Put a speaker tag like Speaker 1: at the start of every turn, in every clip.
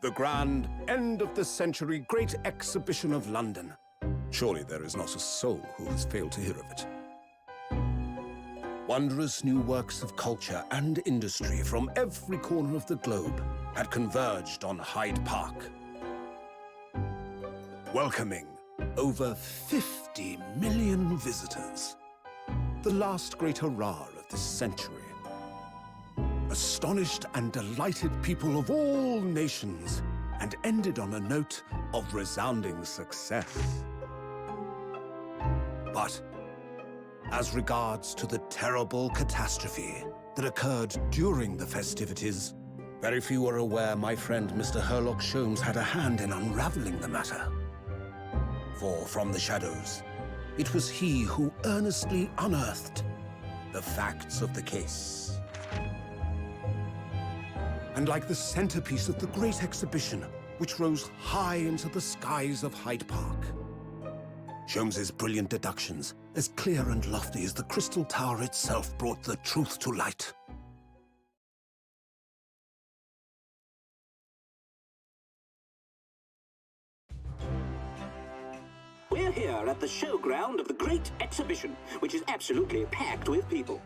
Speaker 1: The grand end-of-the-century Great Exhibition of London. Surely there is not a soul who has failed to hear of it. Wondrous new works of culture and industry from every corner of the globe had converged on Hyde Park, welcoming over 50 million visitors. The last great hurrah of this century. Astonished and delighted people of all nations, and ended on a note of resounding success. But as regards to the terrible catastrophe that occurred during the festivities, very few are aware my friend Mr. Herlock Sholmes had a hand in unraveling the matter. For from the shadows, it was he who earnestly unearthed the facts of the case. And like the centerpiece of the Great Exhibition, which rose high into the skies of Hyde Park, Sholmes's brilliant deductions, as clear and lofty as the Crystal Tower itself, brought the truth to light.
Speaker 2: We're here at the showground of the Great Exhibition, which is absolutely packed with people.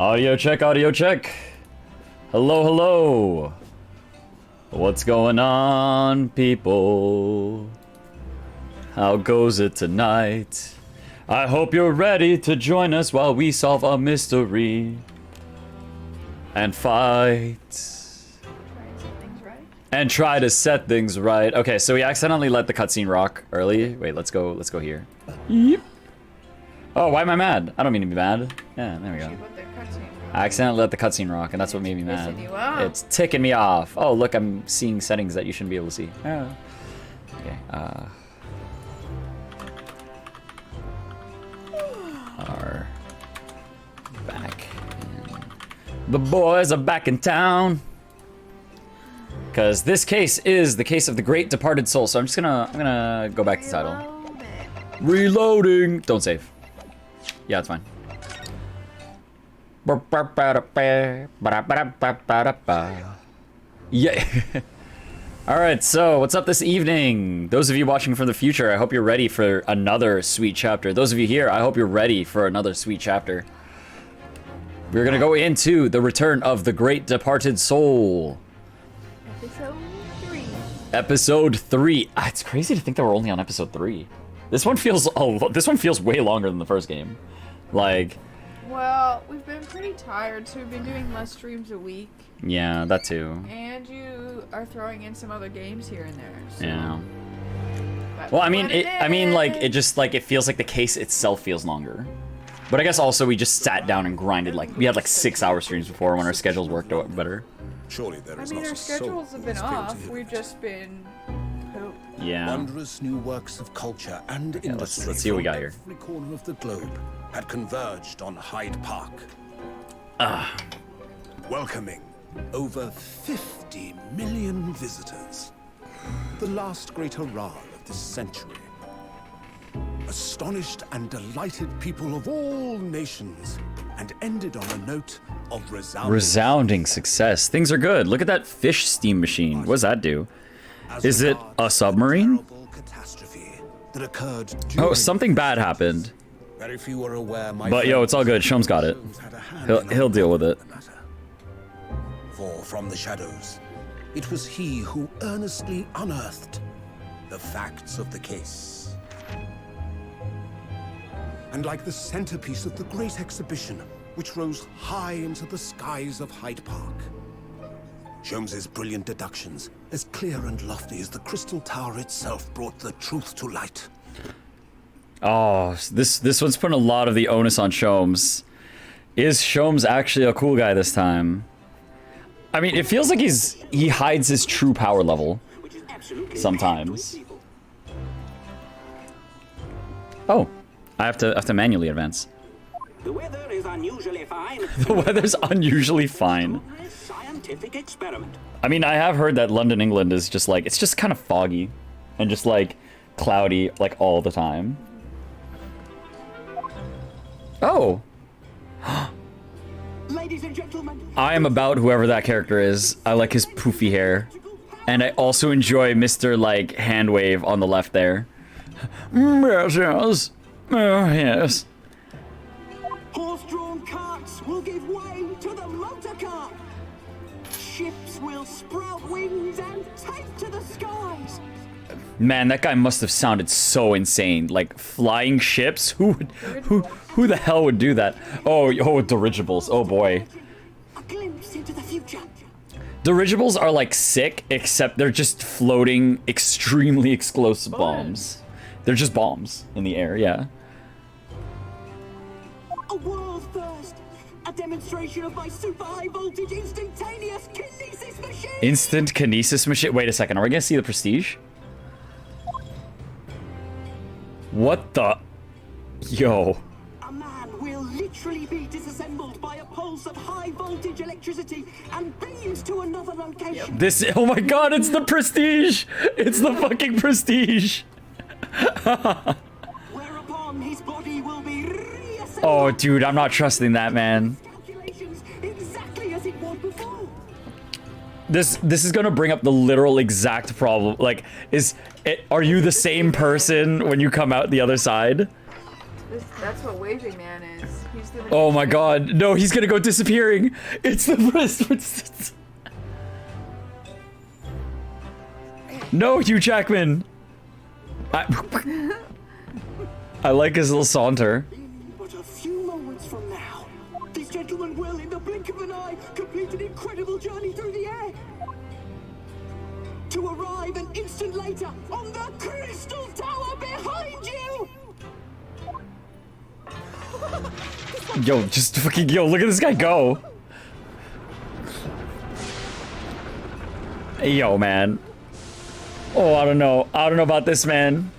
Speaker 3: Audio check, audio check. Hello, hello. What's going on, people? How goes it tonight? I hope you're ready to join us while we solve a mystery and fight. And try to set things right. Okay, so we accidentally let the cutscene rock early. Wait, let's go here. Yep. Oh, why am I mad? I don't mean to be mad. Yeah, there we go. I accidentally let the cutscene rock, and that's what made me mad. It's ticking me off. Oh, look, I'm seeing settings that you shouldn't be able to see. Oh. Okay, are back. The boys are back in town. Because this case is the case of the great departed soul. So I'm gonna go back to the title. Reloading. Don't save. Yeah, it's fine. Yeah. All right. So what's up this evening? Those of you watching from the future, I hope you're ready for another sweet chapter. Those of you here, I hope you're ready for another sweet chapter. We're gonna go into the return of the great departed soul. Episode 3. It's crazy to think that we're only on episode 3. This one feels way longer than the first game. Like,
Speaker 4: well, we've been pretty tired, so we've been doing less streams a week.
Speaker 3: Yeah, that too.
Speaker 4: And you are throwing in some other games here and there. So.
Speaker 3: Yeah. Well, I mean, it feels like the case itself feels longer. But I guess also we just sat down and grinded, like, we had like 6-hour streams before when our schedules worked out better.
Speaker 1: Surely there is
Speaker 4: I mean,
Speaker 1: not
Speaker 4: our
Speaker 1: a soul
Speaker 4: schedules have been
Speaker 1: that's built to
Speaker 4: off.
Speaker 1: hear
Speaker 4: We've
Speaker 1: it.
Speaker 4: just been poop.
Speaker 3: Yeah.
Speaker 1: Wondrous new works of culture and industry
Speaker 3: let's see what we got
Speaker 1: from
Speaker 3: here.
Speaker 1: every corner of the globe had converged on Hyde Park. Welcoming over 50 million visitors. The last great hurrah of this century. Astonished and delighted people of all nations, and ended on a note of
Speaker 3: Resounding success. Things are good. Look at that fish steam machine. What does that do? Is it a submarine?
Speaker 1: That occurred
Speaker 3: Oh, something bad happened.
Speaker 1: Very few were aware
Speaker 3: But yo, it's all good. Shom's got it. He'll deal with it.
Speaker 1: For from the shadows, it was he who earnestly unearthed the facts of the case. And like the centerpiece of the great exhibition, which rose high into the skies of Hyde Park, Sholmes's brilliant deductions, as clear and lofty as the crystal tower itself, brought the truth to light.
Speaker 3: Oh, this one's putting a lot of the onus on Sholmes. Is Sholmes actually a cool guy this time? I mean, it feels like he hides his true power level sometimes. Oh, I have to manually advance.
Speaker 2: The weather is unusually fine.
Speaker 3: The weather's unusually fine.
Speaker 2: Scientific experiment.
Speaker 3: I mean, I have heard that London, England is just like, it's just kind of foggy and just like cloudy like all the time. Oh.
Speaker 2: Ladies and gentlemen,
Speaker 3: I am about whoever that character is. I like his poofy hair. And I also enjoy Mr. like hand wave on the left there. Yes, yes. Yes.
Speaker 2: horse-drawn carts will give way to the motor car. Ships will sprout wings and take to the skies.
Speaker 3: Man, that guy must have sounded so insane. Like flying ships? Who the hell would do that? Oh, dirigibles. Oh boy.
Speaker 2: A glimpse into the future.
Speaker 3: Dirigibles are like sick, except they're just floating extremely explosive bombs. They're just bombs in the air, yeah.
Speaker 2: A world first. A demonstration of my super high voltage instantaneous kinesis machine.
Speaker 3: Instant kinesis machine. Wait a second, are we gonna see the prestige? What the? Yo.
Speaker 2: A man will literally be disassembled by a pulse of high voltage electricity and beamed to another location.
Speaker 3: This, oh my god, it's the prestige! It's the fucking prestige!
Speaker 2: Whereupon his body will be reassembled.
Speaker 3: Oh, dude, I'm not trusting that, man.
Speaker 2: Calculations exactly as it was before.
Speaker 3: This is gonna bring up the literal exact problem. Like, are you the same person when you come out the other side?
Speaker 4: That's what Waving Man is. He's the
Speaker 3: Oh my god. No, he's gonna go disappearing. It's the wrist. No, Hugh Jackman. I like his little saunter.
Speaker 2: But a few moments from now, this gentleman will, in the blink of an eye, complete an incredible journey through the air. To arrive an instant later on the Crystal Tower behind you!
Speaker 3: Yo, just fucking, yo, look at this guy go. Yo, man. Oh, I don't know. I don't know about this, man.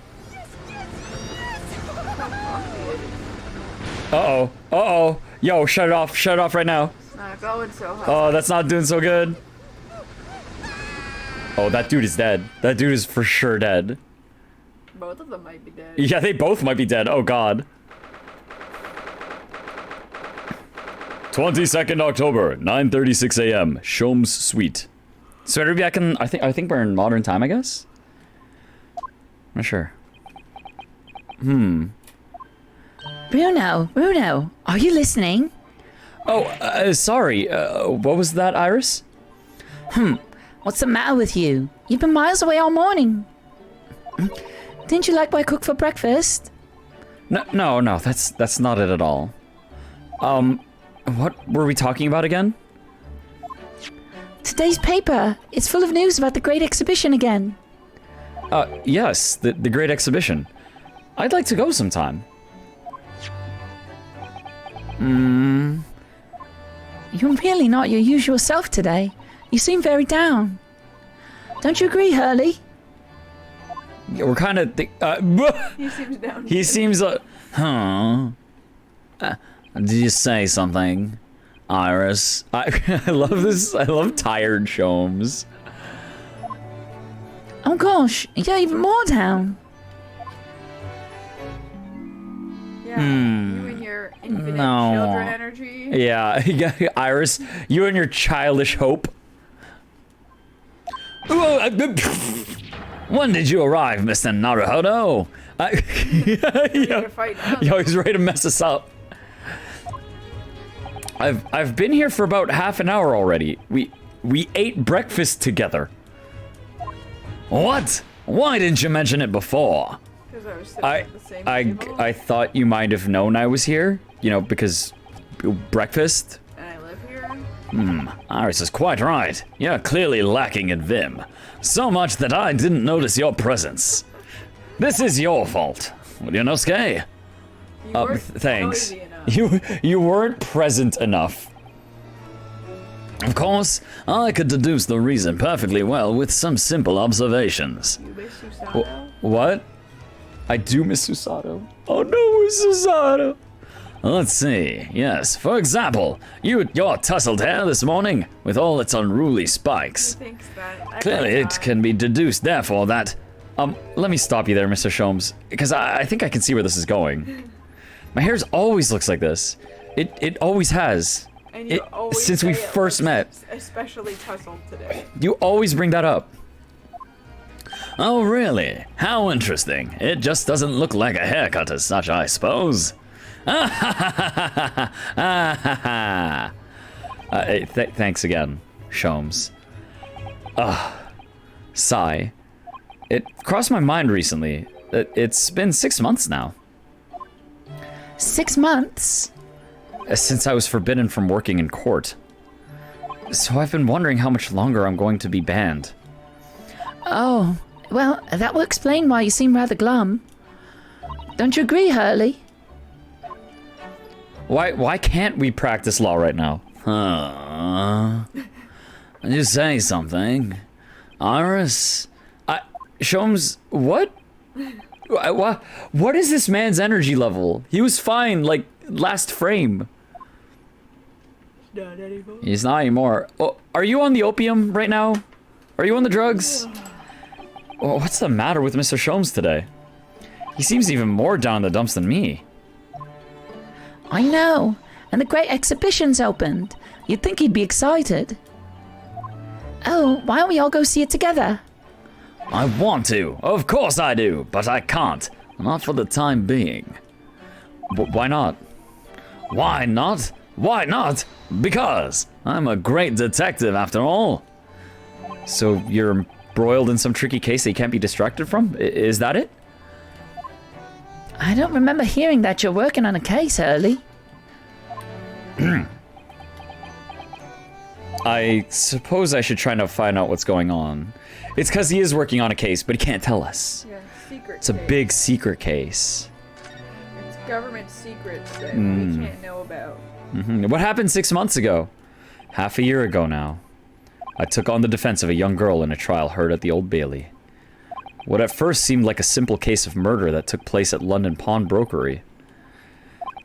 Speaker 3: Uh-oh. Uh-oh. Yo, shut it off. Shut it off right now.
Speaker 4: It's not going so hot.
Speaker 3: Oh, that's not doing so good. Oh, that dude is dead. That dude is for sure dead.
Speaker 4: Both of them might be dead.
Speaker 3: Yeah, they both might be dead. Oh, God. 22nd October, 9:36 a.m. Shom's Suite. So it'll be back in, I think we're in modern time, I guess? I'm not sure.
Speaker 5: Bruno, are you listening?
Speaker 3: Oh, sorry. What was that, Iris?
Speaker 5: What's the matter with you? You've been miles away all morning. Didn't you like what I cooked for breakfast?
Speaker 3: No, that's not it at all. What were we talking about again?
Speaker 5: Today's paper. It's full of news about the Great Exhibition again.
Speaker 3: Yes, the Great Exhibition. I'd like to go sometime.
Speaker 5: You're really not your usual self today. You seem very down. Don't you agree, Hurley?
Speaker 3: Yeah, we're kind of...
Speaker 4: He seems down.
Speaker 3: He seems like... Did you say something, Iris? I love this. I love tired Shomes.
Speaker 5: Oh gosh, you're even more down.
Speaker 4: Yeah, you and your infinite children energy.
Speaker 3: Yeah, Iris, you and your childish hope. When did you arrive, Mr. Naruhodo? Yo, he's ready to mess us up. I've been here for about half an hour already. We ate breakfast together. What? Why didn't you mention it before?
Speaker 4: Because I was sitting at the same table.
Speaker 3: I thought you might have known I was here. You know, because breakfast.
Speaker 4: And I live here.
Speaker 3: Iris is quite right. You're clearly lacking in vim. So much that I didn't notice your presence. This is your fault. Ryunosuke?
Speaker 4: You weren't
Speaker 3: Thanks.
Speaker 4: noisy enough.
Speaker 3: You weren't present enough. Of course, I could deduce the reason perfectly well with some simple observations.
Speaker 4: You miss Susato?
Speaker 3: What? I do miss Susato. Oh no, Susato. Let's see. Yes, for example, your tousled hair this morning with all its unruly spikes.
Speaker 4: He thinks that.
Speaker 3: Clearly, it can be deduced, therefore, that... let me stop you there, Mr. Shomes, because I think I can see where this is going. My hair's always looks like this. It always has.
Speaker 4: And you always
Speaker 3: since we
Speaker 4: say it
Speaker 3: first
Speaker 4: looks
Speaker 3: met.
Speaker 4: Especially tussled today.
Speaker 3: You always bring that up. Oh, really? How interesting. It just doesn't look like a haircut as such, I suppose. Thanks again, Shomes. Sigh. It crossed my mind recently that it's been 6 months now.
Speaker 5: 6 months?
Speaker 3: Since I was forbidden from working in court. So I've been wondering how much longer I'm going to be banned.
Speaker 5: Oh, well, that will explain why you seem rather glum. Don't you agree, Hurley?
Speaker 3: Why can't we practice law right now? Did you say something? Iris? Shomes, what? What is this man's energy level? He was fine, like, last frame.
Speaker 4: Not anymore.
Speaker 3: He's not anymore. Oh, are you on the opium right now? Are you on the drugs? Oh, what's the matter with Mr. Shomes today? He seems even more down in the dumps than me.
Speaker 5: I know, and the Great Exhibition's opened. You'd think he'd be excited. Oh, why don't we all go see it together?
Speaker 3: I want to. Of course I do, but I can't. Not for the time being. Why not? Why not? Why not? Because I'm a great detective after all. So you're embroiled in some tricky case that you can't be distracted from? Is that it?
Speaker 5: I don't remember hearing that you're working on a case, Hurley.
Speaker 3: I suppose I should try to find out what's going on. It's because he is working on a case, but he can't tell us.
Speaker 4: Yeah, secret
Speaker 3: It's a
Speaker 4: case.
Speaker 3: big secret case.
Speaker 4: It's government secrets that we can't know about.
Speaker 3: What happened 6 months ago? Half a year ago now. I took on the defense of a young girl in a trial heard at the Old Bailey. What at first seemed like a simple case of murder that took place at London Pawnbrokery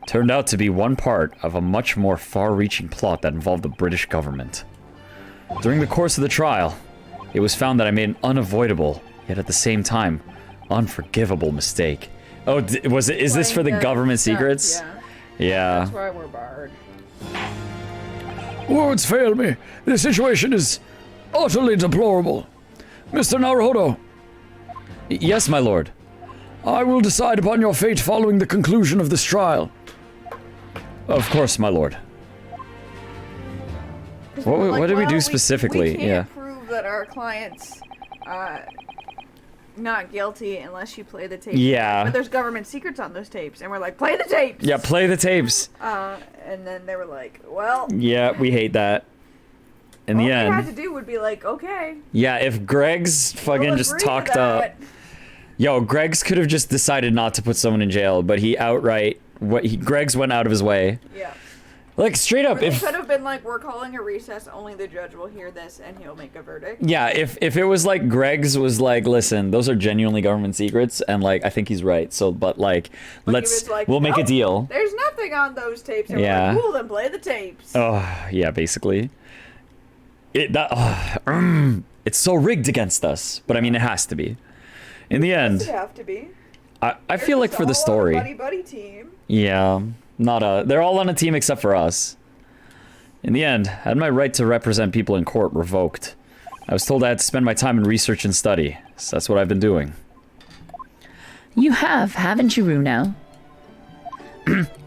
Speaker 3: turned out to be one part of a much more far-reaching plot that involved the British government. During the course of the trial, it was found that I made an unavoidable, yet at the same time, unforgivable mistake. Oh, is this for the government secrets? Yeah.
Speaker 4: That's why we're barred.
Speaker 6: Words fail me. The situation is utterly deplorable. Mr. Naruhodo,
Speaker 3: Yes, my lord.
Speaker 6: I will decide upon your fate following the conclusion of this trial.
Speaker 3: Of course, my lord. What did we do specifically?
Speaker 4: We can't prove that our client's not guilty unless you play the tapes.
Speaker 3: Yeah.
Speaker 4: But there's government secrets on those tapes, and we're like, play the tapes.
Speaker 3: Yeah, play the tapes.
Speaker 4: And then they were like, well.
Speaker 3: Yeah, we hate that. In the
Speaker 4: all
Speaker 3: end.
Speaker 4: we had to do would be like, okay.
Speaker 3: Yeah, if Greg's fucking
Speaker 4: we'll
Speaker 3: just
Speaker 4: agree to
Speaker 3: talked up.
Speaker 4: that.
Speaker 3: Yo, Greg's could have just decided not to put someone in jail, but he outright Greg's went out of his way.
Speaker 4: Yeah.
Speaker 3: Like straight up,
Speaker 4: Or they
Speaker 3: if
Speaker 4: could have been like, we're calling a recess, only the judge will hear this and he'll make a verdict.
Speaker 3: yeah, if it was like Greg's was like, listen, those are genuinely government secrets, and like I think he's right. So, but like,
Speaker 4: But he was like,
Speaker 3: we'll make a
Speaker 4: "Nope,
Speaker 3: deal.
Speaker 4: There's nothing on those tapes. And
Speaker 3: Yeah.
Speaker 4: we're like, cool, then play the tapes.
Speaker 3: Oh, yeah, basically. It's so rigged against us, but I mean it has to be. In the
Speaker 4: Does it
Speaker 3: end,
Speaker 4: have to be?
Speaker 3: I feel like for the story.
Speaker 4: Buddy team.
Speaker 3: Yeah, they're all on a team except for us. In the end, I had my right to represent people in court revoked. I was told I had to spend my time in research and study, so that's what I've been doing.
Speaker 5: You have, haven't you, Runo?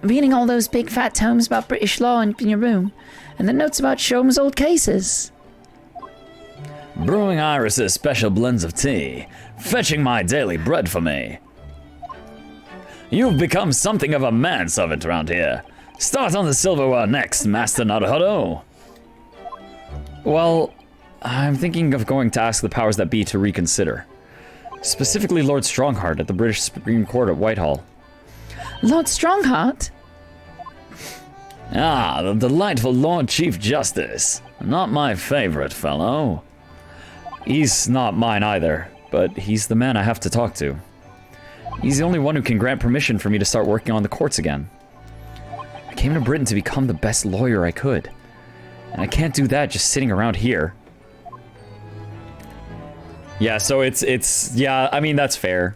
Speaker 5: Reading all those big fat tomes about British law in your room, and the notes about Sholmes' old cases.
Speaker 3: Brewing Iris's special blends of tea, fetching my daily bread for me. You've become something of a manservant around here. Start on the silverware next, Master Naruhodo. Well, I'm thinking of going to ask the powers that be to reconsider. Specifically Lord Strongheart at the British Supreme Court at Whitehall.
Speaker 5: Lord Strongheart?
Speaker 3: Ah, the delightful Lord Chief Justice. Not my favorite fellow. He's not mine either, but he's the man I have to talk to. He's the only one who can grant permission for me to start working on the courts again. I came to Britain to become the best lawyer I could. And I can't do that just sitting around here. Yeah, so it's yeah, I mean that's fair.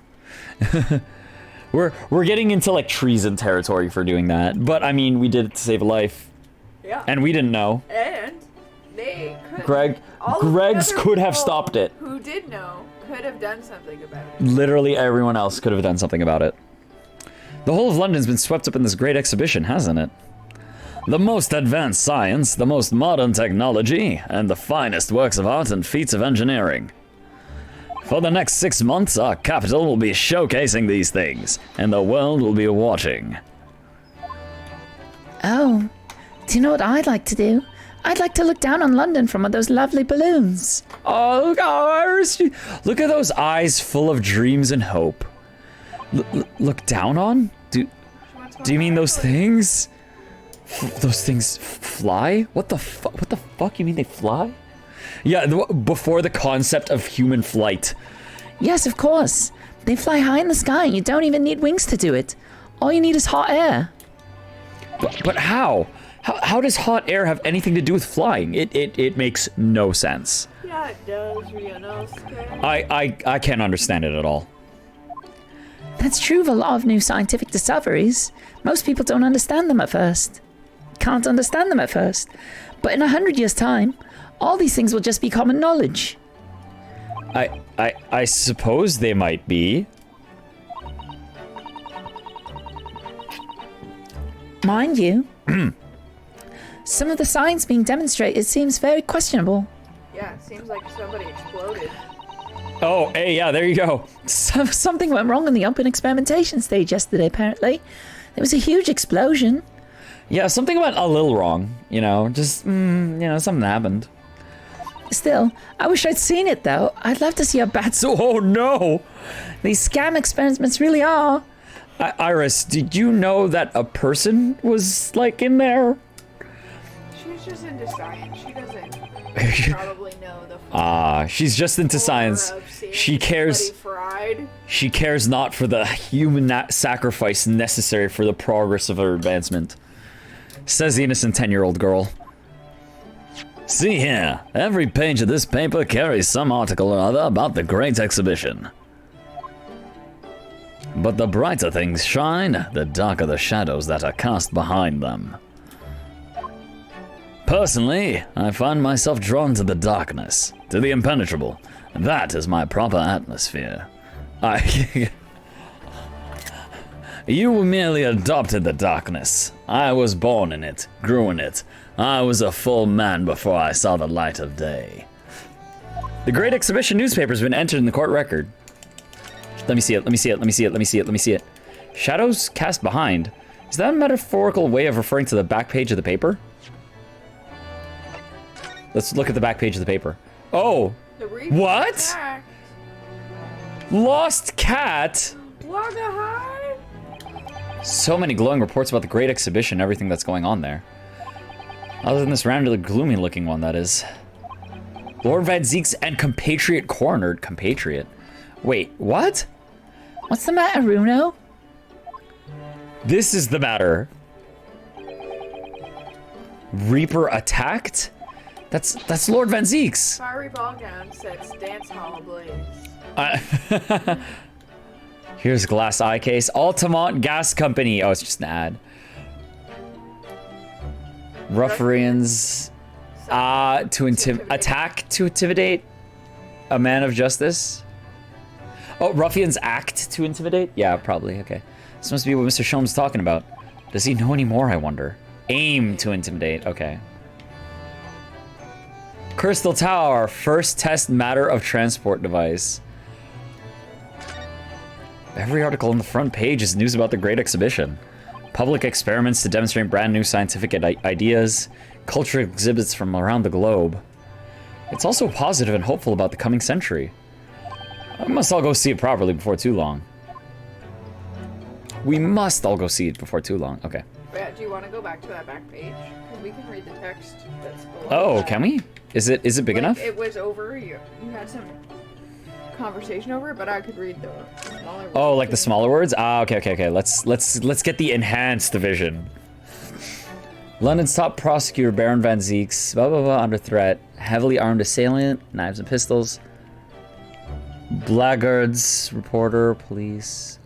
Speaker 3: We're getting into like treason territory for doing that. But I mean, we did it to save a life.
Speaker 4: Yeah.
Speaker 3: And we didn't know.
Speaker 4: And they could.
Speaker 3: Greg's could have stopped it.
Speaker 4: Who did know could have done something about it.
Speaker 3: Literally everyone else could have done something about it. The whole of London's been swept up in this great exhibition, hasn't it? The most advanced science, the most modern technology, and the finest works of art and feats of engineering. For the next 6 months, our capital will be showcasing these things, and the world will be watching.
Speaker 5: Oh, do you know what I'd like to do? I'd like to look down on London from one of those lovely balloons.
Speaker 3: Oh, look, Iris! Look at those eyes full of dreams and hope. Look down on? Do you mean those things? Those things fly? What the fuck? What the fuck? You mean they fly? Yeah, before the concept of human flight.
Speaker 5: Yes, of course. They fly high in the sky. You don't even need wings to do it. All you need is hot air.
Speaker 3: But how? How does hot air have anything to do with flying? It makes no sense.
Speaker 4: Yeah, it does, Rionosuke.
Speaker 3: I can't understand it at all.
Speaker 5: That's true of a lot of new scientific discoveries. Most people don't understand them at first. Can't understand them at first. But in 100 years' time, all these things will just be common knowledge.
Speaker 3: I suppose they might be.
Speaker 5: Mind you, some of the science being demonstrated seems very questionable.
Speaker 4: Yeah, it seems like somebody exploded.
Speaker 3: Oh, hey, yeah, there you go.
Speaker 5: Something went wrong in the open experimentation stage yesterday, apparently. There was a huge explosion.
Speaker 3: Yeah, something went a little wrong, you know, just, something happened.
Speaker 5: Still, I wish I'd seen it, though. I'd love to see how bad
Speaker 3: Oh, no!
Speaker 5: these scam experiments really are.
Speaker 3: Iris, did you know that a person was, like, in there?
Speaker 4: She's just into science. She doesn't probably know the
Speaker 3: She's just into science. She cares.
Speaker 4: Fried.
Speaker 3: She cares not for the human sacrifice necessary for the progress of her advancement. Says the innocent 10-year-old girl. See here, every page of this paper carries some article or other about the Great Exhibition. But the brighter things shine, the darker the shadows that are cast behind them. Personally, I find myself drawn to the darkness, to the impenetrable. That is my proper atmosphere. You merely adopted the darkness. I was born in it, grew in it. I was a full man before I saw the light of day. The Great Exhibition newspaper has been entered in the court record. Let me see it. Shadows cast behind. Is that a metaphorical way of referring to the back page of the paper? Let's look at the back page of the paper. Oh! What?
Speaker 4: Back.
Speaker 3: Lost cat?
Speaker 4: Wagga high?
Speaker 3: So many glowing reports about the Great Exhibition and everything that's going on there. Other than this randomly gloomy looking one, that is. Lord Vanzeks and compatriot coronered. Compatriot? Wait, what?
Speaker 5: What's the matter, Runo?
Speaker 3: This is the matter. Reaper attacked? That's Lord Vanzeks.
Speaker 4: Fiery ball gown sets dance hall ablaze.
Speaker 3: Here's glass eye case. Altamont Gas Company. Oh, it's just an ad. Ruffians attack to intimidate a man of justice. Oh, ruffians act to intimidate? Yeah, probably. Okay. This must be what Mr. Sholmes is talking about. Does he know any more, I wonder? Aim to intimidate. Okay. Crystal Tower, first test matter of transport device. Every article on the front page is news about the Great Exhibition. Public experiments to demonstrate brand new scientific ideas, cultural exhibits from around the globe. It's also positive and hopeful about the coming century. We must all go see it properly before too long. We must all go see it before too long. Okay.
Speaker 4: Yeah, do you want to go back to that back page? Because we can read the text that's below.
Speaker 3: Oh,
Speaker 4: that.
Speaker 3: can we? Is it big enough?
Speaker 4: It was over. You had some conversation over it, but I could read the smaller words.
Speaker 3: Oh, like the smaller words? Ah, okay. Let's get the enhanced version. London's top prosecutor, Baron Vanzeks, blah blah blah, under threat. Heavily armed assailant, knives and pistols. Blackguards, reporter, police.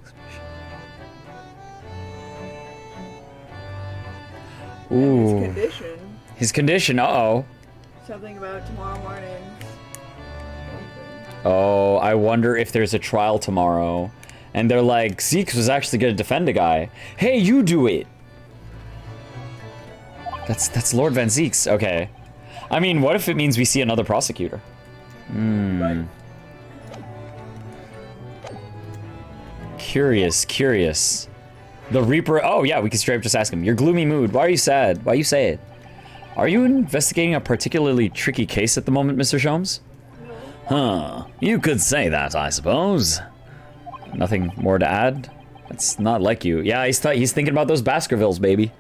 Speaker 3: Ooh.
Speaker 4: His condition.
Speaker 3: His condition, uh-oh.
Speaker 4: Something about tomorrow morning.
Speaker 3: Oh, I wonder if there's a trial tomorrow. And they're like, Zeeks was actually gonna defend a guy. Hey, you do it! That's Lord Vanzeks, okay. I mean, what if it means we see another prosecutor? Curious. The Reaper, oh yeah, we can straight up just ask him. Your gloomy mood, why are you sad? Why you say it? Are you investigating a particularly tricky case at the moment, Mr. Sholmes? Huh, you could say that, I suppose. Nothing more to add? That's not like you. Yeah, he's thinking about those Baskervilles, baby.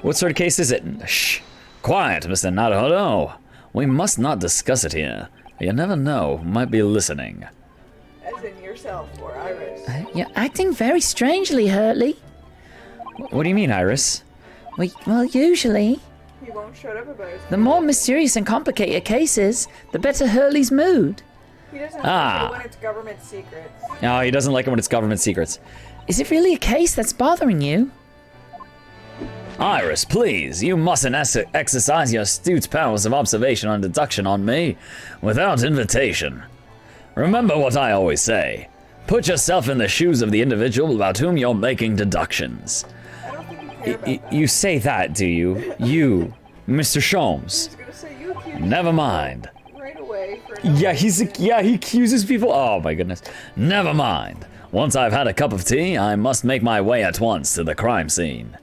Speaker 3: What sort of case is it? Shh. Quiet, Mr. Naruhodo. We must not discuss it here. You never know who might be listening.
Speaker 4: As in yourself or Iris.
Speaker 5: You're acting very strangely, Hurley.
Speaker 3: What do you mean, Iris?
Speaker 5: Well, usually,
Speaker 4: He won't shut up about it.
Speaker 5: the more mysterious and complicated a case is, the better Hurley's mood.
Speaker 4: He doesn't like it when it's government secrets.
Speaker 3: No, he doesn't like it when it's government secrets.
Speaker 5: Is it really a case that's bothering you?
Speaker 3: Iris, please, you mustn't exercise your astute powers of observation and deduction on me without invitation. Remember what I always say. Put yourself in the shoes of the individual about whom you're making deductions.
Speaker 4: I don't think he care about that.
Speaker 3: You say that, do you? You, Mr. Sholmes.
Speaker 4: I was gonna say you accused
Speaker 3: Never
Speaker 4: me
Speaker 3: mind.
Speaker 4: right away for no
Speaker 3: Yeah,
Speaker 4: reason.
Speaker 3: he accuses people. Oh my goodness. Never mind. Once I've had a cup of tea, I must make my way at once to the crime scene.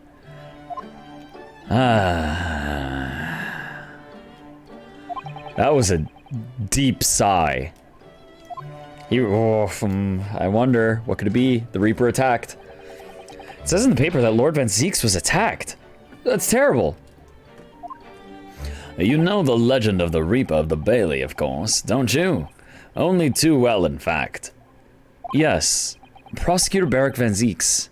Speaker 3: That was a deep sigh. I wonder, what could it be? The Reaper attacked. It says in the paper that Lord Vanzeks was attacked. That's terrible. You know the legend of the Reaper of the Bailey, of course, don't you? Only too well, in fact. Yes. Prosecutor Barak Vanzeks.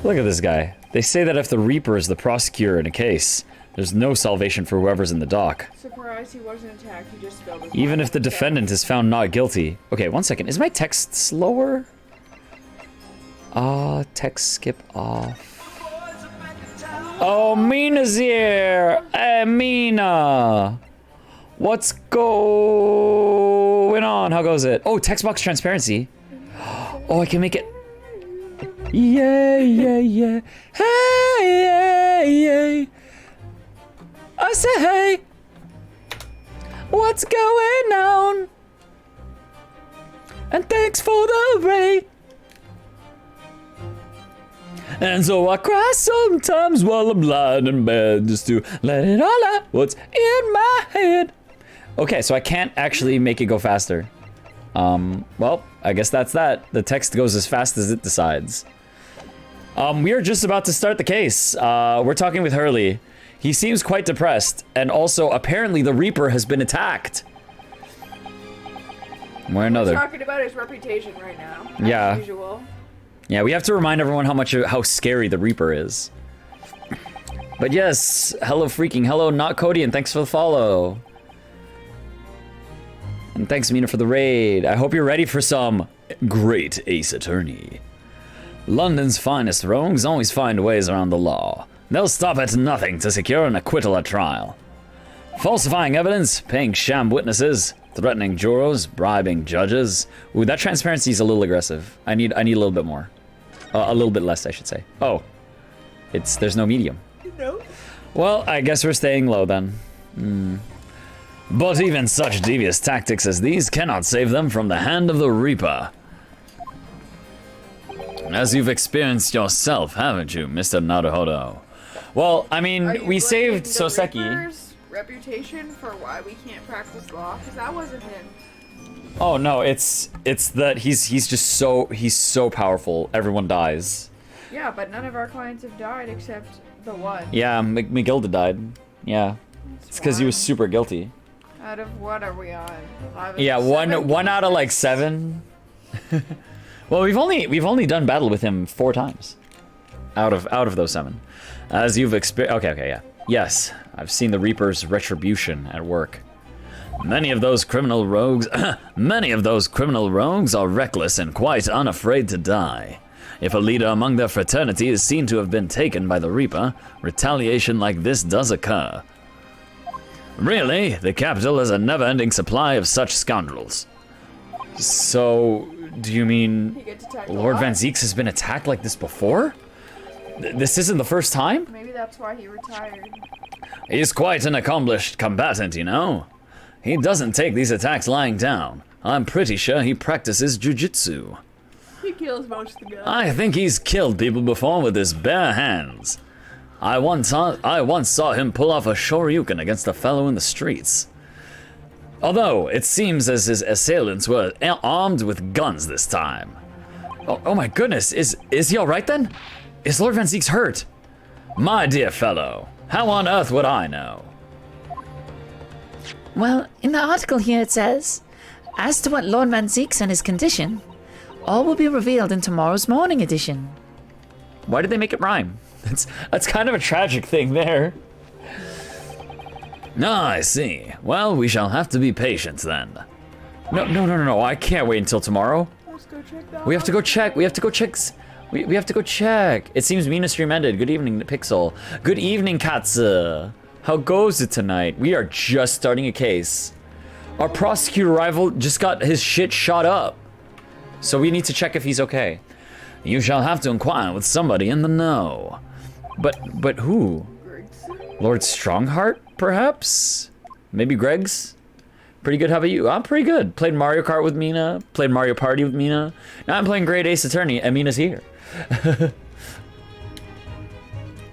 Speaker 3: Look at this guy. They say that if the Reaper is the prosecutor in a case, there's no salvation for whoever's in the dock.
Speaker 4: Surprised he wasn't attacked, he just spilled his
Speaker 3: Even
Speaker 4: wine.
Speaker 3: if the defendant is found not guilty. Okay, 1 second. Is my text slower? Text skip off. Oh, Mina's here! Hey, Mina! What's going on? How goes it? Oh, text box transparency. Oh, I can make it. Yeah, yeah, yeah. Hey, yeah, yeah. I say, hey. What's going on? And thanks for the raid. And so I cry sometimes while I'm lying in bed just to let it all out what's in my head. Okay, so I can't actually make it go faster. Well, I guess that's that. The text goes as fast as it decides. We are just about to start the case. We're talking with Hurley. He seems quite depressed, and also apparently the Reaper has been attacked. Where another?
Speaker 4: We're talking about his reputation right now.
Speaker 3: Yeah.
Speaker 4: As usual.
Speaker 3: Yeah, we have to remind everyone how scary the Reaper is. But yes, hello freaking, hello not Cody, and thanks for the follow. And thanks Mina for the raid. I hope you're ready for some great Ace Attorney. London's finest rogues always find ways around the law. They'll stop at nothing to secure an acquittal at trial. Falsifying evidence, paying sham witnesses, threatening jurors, bribing judges. Ooh, that transparency is a little aggressive. I need a little bit more. A little bit less, I should say. Oh, there's no medium.
Speaker 4: No.
Speaker 3: Well, I guess we're staying low then. But even such devious tactics as these cannot save them from the hand of the Reaper. As you've experienced yourself, haven't you, Mr. Naruhodo? Well, I
Speaker 4: Are
Speaker 3: mean,
Speaker 4: you
Speaker 3: we saved
Speaker 4: blaming the
Speaker 3: Soseki.
Speaker 4: Reaper's reputation for why we can't practice law? Because that wasn't him.
Speaker 3: Oh no, it's that he's just so powerful. Everyone dies.
Speaker 4: Yeah, but none of our clients have died except the one.
Speaker 3: Yeah, McGilda died. Yeah, it's because he was super guilty.
Speaker 4: Out of what are we on?
Speaker 3: Yeah, one out of like 7. Well, we've only done battle with him 4 times. Out of those 7. As you've experienced. Okay, yeah. Yes, I've seen the Reaper's retribution at work. Many of those criminal rogues are reckless and quite unafraid to die. If a leader among their fraternity is seen to have been taken by the Reaper, retaliation like this does occur. Really, the capital has a never-ending supply of such scoundrels. So, do you mean
Speaker 4: He gets attacked a
Speaker 3: Lord
Speaker 4: lot.
Speaker 3: Vanzeks has been attacked like this before? This isn't the first time?
Speaker 4: Maybe that's why he retired.
Speaker 3: He's quite an accomplished combatant, you know. He doesn't take these attacks lying down. I'm pretty sure he practices jujitsu.
Speaker 4: He kills most of the guys.
Speaker 3: I think he's killed people before with his bare hands. I once saw him pull off a shoryuken against a fellow in the streets. Although, it seems as his assailants were armed with guns this time. Oh my goodness, is he alright then? Is Lord Vanzeks hurt? My dear fellow, how on earth would I know?
Speaker 5: Well, in the article here it says, as to what Lord Vanzeks and his condition, all will be revealed in tomorrow's morning edition.
Speaker 3: Why did they make it rhyme? That's kind of a tragic thing there. Ah, I see. Well, we shall have to be patient then. No, I can't wait until tomorrow.
Speaker 4: Let's go check that
Speaker 3: We have to go
Speaker 4: out.
Speaker 3: check. We have to go check. It seems Mina stream ended. Good evening, Pixel. Good evening, Katsu. How goes it tonight? We are just starting a case. Our prosecutor rival just got his shit shot up. So we need to check if he's okay. You shall have to inquire with somebody in the know. But who? Lord Strongheart, perhaps? Maybe Greg's? Pretty good, how about you? I'm pretty good. Played Mario Kart with Mina, played Mario Party with Mina. Now I'm playing Great Ace Attorney, and Mina's here.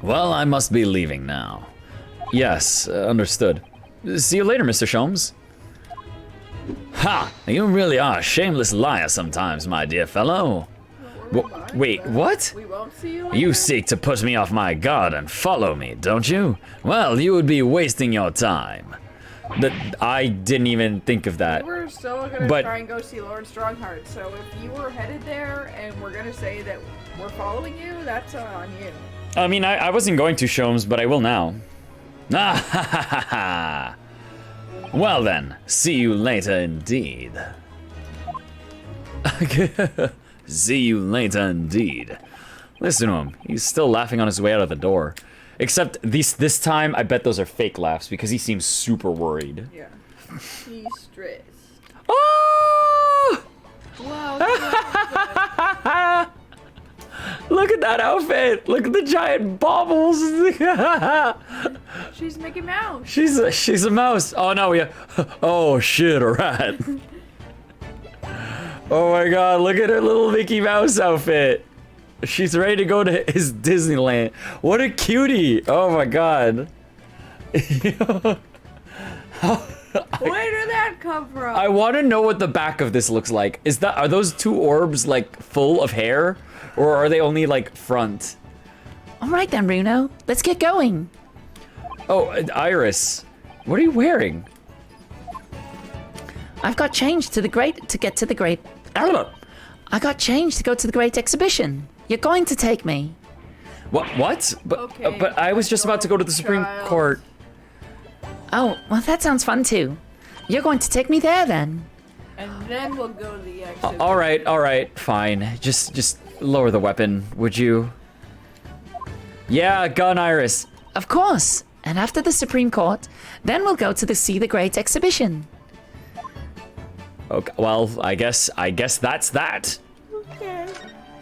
Speaker 3: Well, I must be leaving now. Yes, understood. See you later, Mr. Sholmes. Ha! You really are a shameless liar sometimes, my dear fellow. Wait, what?
Speaker 4: We won't see you later.
Speaker 3: You seek to put me off my guard and follow me, don't you? Well, you would be wasting your time. I didn't even think of that.
Speaker 4: We were still gonna
Speaker 3: But-
Speaker 4: try and go see Lord Strongheart, so if you were headed there and we're gonna say that we're following you, that's on you.
Speaker 3: I mean, I wasn't going to, Sholmes, but I will now. Ah, ha, ha, ha, ha. Well then, see you later indeed. See you later indeed. Listen to him. He's still laughing on his way out of the door. Except this time, I bet those are fake laughs because he seems super worried.
Speaker 4: Yeah. He's stressed.
Speaker 3: Oh!
Speaker 4: Wow.
Speaker 3: Look at that outfit! Look at the giant baubles!
Speaker 4: She's Mickey Mouse.
Speaker 3: She's a mouse. Oh no, oh shit, a rat. Oh my god, look at her little Mickey Mouse outfit. She's ready to go to his Disneyland. What a cutie! Oh my god.
Speaker 4: Where did that come from?
Speaker 3: I want to know what the back of this looks like. Are those two orbs like full of hair, or are they only like front?
Speaker 5: All right then, Bruno. Let's get going.
Speaker 3: Oh, Iris, what are you wearing?
Speaker 5: I've got change to get to the great. I got change to go to the great exhibition. You're going to take me.
Speaker 3: What? But
Speaker 4: Okay,
Speaker 3: but I was just about to go to the Supreme
Speaker 4: child.
Speaker 3: Court.
Speaker 5: Oh, well, that sounds fun too. You're going to take me there then.
Speaker 4: And then we'll go to the exit.
Speaker 3: All right, fine. Just lower the weapon, would you? Yeah, gun, Iris.
Speaker 5: Of course. And after the Supreme Court, then we'll go to see the great exhibition.
Speaker 3: Okay, well, I guess that's that.
Speaker 4: Okay.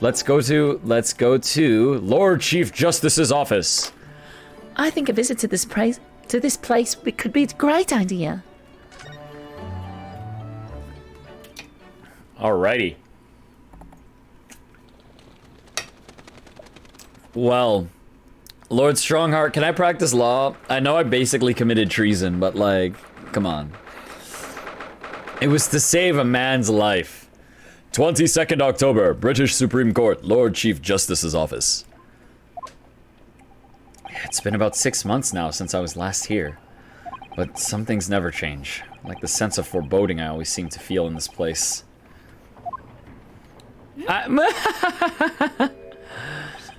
Speaker 3: Let's go to Lord Chief Justice's office.
Speaker 5: I think a visit to this place could be a great idea.
Speaker 3: Alrighty. Well, Lord Strongheart, can I practice law? I know I basically committed treason, but like, come on. It was to save a man's life. 22nd October, British Supreme Court, Lord Chief Justice's office. It's been about 6 months now since I was last here. But some things never change, like the sense of foreboding I always seem to feel in this place.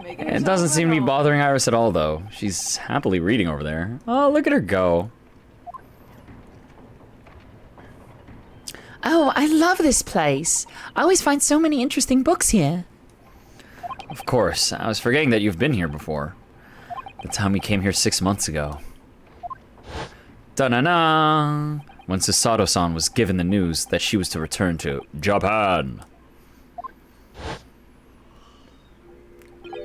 Speaker 3: It doesn't seem to be bothering Iris at all, though. She's happily reading over there. Oh, look at her go.
Speaker 5: Oh, I love this place. I always find so many interesting books here.
Speaker 3: Of course, I was forgetting that you've been here before. The time we came here 6 months ago. Da-na-na! When Susato-san was given the news that she was to return to Japan.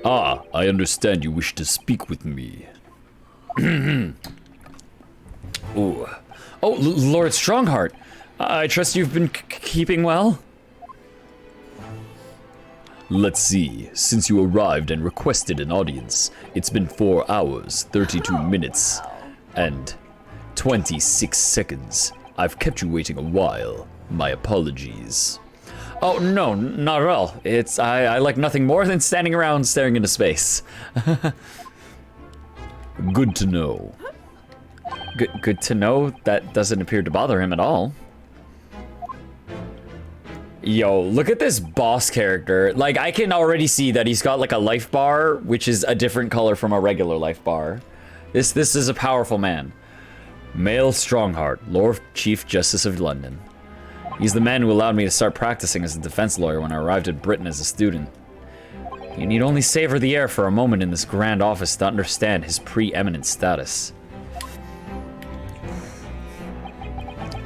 Speaker 3: Ah, I understand you wish to speak with me. Ooh. Oh, Lord Strongheart. I trust you've been keeping well? Let's see. Since you arrived and requested an audience, it's been 4 hours, 32 minutes, and 26 seconds. I've kept you waiting a while. My apologies. Oh, no, not at all. I like nothing more than standing around staring into space. Good to know. Good to know. That doesn't appear to bother him at all. Yo, look at this boss character. Like, I can already see that he's got like a life bar, which is a different color from a regular life bar. This is a powerful man. Male Strongheart, Lord Chief Justice of London. He's the man who allowed me to start practicing as a defense lawyer when I arrived at Britain as a student. You need only savor the air for a moment in this grand office to understand his preeminent status.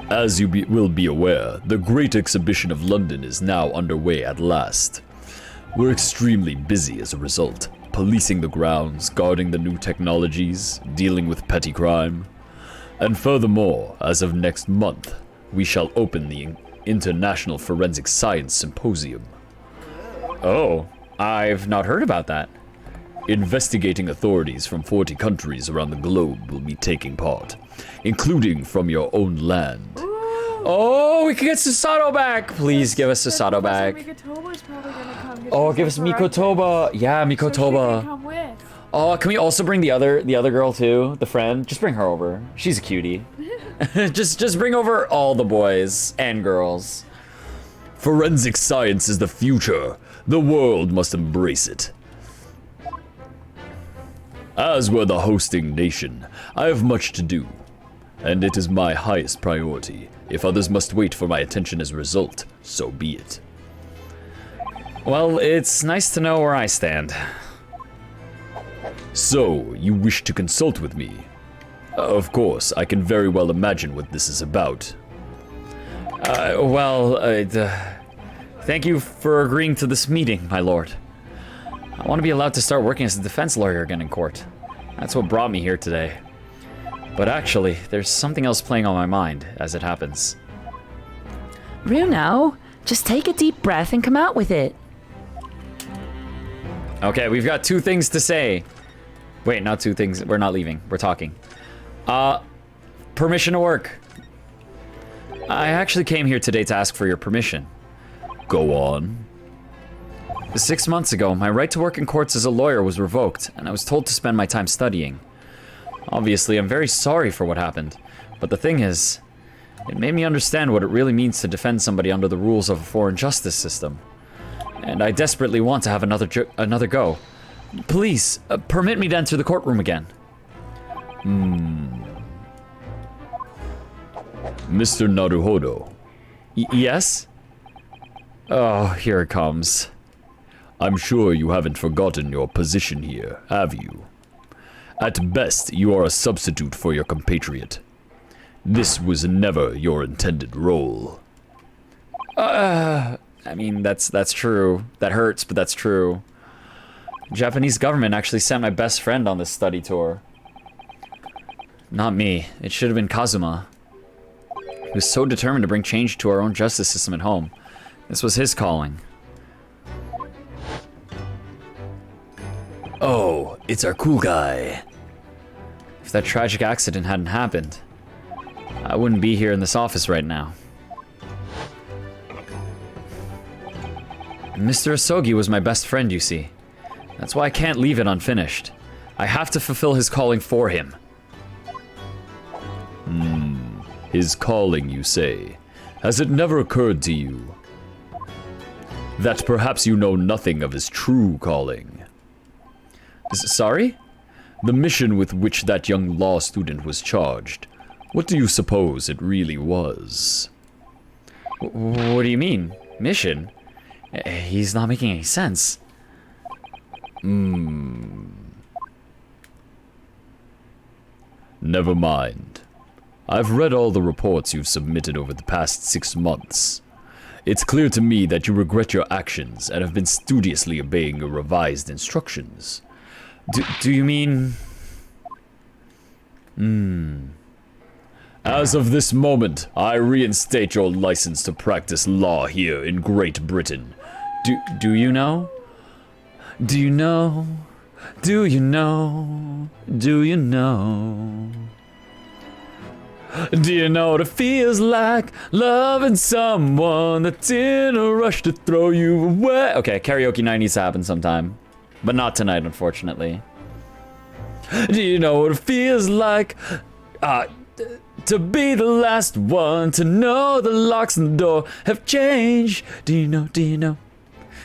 Speaker 3: As you will be aware, the Great Exhibition of London is now underway at last.
Speaker 7: We're extremely busy as a result, policing the grounds, guarding the new technologies, dealing with petty crime. And furthermore, as of next month, we shall open the International Forensic Science Symposium.
Speaker 3: Oh, I've not heard about that.
Speaker 7: Investigating authorities from 40 countries around the globe will be taking part, including from your own land.
Speaker 3: Oh, we can get Susato back. Please give us Susato back.
Speaker 4: Mikotoba's probably gonna come.
Speaker 3: Oh, give us Mikotoba. Yeah,
Speaker 4: So she can
Speaker 3: Mikotoba.
Speaker 4: come with.
Speaker 3: Oh, can we also bring the other girl too? The friend? Just bring her over. She's a cutie. just bring over all the boys and girls.
Speaker 7: Forensic science is the future. The world must embrace it. As we're the hosting nation, I have much to do, and it is my highest priority. If others must wait for my attention as a result, so be it.
Speaker 3: Well, it's nice to know where I stand.
Speaker 7: So, you wish to consult with me? Of course, I can very well imagine what this is about.
Speaker 3: Thank you for agreeing to this meeting, my lord. I want to be allowed to start working as a defense lawyer again in court. That's what brought me here today. But actually, there's something else playing on my mind as it happens.
Speaker 5: Runo, just take a deep breath and come out with it.
Speaker 3: Okay, we've got 2 things to say. Wait, not 2 things. We're not leaving. We're talking. Permission to work. I actually came here today to ask for your permission.
Speaker 7: Go on.
Speaker 3: 6 months ago, my right to work in courts as a lawyer was revoked, and I was told to spend my time studying. Obviously, I'm very sorry for what happened, but the thing is, it made me understand what it really means to defend somebody under the rules of a foreign justice system. And I desperately want to have another go. Please, permit me to enter the courtroom again.
Speaker 7: Mr. Naruhodo.
Speaker 3: Yes? Oh, here it comes.
Speaker 7: I'm sure you haven't forgotten your position here, have you? At best, you are a substitute for your compatriot. This was never your intended role.
Speaker 3: I mean, that's true. That hurts, but that's true. The Japanese government actually sent my best friend on this study tour. Not me. It should have been Kazuma. He was so determined to bring change to our own justice system at home. This was his calling.
Speaker 7: Oh, it's our cool guy.
Speaker 3: If that tragic accident hadn't happened, I wouldn't be here in this office right now. Mr. Asogi was my best friend, you see. That's why I can't leave it unfinished. I have to fulfill his calling for him.
Speaker 7: His calling, you say. Has it never occurred to you that perhaps you know nothing of his true calling?
Speaker 3: Sorry?
Speaker 7: The mission with which that young law student was charged. What do you suppose it really was?
Speaker 3: What do you mean? Mission? He's not making any sense.
Speaker 7: Never mind. I've read all the reports you've submitted over the past 6 months. It's clear to me that you regret your actions and have been studiously obeying your revised instructions.
Speaker 3: Do you mean...
Speaker 7: As of this moment, I reinstate your license to practice law here in Great Britain.
Speaker 3: Do you know? Do you know? Do you know? Do you know? Do you know what it feels like loving someone that's in a rush to throw you away? Okay, karaoke night needs to happen sometime. But not tonight, unfortunately. Do you know what it feels like to be the last one to know the locks on the door have changed? Do you know?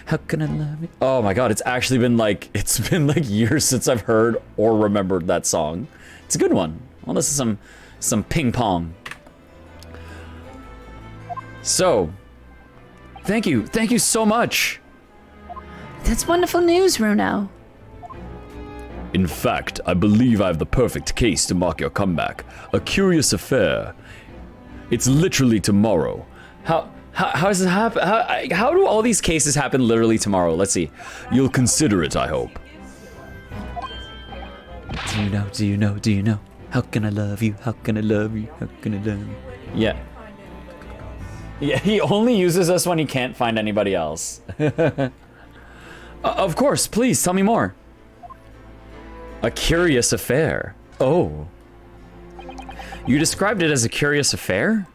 Speaker 3: How can I love you? Oh my god, it's been like years since I've heard or remembered that song. It's a good one. Well, this is some ping pong. So, thank you so much.
Speaker 5: That's wonderful news, Runo.
Speaker 7: In fact, I believe I have the perfect case to mark your comeback. A curious affair. It's literally tomorrow.
Speaker 3: How How does it happen? How do all these cases happen literally tomorrow? Let's see.
Speaker 7: You'll consider it, I hope.
Speaker 3: Do you know? Do you know? Do you know? How can I love you? How can I love you? How can I love you? Yeah. Yeah, he only uses us when he can't find anybody else. Of course, please tell me more. A curious affair. Oh. You described it as a curious affair?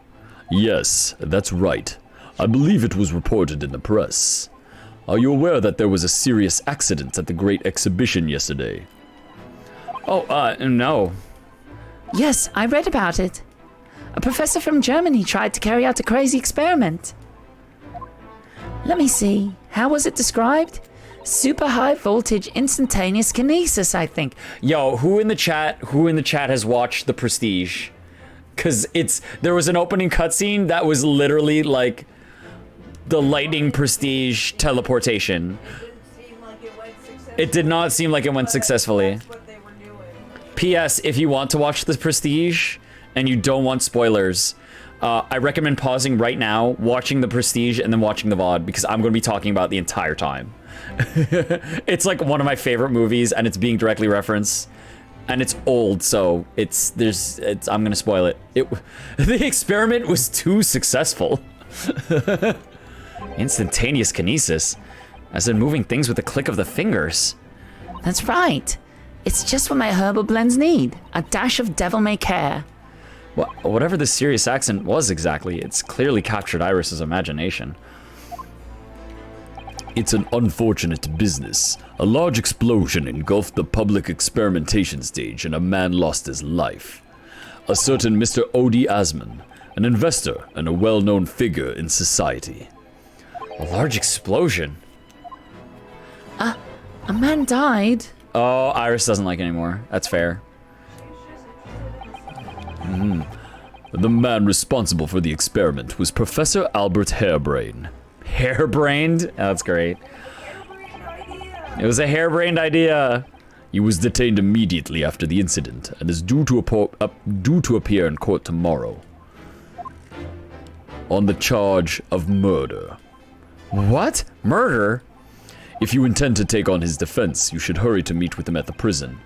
Speaker 7: Yes, that's right. I believe it was reported in the press. Are you aware that there was a serious accident at the Great Exhibition yesterday?
Speaker 3: Oh, no.
Speaker 5: Yes, I read about it. A professor from Germany tried to carry out a crazy experiment. Let me see. How was it described? Super high voltage instantaneous kinesis, I think.
Speaker 3: Yo, who in the chat has watched The Prestige? Cause there was an opening cutscene that was literally like the lightning prestige teleportation. It did not seem like it went successfully. P.S. If you want to watch The Prestige and you don't want spoilers, I recommend pausing right now, watching The Prestige, and then watching the VOD, because I'm going to be talking about the entire time. It's like one of my favorite movies, and it's being directly referenced, and it's old, so I'm going to spoil it. The experiment was too successful. Instantaneous kinesis, as in moving things with a click of the fingers.
Speaker 5: That's right. It's just what my herbal blends need. A dash of devil-may-care.
Speaker 3: Well, whatever the serious accent was exactly, it's clearly captured Iris's imagination.
Speaker 7: It's an unfortunate business. A large explosion engulfed the public experimentation stage and a man lost his life. A certain Mr. Odie Asman, an investor and a well-known figure in society.
Speaker 3: A large explosion?
Speaker 5: A man died.
Speaker 3: Oh, Iris doesn't like it anymore. That's fair.
Speaker 7: The man responsible for the experiment was Professor Albert Harebrain.
Speaker 3: Harebrained? Oh, that's great. It was a harebrained idea.
Speaker 7: He was detained immediately after the incident and is due to appear in court tomorrow on the charge of murder.
Speaker 3: What? Murder?
Speaker 7: If you intend to take on his defense, you should hurry to meet with him at the prison.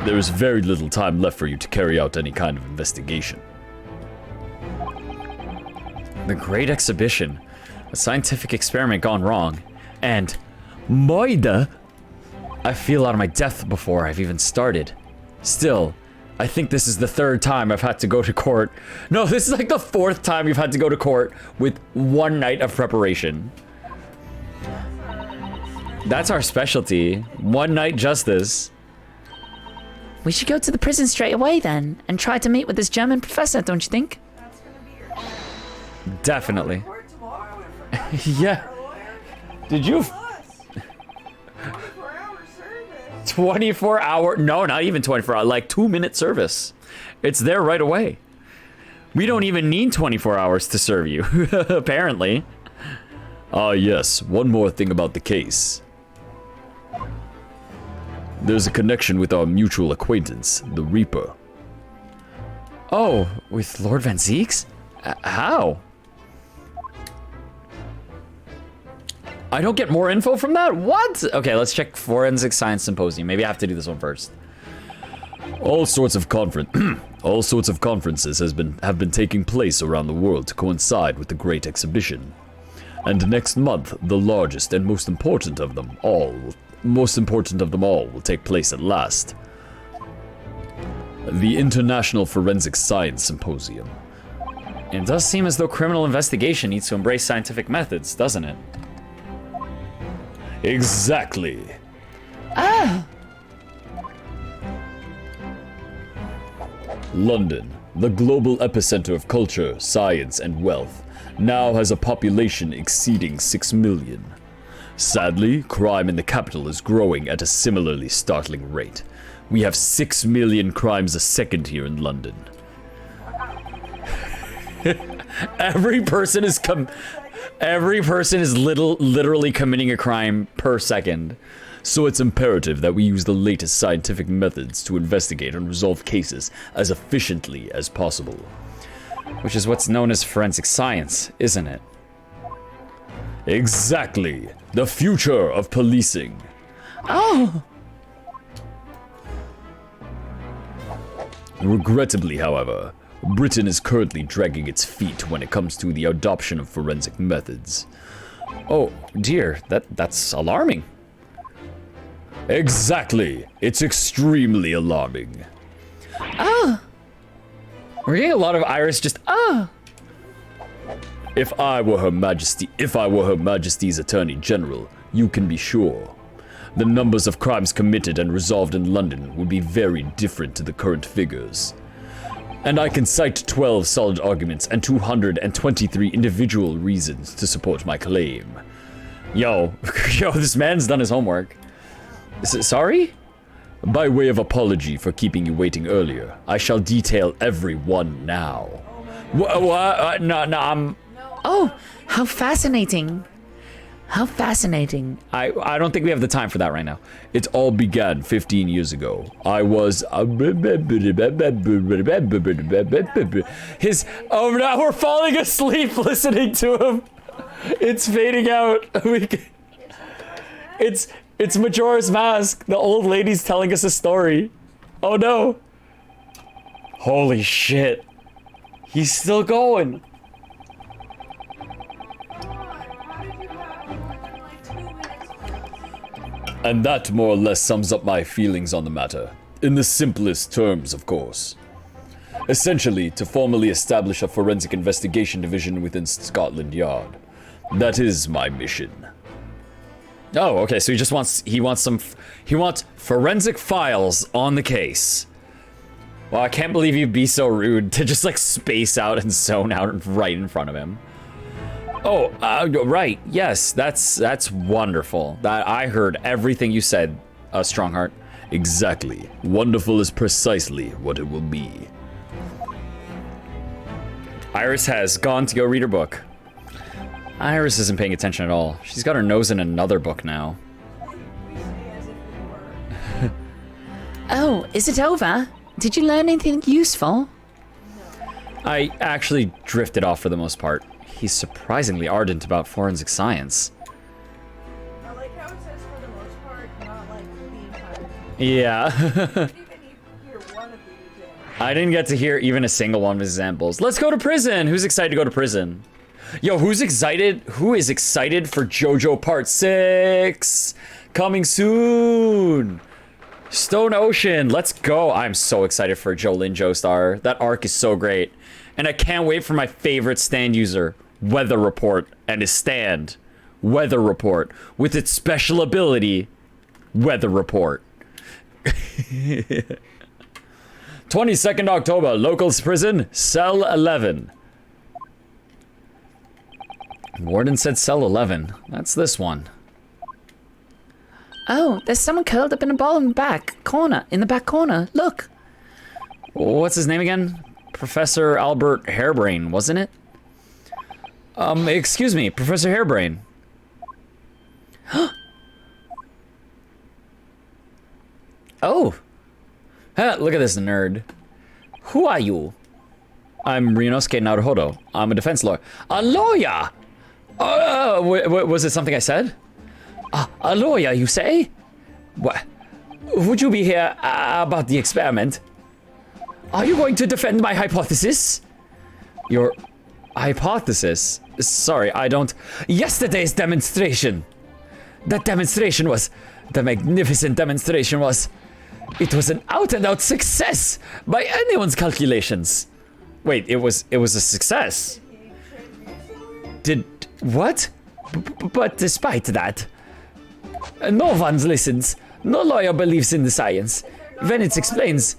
Speaker 7: There is very little time left for you to carry out any kind of investigation.
Speaker 3: The Great Exhibition. A scientific experiment gone wrong. And
Speaker 7: Maida?
Speaker 3: I feel out of my depth before I've even started. Still, I think this is the third time I've had to go to court. No, this is like the fourth time you've had to go to court with one night of preparation. That's our specialty. One night justice.
Speaker 5: We should go to the prison straight away then, and try to meet with this German professor, don't you think?
Speaker 3: Definitely. Yeah. Did you? 24 hour? No, not even 24 hour. Like 2-minute service. It's there right away. We don't even need 24 hours to serve you, apparently.
Speaker 7: Ah, yes. One more thing about the case. There's a connection with our mutual acquaintance, the Reaper.
Speaker 3: Oh, with Lord Vanzeks? How? I don't get more info from that? What? Okay, let's check Forensic Science Symposium. Maybe I have to do this one first.
Speaker 7: All sorts of conferences have been taking place around the world to coincide with the Great Exhibition. And next month, the largest and most important of them all will take place at last. The International Forensic Science Symposium.
Speaker 3: It does seem as though criminal investigation needs to embrace scientific methods, doesn't it?
Speaker 7: Exactly. London, the global epicenter of culture, science, and wealth, now has a population exceeding 6 million. Sadly, crime in the capital is growing at a similarly startling rate. We have 6 million crimes a second here in London.
Speaker 3: Every person is literally committing a crime per second.
Speaker 7: So it's imperative that we use the latest scientific methods to investigate and resolve cases as efficiently as possible.
Speaker 3: Which is what's known as forensic science, isn't it?
Speaker 7: Exactly. The future of policing.
Speaker 5: Oh,
Speaker 7: Regrettably, however, Britain is currently dragging its feet when it comes to the adoption of forensic methods.
Speaker 3: Oh, dear, that's alarming.
Speaker 7: Exactly. It's extremely alarming.
Speaker 5: oh,
Speaker 3: We're getting a lot of Iris just,
Speaker 5: oh.
Speaker 7: If I were Her Majesty's Attorney General, you can be sure. The numbers of crimes committed and resolved in London would be very different to the current figures. And I can cite 12 solid arguments and 223 individual reasons to support my claim.
Speaker 3: yo, this man's done his homework. Sorry?
Speaker 7: By way of apology for keeping you waiting earlier, I shall detail every one now.
Speaker 3: What? No, I'm...
Speaker 5: Oh, how fascinating. How fascinating.
Speaker 3: I don't think we have the time for that right now.
Speaker 7: It all began 15 years ago. I was...
Speaker 3: Oh no, we're falling asleep listening to him. It's fading out. It's Majora's Mask. The old lady's telling us a story. Oh no. Holy shit. He's still going.
Speaker 7: And that more or less sums up my feelings on the matter. In the simplest terms, of course. Essentially, to formally establish a forensic investigation division within Scotland Yard. That is my mission.
Speaker 3: Oh, okay, so he wants forensic files on the case. Well, I can't believe you'd be so rude to just like space out and zone out right in front of him. Oh, right. Yes, that's wonderful. That I heard everything you said, Strongheart.
Speaker 7: Exactly. Wonderful is precisely what it will be.
Speaker 3: Iris has gone to go read her book. Iris isn't paying attention at all. She's got her nose in another book now.
Speaker 5: Oh, is it over? Did you learn anything useful?
Speaker 3: I actually drifted off for the most part. He's surprisingly ardent about forensic science.
Speaker 4: I like how it says for the most part, not like the entire.
Speaker 3: Yeah.
Speaker 4: I didn't even hear one of the examples.
Speaker 3: I didn't get to hear even a single one of his examples. Let's go to prison. Who's excited to go to prison? Yo, who's excited? Who is excited for JoJo Part 6? Coming soon. Stone Ocean, let's go. I'm so excited for Jolene Joestar. That arc is so great. And I can't wait for my favorite stand user, Weather Report, and his stand, Weather Report, with its special ability, Weather Report. 22nd October, Locals Prison, Cell 11. Warden said Cell 11. That's this one.
Speaker 5: Oh, there's someone curled up in a ball in the back corner. Look.
Speaker 3: What's his name again? Professor Albert Hairbrain, wasn't it? Excuse me, Professor Hairbrain. Oh. Look at this nerd. Who are you? I'm Ryunosuke Naruhodo. I'm a defense lawyer. A lawyer? Was it something I said? A lawyer, you say? What? Would you be here about the experiment? Are you going to defend my hypothesis? Your hypothesis? Sorry, I don't... Yesterday's demonstration. That demonstration was... The magnificent demonstration was... It was an out-and-out success by anyone's calculations. Wait, it was a success. Did... What? But despite that... No one listens. No lawyer believes in the science. When it explains...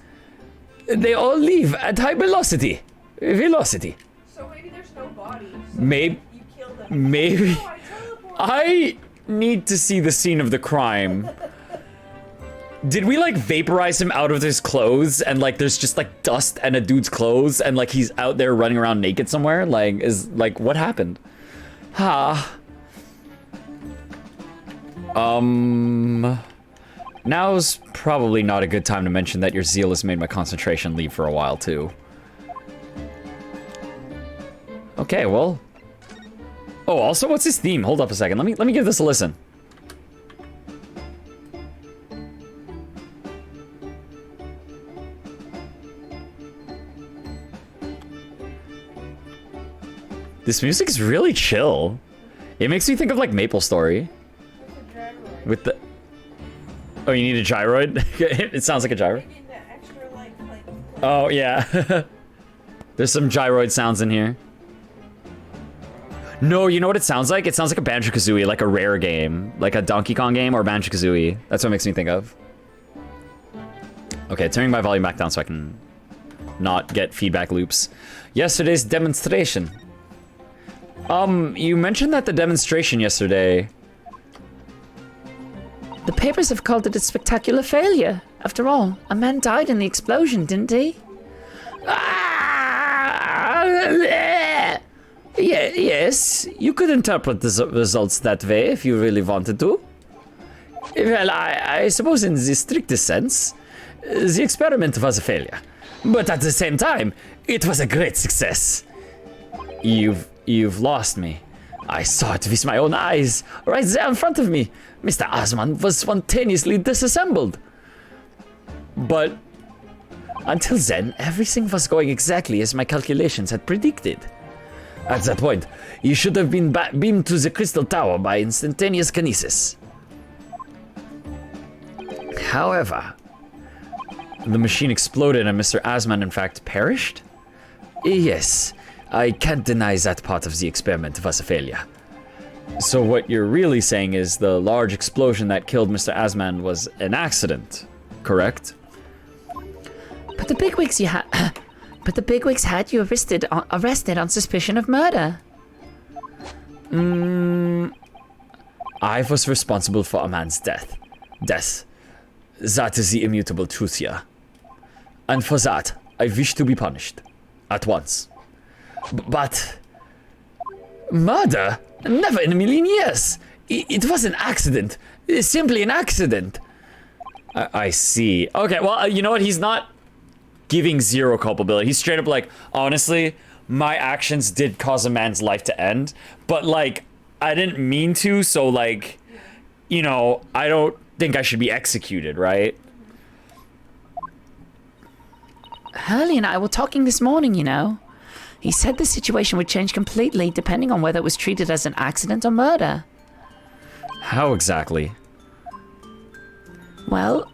Speaker 3: They all leave at high velocity. Velocity.
Speaker 4: So maybe there's no body. So
Speaker 3: Maybe...
Speaker 4: you kill them.
Speaker 3: Maybe...
Speaker 4: No, I teleported.
Speaker 3: I need to see the scene of the crime. Did we like vaporize him out of his clothes and like there's just like dust and a dude's clothes and like he's out there running around naked somewhere? Like what happened? Now's probably not a good time to mention that your zeal has made my concentration leave for a while too. Okay, well. Oh, also, what's his theme? Hold up a second. Let me give this a listen. This music is really chill. It makes me think of like Maple Story. With the... Oh, you need a gyroid? It sounds like a gyroid. Oh, yeah. There's some gyroid sounds in here. No, you know what it sounds like? It sounds like a Banjo-Kazooie, like a rare game. Like a Donkey Kong game or Banjo-Kazooie. That's what it makes me think of. Okay, turning my volume back down so I can not get feedback loops. Yesterday's demonstration. You mentioned that the demonstration yesterday...
Speaker 5: The papers have called it a spectacular failure. After all, a man died in the explosion, didn't he? Yes, you could interpret the results that way if you really wanted to. Well, I suppose in the strictest sense, the experiment was a failure. But at the same time, it was a great success. You've lost me. I saw it with my own eyes, right there in front of me. Mr. Osman was spontaneously disassembled. But until then, everything was going exactly as my calculations had predicted. At that point, you should have been beamed to the Crystal Tower by instantaneous kinesis. However, the machine exploded and Mr. Osman in fact perished? Yes, I can't deny that part of the experiment was a failure. So what you're really saying is the large explosion that killed Mr. Osman was an accident, correct? But the bigwigs had you arrested on suspicion of murder.
Speaker 3: I was responsible for a man's death. That is the immutable truth here. And for that, I wish to be punished. At once. But... murder? Never in a million years. It was an accident. Simply an accident. I see. Okay, well, you know what? He's not giving zero culpability. He's straight up like, honestly, my actions did cause a man's life to end. But, like, I didn't mean to, so, like, you know, I don't think I should be executed, right?
Speaker 5: Hurley and I were talking this morning, you know. He said the situation would change completely depending on whether it was treated as an accident or murder.
Speaker 3: How exactly?
Speaker 5: Well,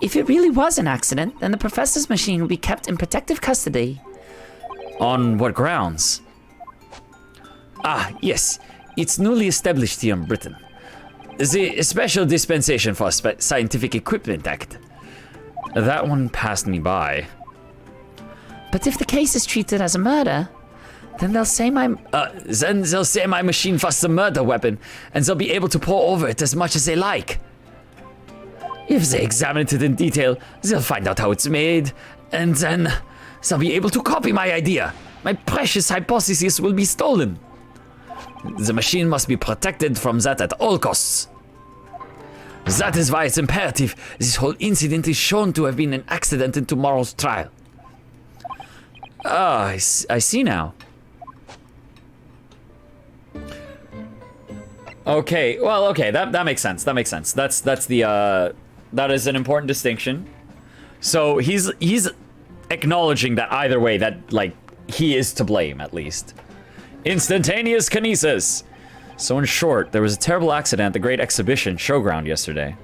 Speaker 5: if it really was an accident, then the professor's machine would be kept in protective custody.
Speaker 3: On what grounds? Ah, yes. It's newly established here in Britain. The Special Dispensation for Scientific Equipment Act. That one passed me by.
Speaker 5: But if the case is treated as a murder, then they'll say my machine was a murder weapon, and they'll be able to pour over it as much as they like. If they examine it in detail, they'll find out how it's made, and then they'll be able to copy my idea. My precious hypothesis will be stolen. The machine must be protected from that at all costs. That is why it's imperative this whole incident is shown to have been an accident in tomorrow's trial. Ah, I see now. Okay, well, okay, that makes sense. That makes sense. That's the that is an important distinction. So he's acknowledging that either way, that like he is to blame at least. Instantaneous kinesis. So in short, there was a terrible accident at the Great Exhibition Showground yesterday.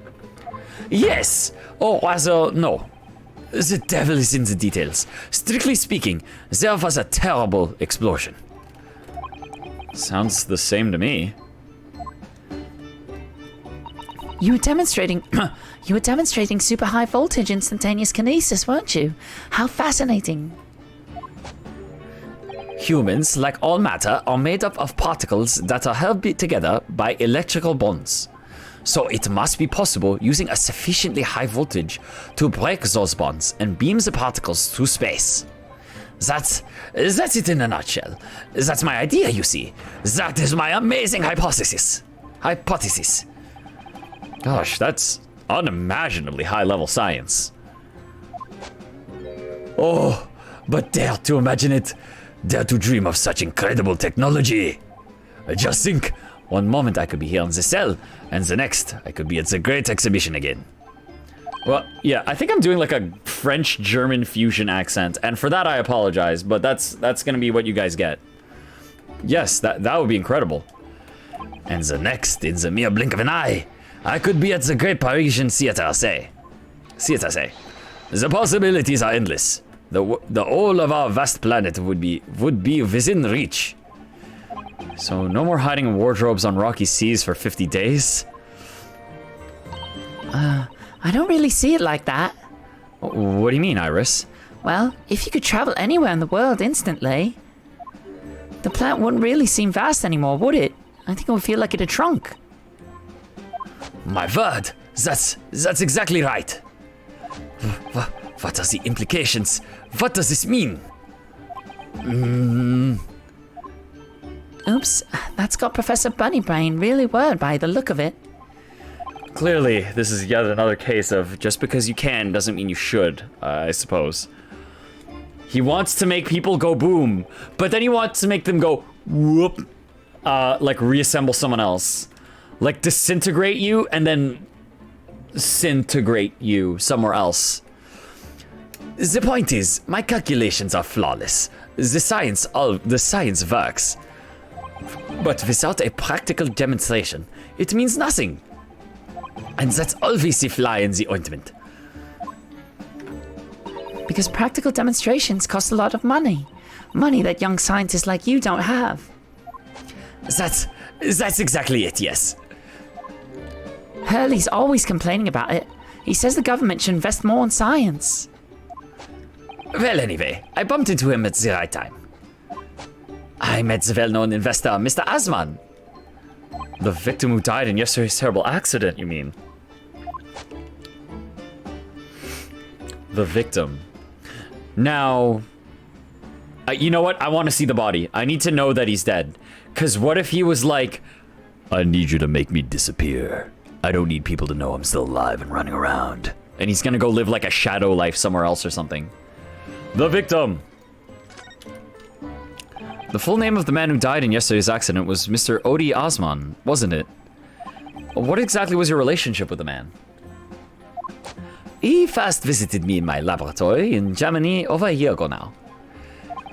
Speaker 5: Yes. Oh, rather no. The devil is in the details. Strictly speaking, there was a terrible explosion. Sounds the same to me. You were demonstrating super high voltage instantaneous kinesis, weren't you? How fascinating.
Speaker 3: Humans, like all matter, are made up of particles that are held together by electrical bonds. So it must be possible using a sufficiently high voltage to break those bonds and beam the particles through space. That's it in a nutshell. That's my idea, you see. That is my amazing hypothesis. Gosh, that's unimaginably high-level science. Oh, but dare to imagine it.
Speaker 7: Dare to dream of such incredible technology. Just think, one moment I could be here in the cell, and the next I could be at the great exhibition again.
Speaker 3: Well, yeah, I think I'm doing like a French-German fusion accent, and for that I apologize, but that's gonna be what you guys get. Yes, that would be incredible.
Speaker 7: And the next, in the mere blink of an eye, I could be at the great Parisian theater, say. The possibilities are endless. The whole of our vast planet would be within reach.
Speaker 3: So no more hiding in wardrobes on rocky seas for 50 days?
Speaker 5: I don't really see it like that.
Speaker 3: What do you mean, Iris?
Speaker 5: Well, if you could travel anywhere in the world instantly, the planet wouldn't really seem vast anymore, would it? I think it would feel like it had shrunk.
Speaker 7: My word, that's exactly right. What are the implications? What does this mean?
Speaker 5: Oops, that's got Professor Bunnybrain really worried by the look of it.
Speaker 3: Clearly, this is yet another case of just because you can doesn't mean you should, I suppose. He wants to make people go boom, but then he wants to make them go whoop, like reassemble someone else. Like disintegrate you and then disintegrate you somewhere else.
Speaker 7: The point is, my calculations are flawless. The science works. But without a practical demonstration, it means nothing. And that's always the fly in the ointment.
Speaker 5: Because practical demonstrations cost a lot of money. Money that young scientists like you don't have.
Speaker 7: That's exactly it, yes.
Speaker 5: Hurley's always complaining about it. He says the government should invest more in science.
Speaker 7: Well, anyway, I bumped into him at the right time. I met the well-known investor, Mr. Asman.
Speaker 3: The victim who died in yesterday's terrible accident, you mean? The victim. Now, you know what? I want to see the body. I need to know that he's dead. Because what if he was like,
Speaker 7: I need you to make me disappear. I don't need people to know I'm still alive and running around.
Speaker 3: and he's gonna go live like a shadow life somewhere else or something. The victim! The full name of the man who died in yesterday's accident was Mr. Odi Osman, wasn't it? What exactly was your relationship with the man?
Speaker 7: He first visited me in my laboratory in Germany over a year ago now.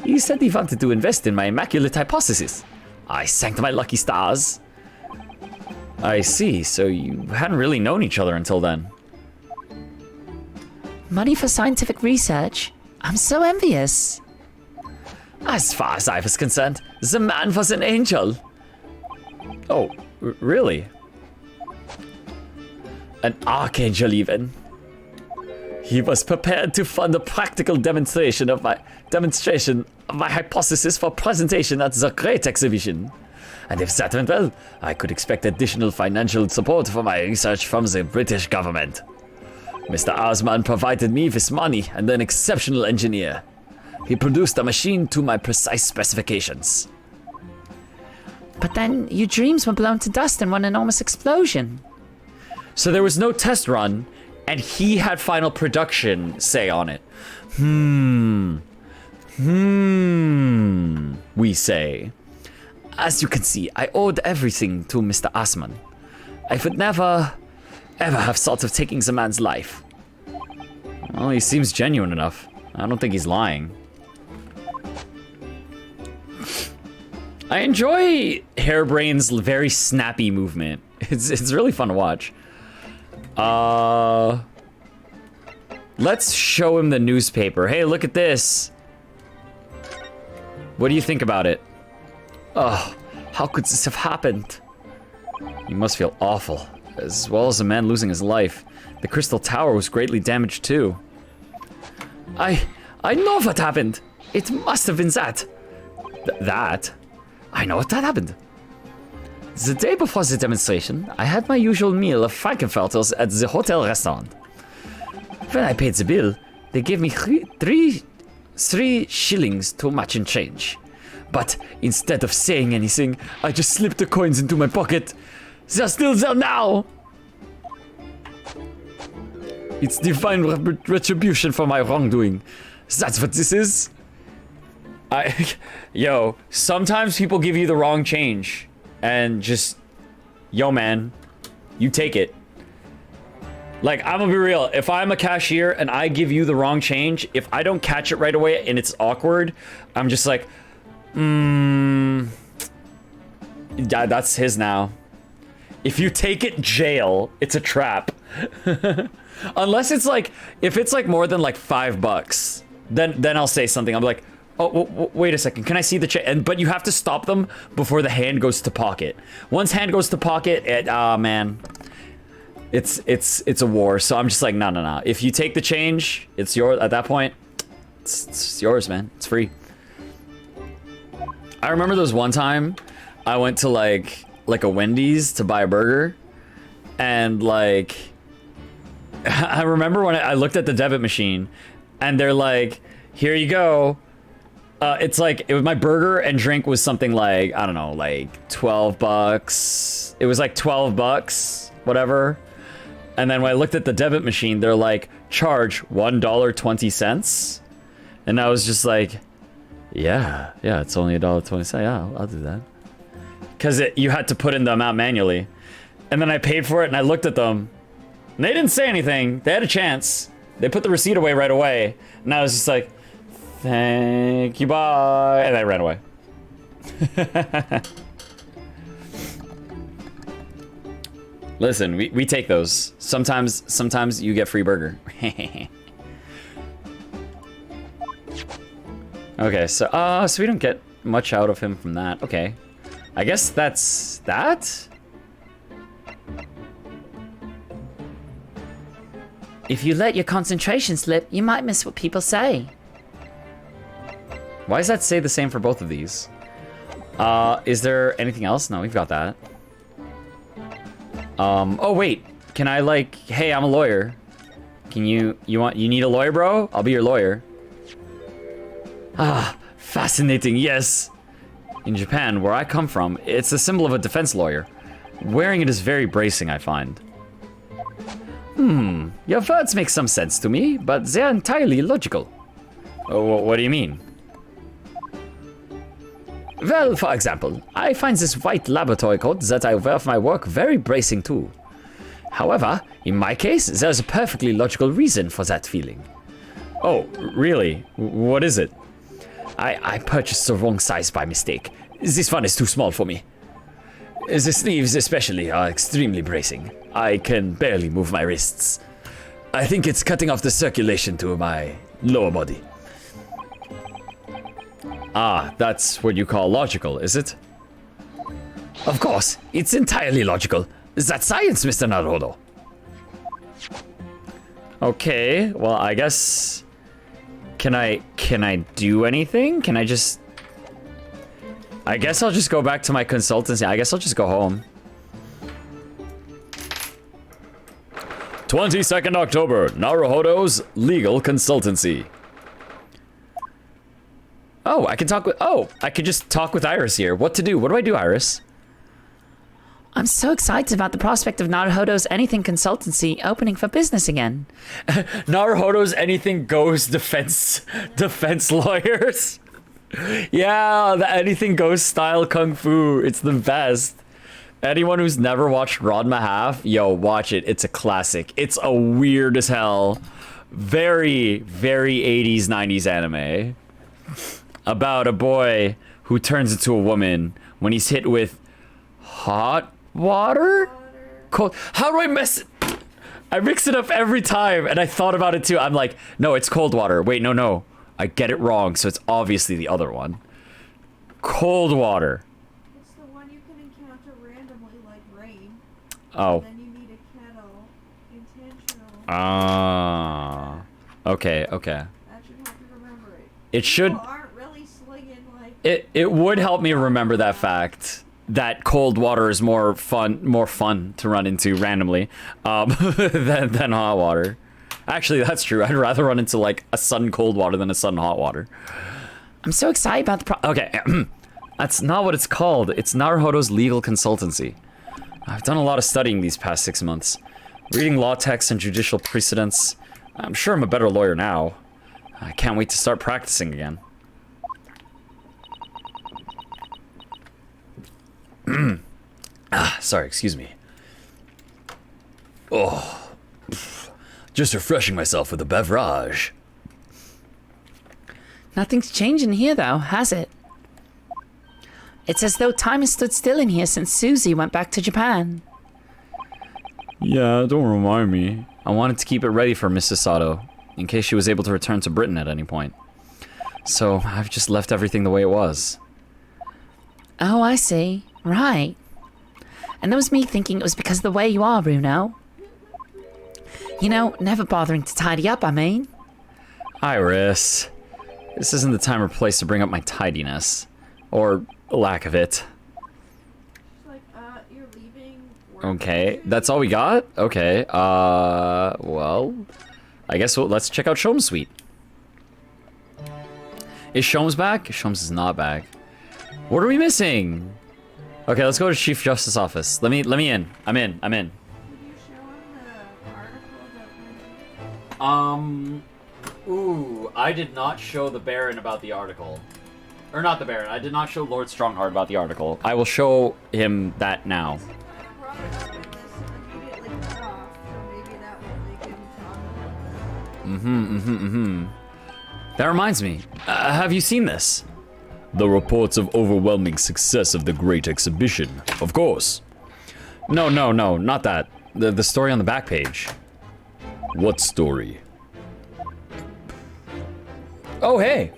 Speaker 7: He said he wanted to invest in my immaculate hypothesis. I thanked my lucky stars.
Speaker 3: I see, so you hadn't really known each other until then.
Speaker 5: Money for scientific research? I'm so envious.
Speaker 7: As far as I was concerned, the man was an angel.
Speaker 3: Oh, really?
Speaker 7: An archangel even. He was prepared to fund a practical demonstration of my hypothesis for presentation at the Great Exhibition. And if that went well, I could expect additional financial support for my research from the British government. Mr. Osman provided me with money and an exceptional engineer. He produced a machine to my precise specifications.
Speaker 5: But then your dreams were blown to dust in one enormous explosion.
Speaker 3: So there was no test run, and he had final production say on it. We say.
Speaker 7: As you can see, I owed everything to Mr. Osman. I would never, ever have thought of taking the man's life.
Speaker 3: Well, he seems genuine enough. I don't think he's lying. I enjoy Hairbrain's very snappy movement. It's really fun to watch. Let's show him the newspaper. Hey, look at this. What do you think about it?
Speaker 7: Oh, how could this have happened?
Speaker 3: You must feel awful, as well as a man losing his life. The Crystal Tower was greatly damaged too.
Speaker 7: I know what happened. It must have been that.
Speaker 3: That?
Speaker 7: I know what happened. The day before the demonstration, I had my usual meal of Frankenfurters at the hotel restaurant. When I paid the bill, they gave me three shillings too much in change. But instead of saying anything, I just slipped the coins into my pocket. They're still there now! It's divine retribution for my wrongdoing. That's what this is.
Speaker 3: Yo, sometimes people give you the wrong change. And just, yo man, you take it. Like, I'm gonna be real. If I'm a cashier and I give you the wrong change, if I don't catch it right away and it's awkward, I'm just like, that's his now. If you take it, jail. It's a trap. Unless it's like, if it's like more than like $5, then I'll say something. I'm like, oh, wait a second. Can I see the change? But you have to stop them before the hand goes to pocket. Once hand goes to pocket, man, it's a war. So I'm just like, no. If you take the change, it's yours. At that point, it's yours, man. It's free. I remember there was one time I went to like a Wendy's to buy a burger, and like I remember when I looked at the debit machine, and they're like, here you go. It's like, my burger and drink was something like, I don't know, like $12. It was like $12, whatever. And then when I looked at the debit machine, they're like, charge $1.20. And I was just like, yeah, it's only $1.20. Yeah, I'll do that. Because you had to put in the amount manually. And then I paid for it, and I looked at them. And they didn't say anything. They had a chance. They put the receipt away right away. And I was just like, thank you, bye. And I ran away. Listen, we take those. Sometimes you get free burger. Okay, so we don't get much out of him from that. Okay. I guess that's that?
Speaker 5: If you let your concentration slip, you might miss what people say.
Speaker 3: Why does that say the same for both of these? Is there anything else? No, we've got that. Oh wait, can I like, hey, I'm a lawyer. Can you need a lawyer, bro? I'll be your lawyer. Ah, fascinating, yes. In Japan, where I come from, it's a symbol of a defense lawyer. Wearing it is very bracing, I find. Your words make some sense to me, but they're entirely illogical. Oh, what do you mean? Well, for example, I find this white laboratory coat that I wear for my work very bracing too. However, in my case, there's a perfectly logical reason for that feeling. Oh, really? What is it? I purchased the wrong size by mistake. This one is too small for me. The sleeves especially are extremely bracing. I can barely move my wrists. I think it's cutting off the circulation to my lower body. Ah, that's what you call logical, is it? Of course, it's entirely logical. That's science, Mr. Naruto. Okay, well, I guess... Can I do anything? Can I just... I guess I'll just go back to my consultancy. I guess I'll just go home. 22nd October, Naruhodo's Legal Consultancy. Oh, I can talk with... Oh, I could just talk with Iris here. What to do? What do I do, Iris?
Speaker 5: I'm so excited about the prospect of Naruhodo's Anything Consultancy opening for business again.
Speaker 3: Naruhodo's Anything Goes defense lawyers. Yeah, the Anything Goes style kung fu. It's the best. Anyone who's never watched Ranma Half, yo, watch it. It's a classic. It's a weird as hell, very, very 80s, 90s anime. About a boy who turns into a woman when he's hit with hot water? Cold. How do I mess it? I mix it up every time, and I thought about it too. I'm like, no, it's cold water. Wait, no. I get it wrong, so it's obviously the other one. Cold water.
Speaker 4: It's the one you can encounter randomly like rain.
Speaker 3: Oh.
Speaker 4: And then you need a kettle. Intentional.
Speaker 3: Ah. Okay.
Speaker 4: That should help you remember it.
Speaker 3: It should...
Speaker 4: People aren't really slinging like...
Speaker 3: It would help me remember that fact. That cold water is more fun to run into randomly than hot water. Actually, that's true. I'd rather run into like a sudden cold water than a sudden hot water.
Speaker 5: I'm so excited about the
Speaker 3: Okay, that's not what it's called. It's Naruhodo's Legal Consultancy. I've done a lot of studying these past 6 months. Reading law texts and judicial precedents. I'm sure I'm a better lawyer now. I can't wait to start practicing again.
Speaker 7: Sorry, excuse me. Oh, just refreshing myself with a beverage.
Speaker 5: Nothing's changing here, though, has it? It's as though time has stood still in here since Susie went back to Japan.
Speaker 3: Yeah, don't remind me. I wanted to keep it ready for Mrs. Sato, in case she was able to return to Britain at any point. So, I've just left everything the way it was.
Speaker 5: Oh, I see. Right. And that was me thinking it was because of the way you are, Bruno. You know, never bothering to tidy up, I mean.
Speaker 3: Iris, this isn't the time or place to bring up my tidiness. Or lack of it.
Speaker 4: She's like, you're leaving.
Speaker 3: Okay, that's all we got? Okay, well, I guess let's check out Shom's suite. Is Shom's back? Shom's is not back. What are we missing? Okay, let's go to Chief Justice office. Let me in. I'm in.
Speaker 4: Did you show him the article about
Speaker 3: Ooh, I did not show the Baron about the article. Or not the Baron, I did not show Lord Strongheart about the article. I will show him that now.
Speaker 4: He brought it up in this and immediately cut off, so maybe that will make him talk about it.
Speaker 3: That reminds me, have you seen this?
Speaker 7: The reports of overwhelming success of the Great Exhibition, of course.
Speaker 3: No, not that. The story on the back page.
Speaker 7: What story?
Speaker 3: Oh, hey!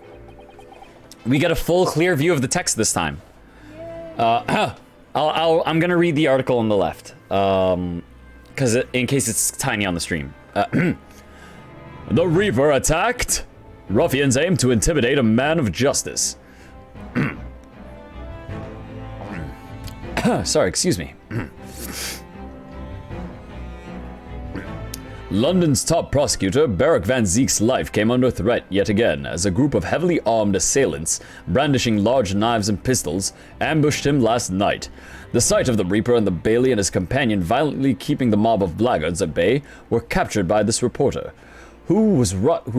Speaker 3: We get a full, clear view of the text this time. I'm gonna read the article on the left, because in case it's tiny on the stream.
Speaker 7: The Reaper attacked. Ruffians aim to intimidate a man of justice.
Speaker 3: Sorry, excuse me.
Speaker 7: London's top prosecutor, Barak Vanzek's life came under threat yet again as a group of heavily armed assailants, brandishing large knives and pistols, ambushed him last night. The sight of the Reaper and the Bailey and his companion violently keeping the mob of blackguards at bay were captured by this reporter, who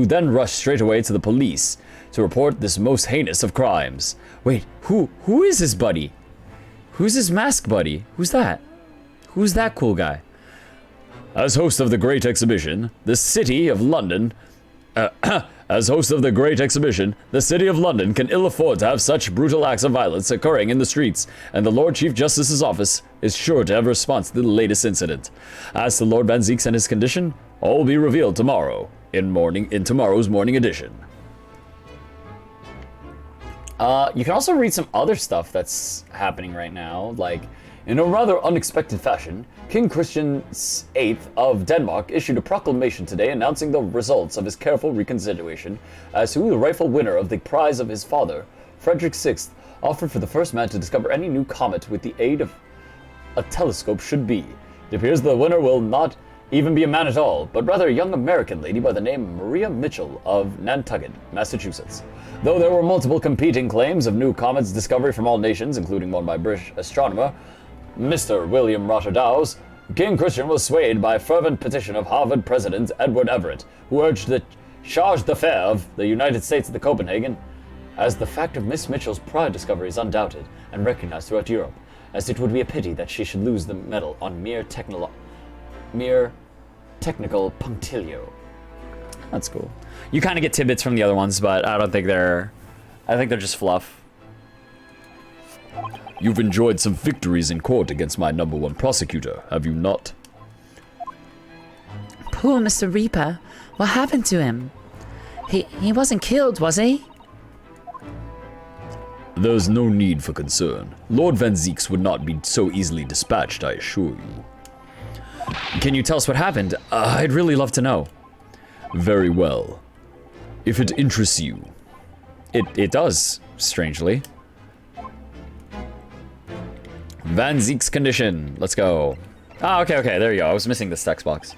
Speaker 7: then rushed straight away to the police to report this most heinous of crimes.
Speaker 3: Wait, who is his buddy? Who's his mask buddy? Who's that? Who's that cool guy?
Speaker 7: As host of the Great Exhibition, the City of London... As host of the Great Exhibition, the City of London can ill afford to have such brutal acts of violence occurring in the streets, and the Lord Chief Justice's office is sure to have a response to the latest incident. As to Lord Vanzeks and his condition, all will be revealed tomorrow, in tomorrow's morning edition.
Speaker 3: You can also read some other stuff that's happening right now, like, in a rather unexpected fashion, King Christian VIII of Denmark issued a proclamation today announcing the results of his careful reconsideration as to who the rightful winner of the prize of his father, Frederick VI, offered for the first man to discover any new comet with the aid of a telescope should be. It appears the winner will not even be a man at all, but rather a young American lady by the name Maria Mitchell of Nantucket, Massachusetts. Though there were multiple competing claims of new comets discovery from all nations, including one by British astronomer Mr. William Rotterdams, King Christian was swayed by a fervent petition of Harvard President Edward Everett, who urged the charge d'affaires of the United States at Copenhagen, as the fact of Miss Mitchell's prior discovery is undoubted and recognized throughout Europe, as it would be a pity that she should lose the medal on mere technical punctilio. That's cool. You kind of get tidbits from the other ones, but I think they're just fluff.
Speaker 7: You've enjoyed some victories in court against my #1 prosecutor, have you not?
Speaker 5: Poor Mr. Reaper. What happened to him? He wasn't killed, was he?
Speaker 7: There's no need for concern. Lord Vanzeks would not be so easily dispatched, I assure you.
Speaker 3: Can you tell us what happened? I'd really love to know.
Speaker 7: Very well. If it interests you.
Speaker 3: It does, strangely. Vanzek's condition. Let's go. Ah, okay, there you go. I was missing this text box.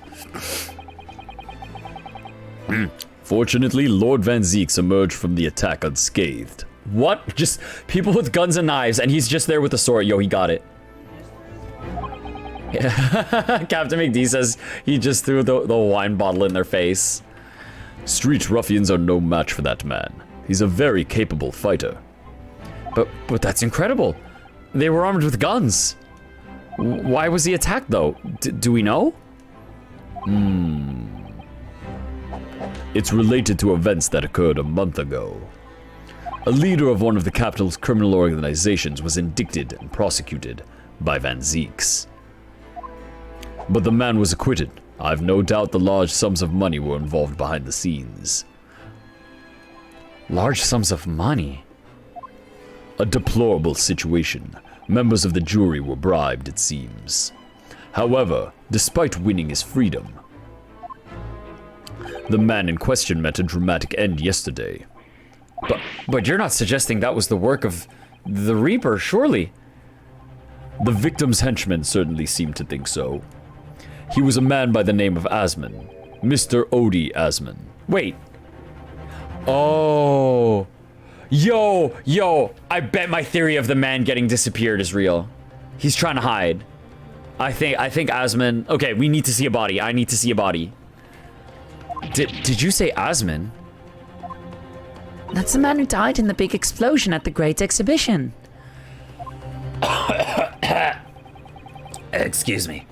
Speaker 7: Fortunately, Lord Vanzeks emerged from the attack unscathed.
Speaker 3: What? Just people with guns and knives, and he's just there with a sword. Yo, he got it. Yeah. CaptnmcD says he just threw the wine bottle in their face.
Speaker 7: Street ruffians are no match for that man. He's a very capable fighter.
Speaker 3: But that's incredible. They were armed with guns. Why was he attacked, though? Do we know?
Speaker 7: It's related to events that occurred a month ago. A leader of one of the capital's criminal organizations was indicted and prosecuted by Vanzeks. But the man was acquitted. I've no doubt the large sums of money were involved behind the scenes.
Speaker 3: Large sums of money?
Speaker 7: A deplorable situation. Members of the jury were bribed, it seems. However, despite winning his freedom, the man in question met a dramatic end yesterday.
Speaker 3: But you're not suggesting that was the work of the Reaper, surely?
Speaker 7: The victim's henchmen certainly seemed to think so. He was a man by the name of Asman, Mr. Odie Asman.
Speaker 3: Wait. Oh. Yo, I bet my theory of the man getting disappeared is real. He's trying to hide. I think Asman. Okay, we need to see a body. I need to see a body. Did you say Asman?
Speaker 5: That's the man who died in the big explosion at the Great Exhibition.
Speaker 3: Excuse me.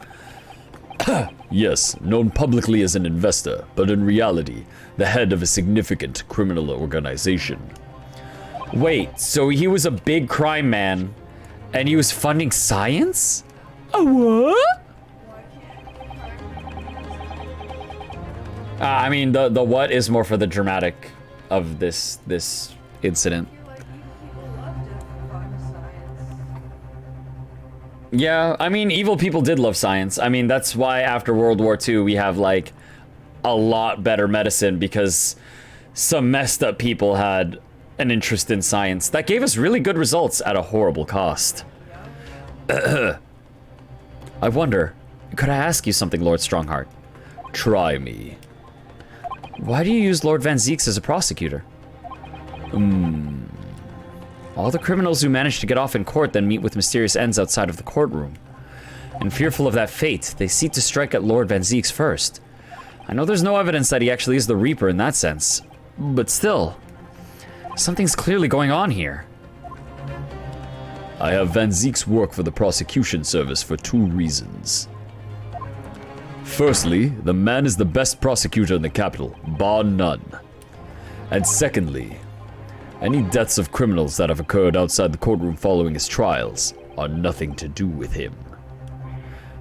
Speaker 7: Yes, known publicly as an investor, but in reality, the head of a significant criminal organization.
Speaker 3: Wait, so he was a big crime man, and he was funding science? A what? I mean, the what is more for the dramatic of this incident. Yeah, I mean, evil people did love science. I mean, that's why after World War II, we have, like, a lot better medicine, because some messed up people had an interest in science that gave us really good results at a horrible cost.
Speaker 7: I wonder, could I ask you something, Lord Strongheart? Try me.
Speaker 3: Why do you use Lord Vanzeks as a prosecutor? All the criminals who manage to get off in court then meet with mysterious ends outside of the courtroom. And fearful of that fate, they seek to strike at Lord Vanzeks first. I know there's no evidence that he actually is the Reaper in that sense, but still, something's clearly going on here.
Speaker 7: I have Vanzeks work for the prosecution service for 2 reasons. Firstly, the man is the best prosecutor in the capital, bar none. And secondly, any deaths of criminals that have occurred outside the courtroom following his trials are nothing to do with him.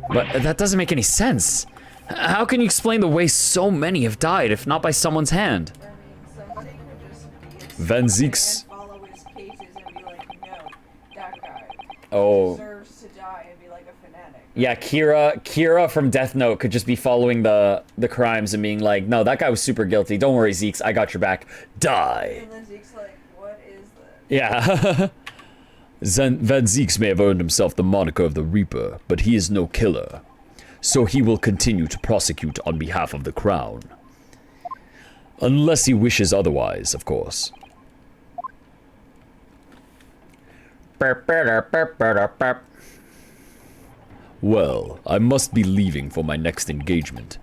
Speaker 3: But that doesn't make any sense. How can you explain the way so many have died, if not by someone's hand?
Speaker 4: I mean, somebody could just be
Speaker 7: Vanzeks.
Speaker 4: and follow his cases and be like, no, that guy deserves to die, and be like a fanatic.
Speaker 3: Yeah, Kira from Death Note could just be following the crimes and being like, no, that guy was super guilty. Don't worry, Zeeks, I got your back. Die.
Speaker 4: And then Zeke's like, what is this?
Speaker 3: Yeah.
Speaker 7: Vanzeks may have earned himself the moniker of the Reaper, but he is no killer. So he will continue to prosecute on behalf of the Crown. Unless he wishes otherwise, of course. Well, I must be leaving for my next engagement.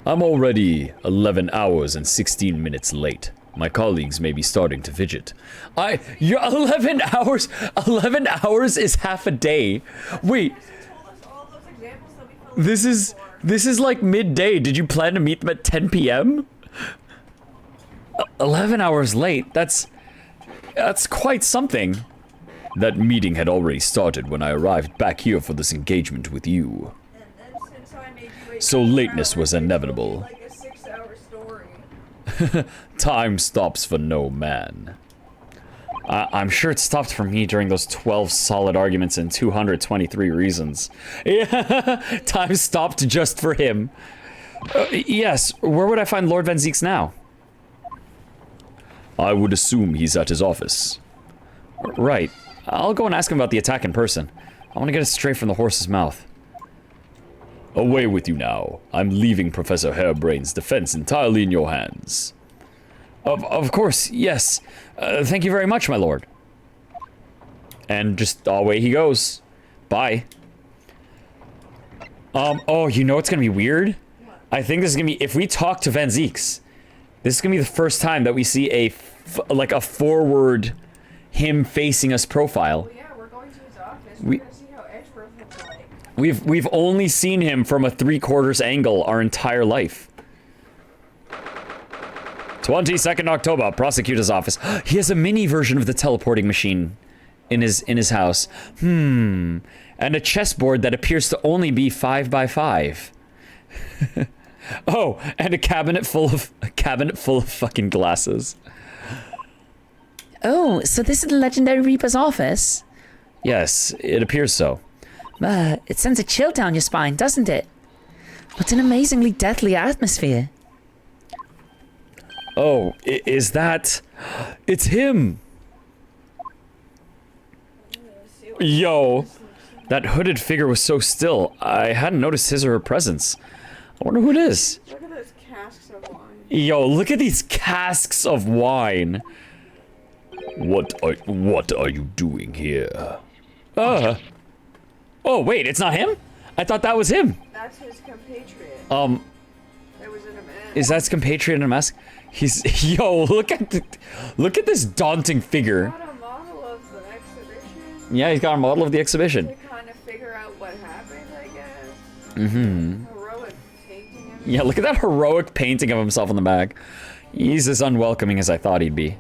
Speaker 7: I'm already 11 hours and 16 minutes late. My colleagues may be starting to fidget.
Speaker 3: You're 11 hours? 11 hours is half a day. Wait, this is like midday. Did you plan to meet them at 10 p.m.? 11 hours late. That's quite something.
Speaker 7: That meeting had already started when I arrived back here for this engagement with you.
Speaker 4: And then since I made you wait
Speaker 7: So
Speaker 4: 2
Speaker 7: lateness
Speaker 4: hours,
Speaker 7: was
Speaker 4: it's
Speaker 7: inevitable.
Speaker 4: like a 6-hour story.
Speaker 7: Time stops for no man.
Speaker 3: I'm sure it stopped for me during those 12 solid arguments and 223 reasons. Yeah, time stopped just for him. Yes, where would I find Lord Vanzeks now?
Speaker 7: I would assume he's at his office.
Speaker 3: Right. I'll go and ask him about the attack in person. I want to get it straight from the horse's mouth.
Speaker 7: Away with you now. I'm leaving Professor Hairbrain's defense entirely in your hands.
Speaker 3: Of course, yes. Thank you very much, my lord. And just away he goes. Bye. Oh, you know what's gonna be weird? I think this is gonna be, if we talk to Vanzeks, this is gonna be the first time that we see a forward him facing us profile.
Speaker 4: Well, yeah, we're going to his office.
Speaker 3: We-
Speaker 4: We're gonna see how Edgeworth looks like.
Speaker 3: We've only seen him from a 3/4 angle our entire life. 22nd October, Prosecutor's office. He has a mini version of the teleporting machine in his house. And a chessboard that appears to only be 5 by 5. Oh, and a cabinet full of fucking glasses.
Speaker 5: Oh, so this is the legendary Reaper's office?
Speaker 3: Yes, it appears so.
Speaker 5: It sends a chill down your spine, doesn't it? What an amazingly deathly atmosphere.
Speaker 3: Oh, is that... It's him! Yo, that hooded figure was so still. I hadn't noticed his or her presence. I wonder who it is.
Speaker 4: Look at those casks of wine.
Speaker 3: Yo, look at these casks of wine.
Speaker 7: What are you doing here?
Speaker 3: Oh, wait, it's not him? I thought that was him.
Speaker 4: That's his compatriot. That was in a mask.
Speaker 3: Is that his compatriot in a mask? He's... Yo, look at this daunting figure.
Speaker 4: Got a model of the exhibition
Speaker 3: Yeah, he's got a model of the exhibition.
Speaker 4: to kind of figure out what happened, I guess.
Speaker 3: Mm-hmm.
Speaker 4: Heroic painting of
Speaker 3: Yeah, look at that heroic painting of himself on the back. He's as unwelcoming as I thought he'd be.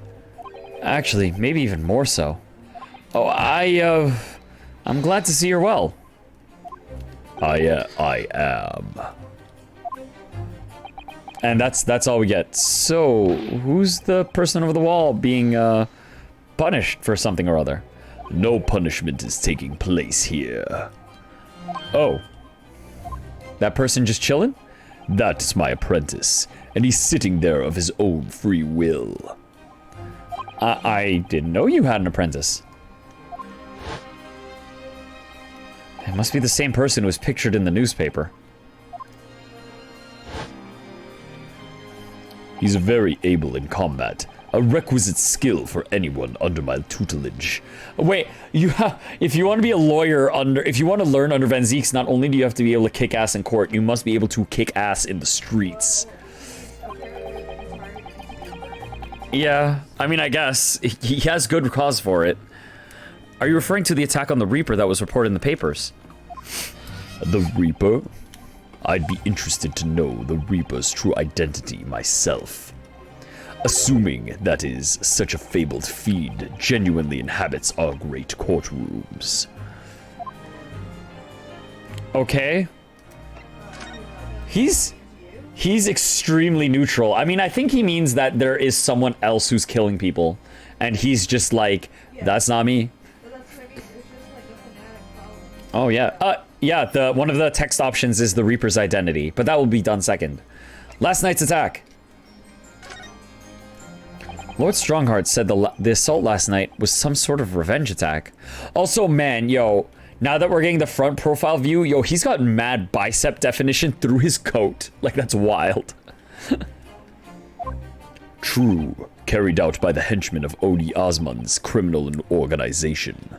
Speaker 3: Actually, maybe even more so. Oh, I'm glad to see you're well.
Speaker 7: I am.
Speaker 3: And that's all we get. So, who's the person over the wall being, punished for something or other?
Speaker 7: No punishment is taking place here.
Speaker 3: Oh. That person just chilling?
Speaker 7: That is my apprentice, and he's sitting there of his own free will.
Speaker 3: I didn't know you had an apprentice. It must be the same person who was pictured in the newspaper.
Speaker 7: He's very able in combat, a requisite skill for anyone under my tutelage.
Speaker 3: Wait, if you want to be a lawyer if you want to learn under Vanzeks, not only do you have to be able to kick ass in court, you must be able to kick ass in the streets. Yeah, I mean, I guess he has good cause for it. Are you referring to the attack on the Reaper that was reported in the papers?
Speaker 7: The Reaper? I'd be interested to know the Reaper's true identity myself. Assuming, that is, such a fabled fiend genuinely inhabits our great courtrooms.
Speaker 3: Okay. He's extremely neutral. I mean, I think he means that there is someone else who's killing people. And he's just like, that's not me.
Speaker 4: But that's maybe it's just like a fanatic following.
Speaker 3: Oh, yeah. Yeah, one of the text options is the Reaper's identity, but that will be done second. Last night's attack. Lord Strongheart said the assault last night was some sort of revenge attack. Also, man, yo, now that we're getting the front profile view, yo, he's got mad bicep definition through his coat. Like, that's wild.
Speaker 7: True, carried out by the henchmen of Odi Osman's criminal organization.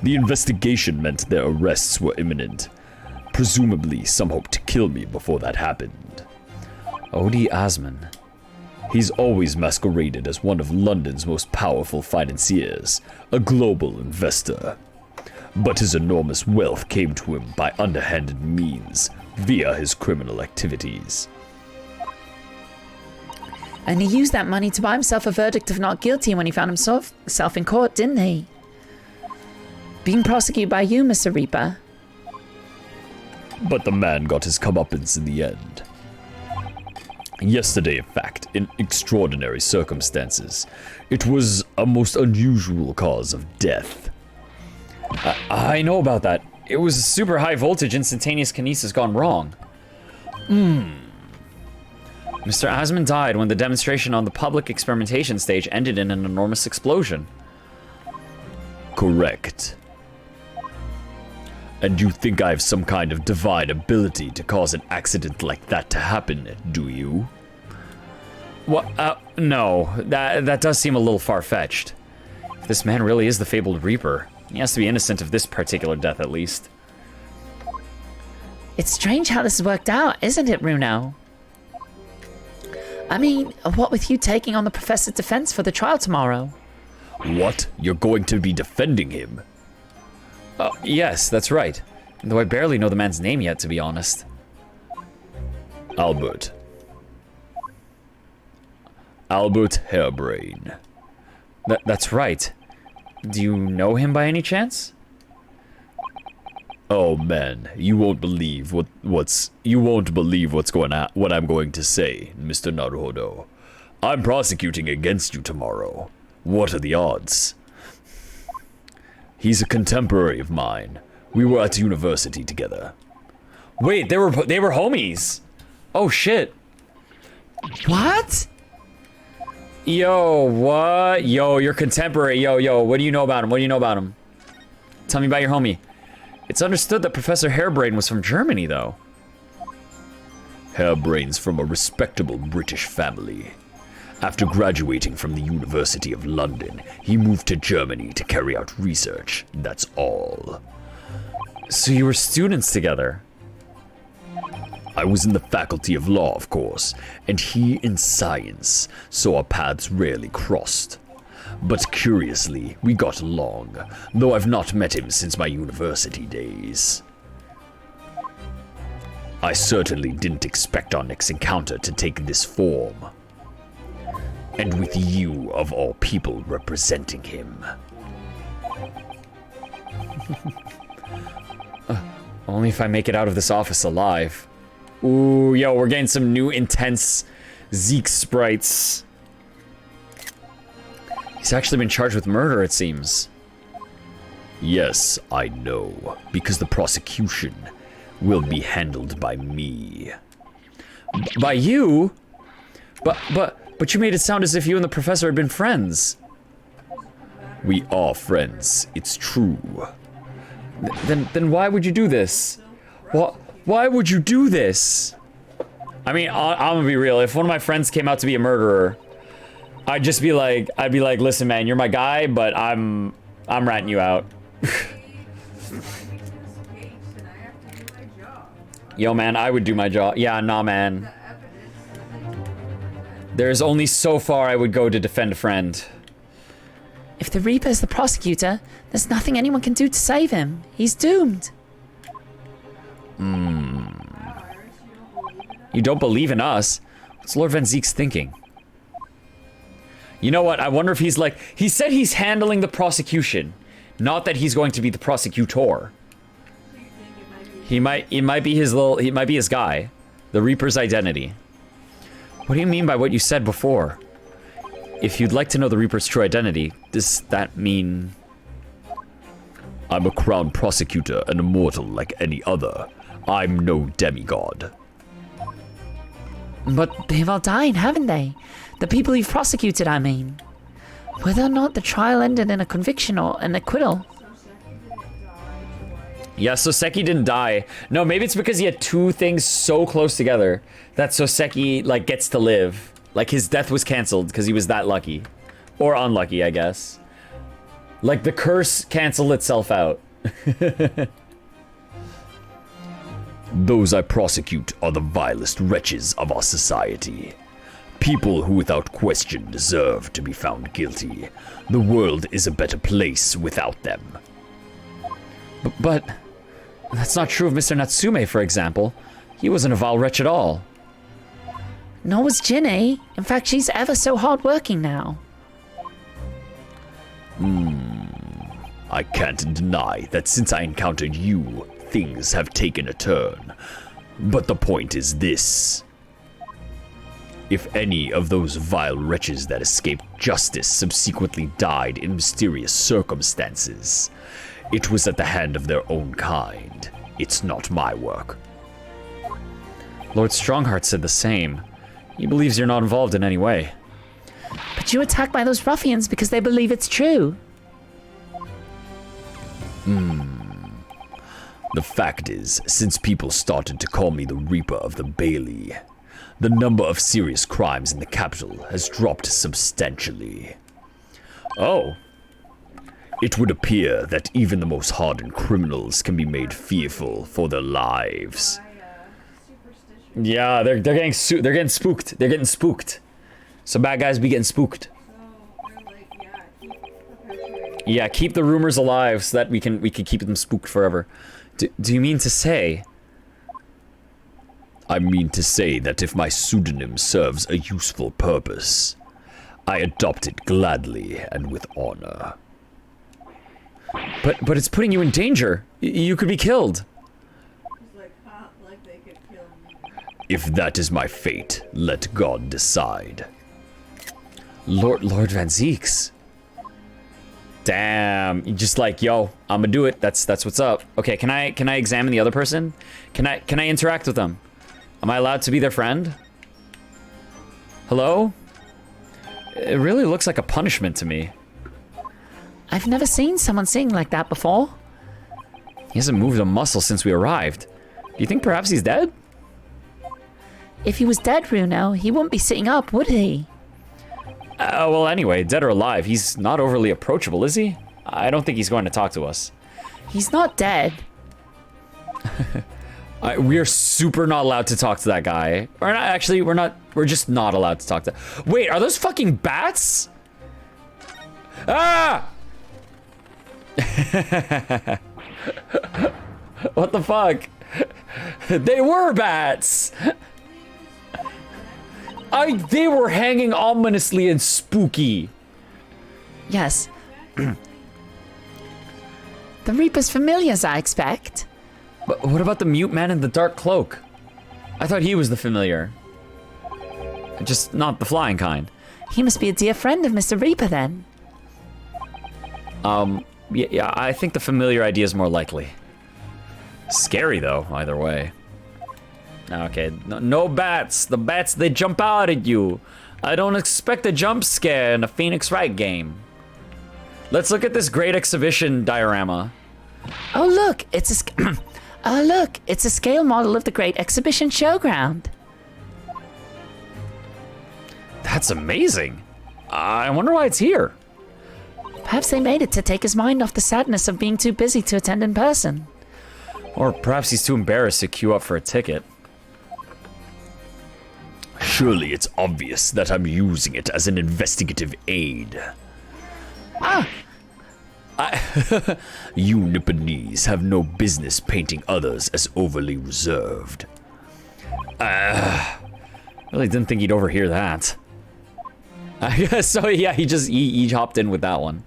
Speaker 7: The investigation meant their arrests were imminent. Presumably, some hoped to kill me before that happened.
Speaker 3: Odi Osman.
Speaker 7: He's always masqueraded as one of London's most powerful financiers, a global investor. But his enormous wealth came to him by underhanded means, via his criminal activities.
Speaker 5: And he used that money to buy himself a verdict of not guilty when he found himself in court, didn't he? Being prosecuted by you, Mr. Reaper.
Speaker 7: But the man got his comeuppance in the end. Yesterday, in fact, in extraordinary circumstances, it was a most unusual cause of death.
Speaker 3: I know about that. It was a super high voltage instantaneous kinesis gone wrong. Mr. Osman died when the demonstration on the public experimentation stage ended in an enormous explosion.
Speaker 7: Correct. And you think I have some kind of divine ability to cause an accident like that to happen, do you?
Speaker 3: What? No. That does seem a little far-fetched. If this man really is the fabled Reaper, he has to be innocent of this particular death, at least.
Speaker 5: It's strange how this has worked out, isn't it, Runo? I mean, what with you taking on the Professor's defense for the trial tomorrow?
Speaker 7: What? You're going to be defending him?
Speaker 3: Yes, that's right. Though I barely know the man's name yet, to be honest.
Speaker 7: Albert. Albert Hairbrain.
Speaker 3: That's right. Do you know him by any chance?
Speaker 7: Oh man, you won't believe what I'm going to say, Mr. Naruhodo. I'm prosecuting against you tomorrow. What are the odds? He's a contemporary of mine. We were at university together.
Speaker 3: Wait, they were homies. Oh shit.
Speaker 5: What?
Speaker 3: Yo, what? Yo, you're contemporary. Yo, what do you know about him? Tell me about your homie. It's understood that Professor Hairbrain was from Germany, though.
Speaker 7: Hairbrain's from a respectable British family. After graduating from the University of London, he moved to Germany to carry out research. That's all.
Speaker 3: So you were students together?
Speaker 7: I was in the Faculty of Law, of course, and he in Science, so our paths rarely crossed. But curiously, we got along, though I've not met him since my university days. I certainly didn't expect our next encounter to take this form. And with you, of all people, representing him.
Speaker 3: Only if I make it out of this office alive. Ooh, yo, we're getting some new intense Zeke sprites. He's actually been charged with murder, it seems.
Speaker 7: Yes, I know, because the prosecution will be handled by me.
Speaker 3: By you? But you made it sound as if you and the professor had been friends.
Speaker 7: We are friends, it's true.
Speaker 3: Then why would you do this? Why would you do this? I mean, I'm gonna be real. If one of my friends came out to be a murderer, I'd be like, listen, man, you're my guy, but I'm ratting you out. Yo, man, I would do my job. Yeah, nah, man. There's only so far I would go to defend a friend.
Speaker 5: If the Reaper's the prosecutor, there's nothing anyone can do to save him. He's doomed.
Speaker 3: You don't believe in us? What's Lord Vanzeks thinking? You know what? I wonder if he's like... He said he's handling the prosecution. Not that he's going to be the prosecutor. It might be his guy. The Reaper's identity. What do you mean by what you said before? If you'd like to know the Reaper's true identity, does that mean...
Speaker 7: I'm a crown prosecutor and immortal like any other. I'm no demigod.
Speaker 5: But they've all died, haven't they? The people you've prosecuted, I mean. Whether or not the trial ended in a conviction or an acquittal.
Speaker 3: Yeah, Soseki didn't die. No, maybe it's because he had two things so close together that Soseki, like, gets to live. Like, his death was cancelled because he was that lucky. Or unlucky, I guess. Like, the curse canceled itself out.
Speaker 7: Those I prosecute are the vilest wretches of our society. People who without question deserve to be found guilty. The world is a better place without them.
Speaker 3: But that's not true of Mr. Natsume, for example. He wasn't a vile wretch at all.
Speaker 5: Nor was Ginny. In fact, she's ever so hardworking now.
Speaker 7: I can't deny that since I encountered you, things have taken a turn. But the point is this. If any of those vile wretches that escaped justice subsequently died in mysterious circumstances, it was at the hand of their own kind. It's not my work.
Speaker 3: Lord Strongheart said the same. He believes you're not involved in any way.
Speaker 5: But you attacked by those ruffians because they believe it's true.
Speaker 7: The fact is, since people started to call me the Reaper of the Bailey, the number of serious crimes in the capital has dropped substantially.
Speaker 3: Oh.
Speaker 7: It would appear that even the most hardened criminals can be made fearful for their lives.
Speaker 3: Yeah, they're getting spooked. They're getting spooked. Some bad guys be getting spooked. Yeah, keep the rumors alive so that we can keep them spooked forever. Do you mean to say?
Speaker 7: I mean to say that if my pseudonym serves a useful purpose, I adopt it gladly and with honor.
Speaker 3: But it's putting you in danger. You could be killed.
Speaker 4: It's like, huh, like they could kill me.
Speaker 7: If that is my fate, let God decide.
Speaker 3: Lord Vanzeks. Damn, you just like, yo, I'm gonna do it. That's what's up. Okay, can I examine the other person? Can I interact with them? Am I allowed to be their friend? Hello? It really looks like a punishment to me.
Speaker 5: I've never seen someone sing like that before.
Speaker 3: He hasn't moved a muscle since we arrived. Do you think perhaps he's dead?
Speaker 5: If he was dead, Runo, he wouldn't be sitting up, would he?
Speaker 3: Well, anyway, dead or alive, he's not overly approachable, is he? I don't think he's going to talk to us.
Speaker 5: He's not dead.
Speaker 3: We are super not allowed to talk to that guy. Or not, actually, we're just not allowed to talk to... Wait, are those fucking bats? Ah! What the fuck? They were bats! They were hanging ominously and spooky.
Speaker 5: Yes. The Reaper's familiars, I expect.
Speaker 3: But what about the mute man in the dark cloak? I thought he was the familiar. Just not the flying kind.
Speaker 5: He must be a dear friend of Mr. Reaper, then.
Speaker 3: Yeah, I think the familiar idea is more likely. Scary, though, either way. Okay, no bats. The bats, they jump out at you. I don't expect a jump scare in a Phoenix Wright game. Let's look at this great exhibition diorama.
Speaker 5: Oh, look, it's a look, it's a scale model of the Great Exhibition Showground.
Speaker 3: That's amazing. I wonder why it's here.
Speaker 5: Perhaps they made it to take his mind off the sadness of being too busy to attend in person.
Speaker 3: Or perhaps he's too embarrassed to queue up for a ticket.
Speaker 7: Surely it's obvious that I'm using it as an investigative aid. You Nipponese have no business painting others as overly reserved.
Speaker 3: Really didn't think he'd overhear that. So yeah, he hopped in with that one.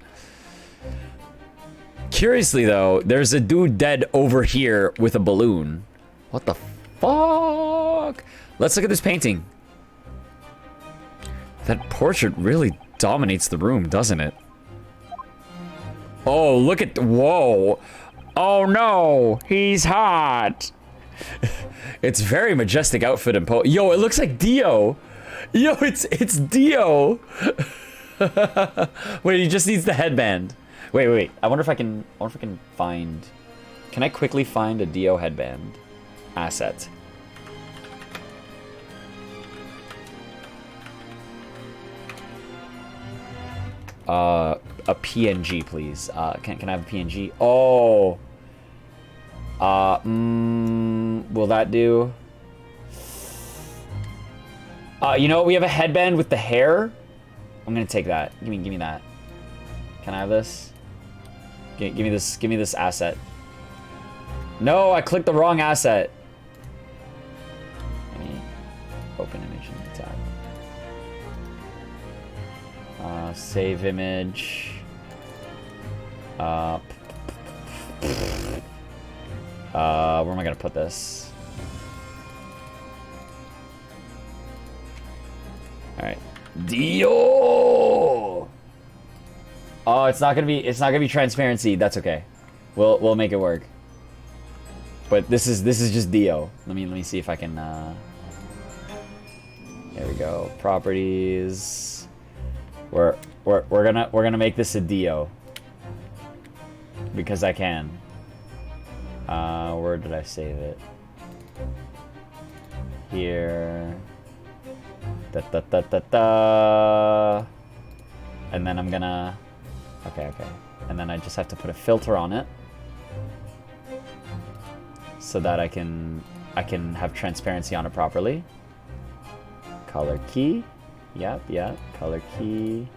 Speaker 3: Curiously though, there's a dude dead over here with a balloon. What the fuck? Let's look at this painting. That portrait really dominates the room, doesn't it? Oh, look at, whoa. Oh no, he's hot. It's very majestic outfit and yo, it looks like Dio. Yo, it's Dio. Wait, he just needs the headband. Wait. I wonder if I can find, can I quickly find a Dio headband asset? A PNG, please. Can I have a PNG? Oh. Will that do? You know what? We have a headband with the hair. I'm gonna take that. Give me that. Can I have this? Give me this. Give me this asset. No, I clicked the wrong asset. Let me open image in the tab. Save image. Where am I gonna put this? All right, Dio. Oh, it's not gonna be transparency. That's okay. We'll make it work. But this is just Dio. Let me see if I can. There we go. Properties. We're gonna make this a Dio because I can. Where did I save it? Here. And then I'm gonna. Okay. And then I just have to put a filter on it so that I can have transparency on it properly. Color key. Yep. Color key.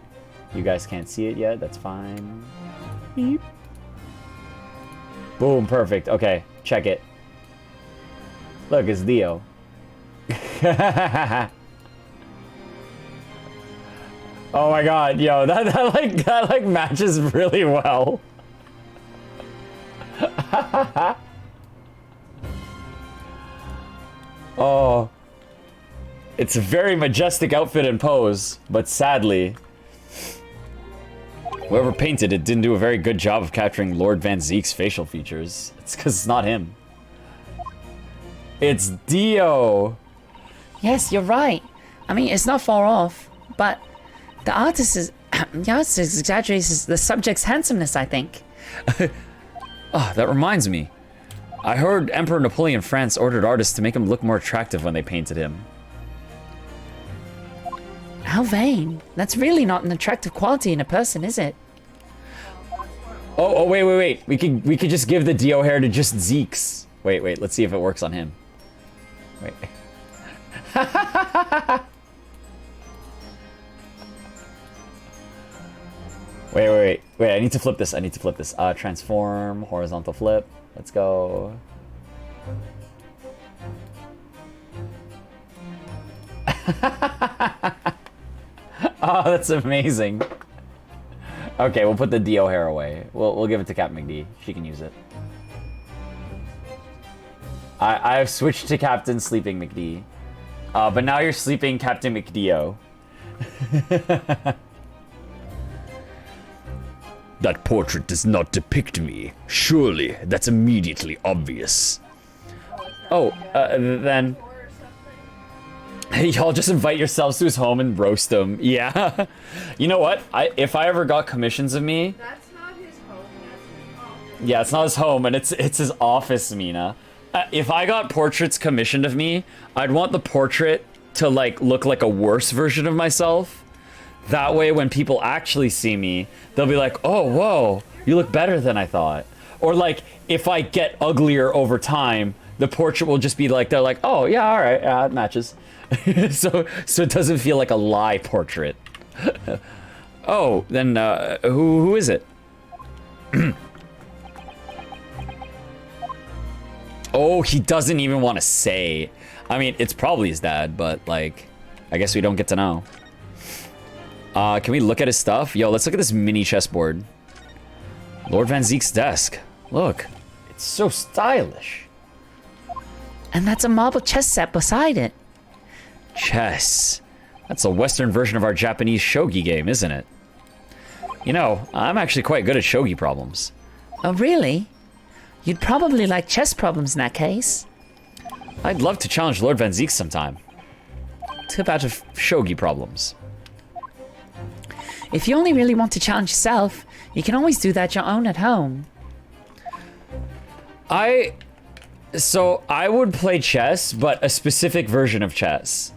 Speaker 3: You guys can't see it yet. That's fine. Boom, perfect. Okay, check it. Look, it's Dio. Oh my god, yo, that like matches really well. Oh. It's a very majestic outfit and pose, but sadly, whoever painted it didn't do a very good job of capturing Lord Vanzek's facial features. It's because it's not him. It's Dio.
Speaker 5: Yes, you're right. I mean, it's not far off, but the artist exaggerates the subject's handsomeness, I think.
Speaker 3: Oh, that reminds me. I heard Emperor Napoleon France ordered artists to make him look more attractive when they painted him.
Speaker 5: How vain. That's really not an attractive quality in a person, is it?
Speaker 3: Oh, wait. We could just give the Dio hair to just Zeke's. Wait, let's see if it works on him. Wait. Wait, I need to flip this. Transform, horizontal flip. Let's go. Oh, that's amazing. Okay, we'll put the Dio hair away. We'll give it to CaptnmcD. She can use it. I've switched to Captain Sleeping McD. But now you're sleeping Captain McDio.
Speaker 7: That portrait does not depict me. Surely, that's immediately obvious.
Speaker 3: Oh, then... Y'all just invite yourselves to his home and roast him. Yeah. You know what? If I ever got commissions of me...
Speaker 4: That's not his home, that's his office.
Speaker 3: Yeah, it's not his home, and it's his office, Mina. If I got portraits commissioned of me, I'd want the portrait to, like, look like a worse version of myself. That way, when people actually see me, they'll be like, oh, whoa, you look better than I thought. Or, like, if I get uglier over time, the portrait will just be like, they're like, oh, yeah, all right, it matches. so it doesn't feel like a lie portrait. Oh, then, who is it? Oh, he doesn't even want to say. I mean, it's probably his dad, but, like, I guess we don't get to know. Can we look at his stuff? Yo, let's look at this mini chessboard. Lord Vanzek's desk. Look, it's so stylish.
Speaker 5: And that's a marble chess set beside it.
Speaker 3: Chess. That's a Western version of our Japanese shogi game, isn't it? You know, I'm actually quite good at shogi problems.
Speaker 5: Oh, really? You'd probably like chess problems in that case.
Speaker 3: I'd love to challenge Lord Vanzek sometime. Tip out of shogi problems.
Speaker 5: If you only really want to challenge yourself, you can always do that your own at home.
Speaker 3: So I would play chess, but a specific version of chess.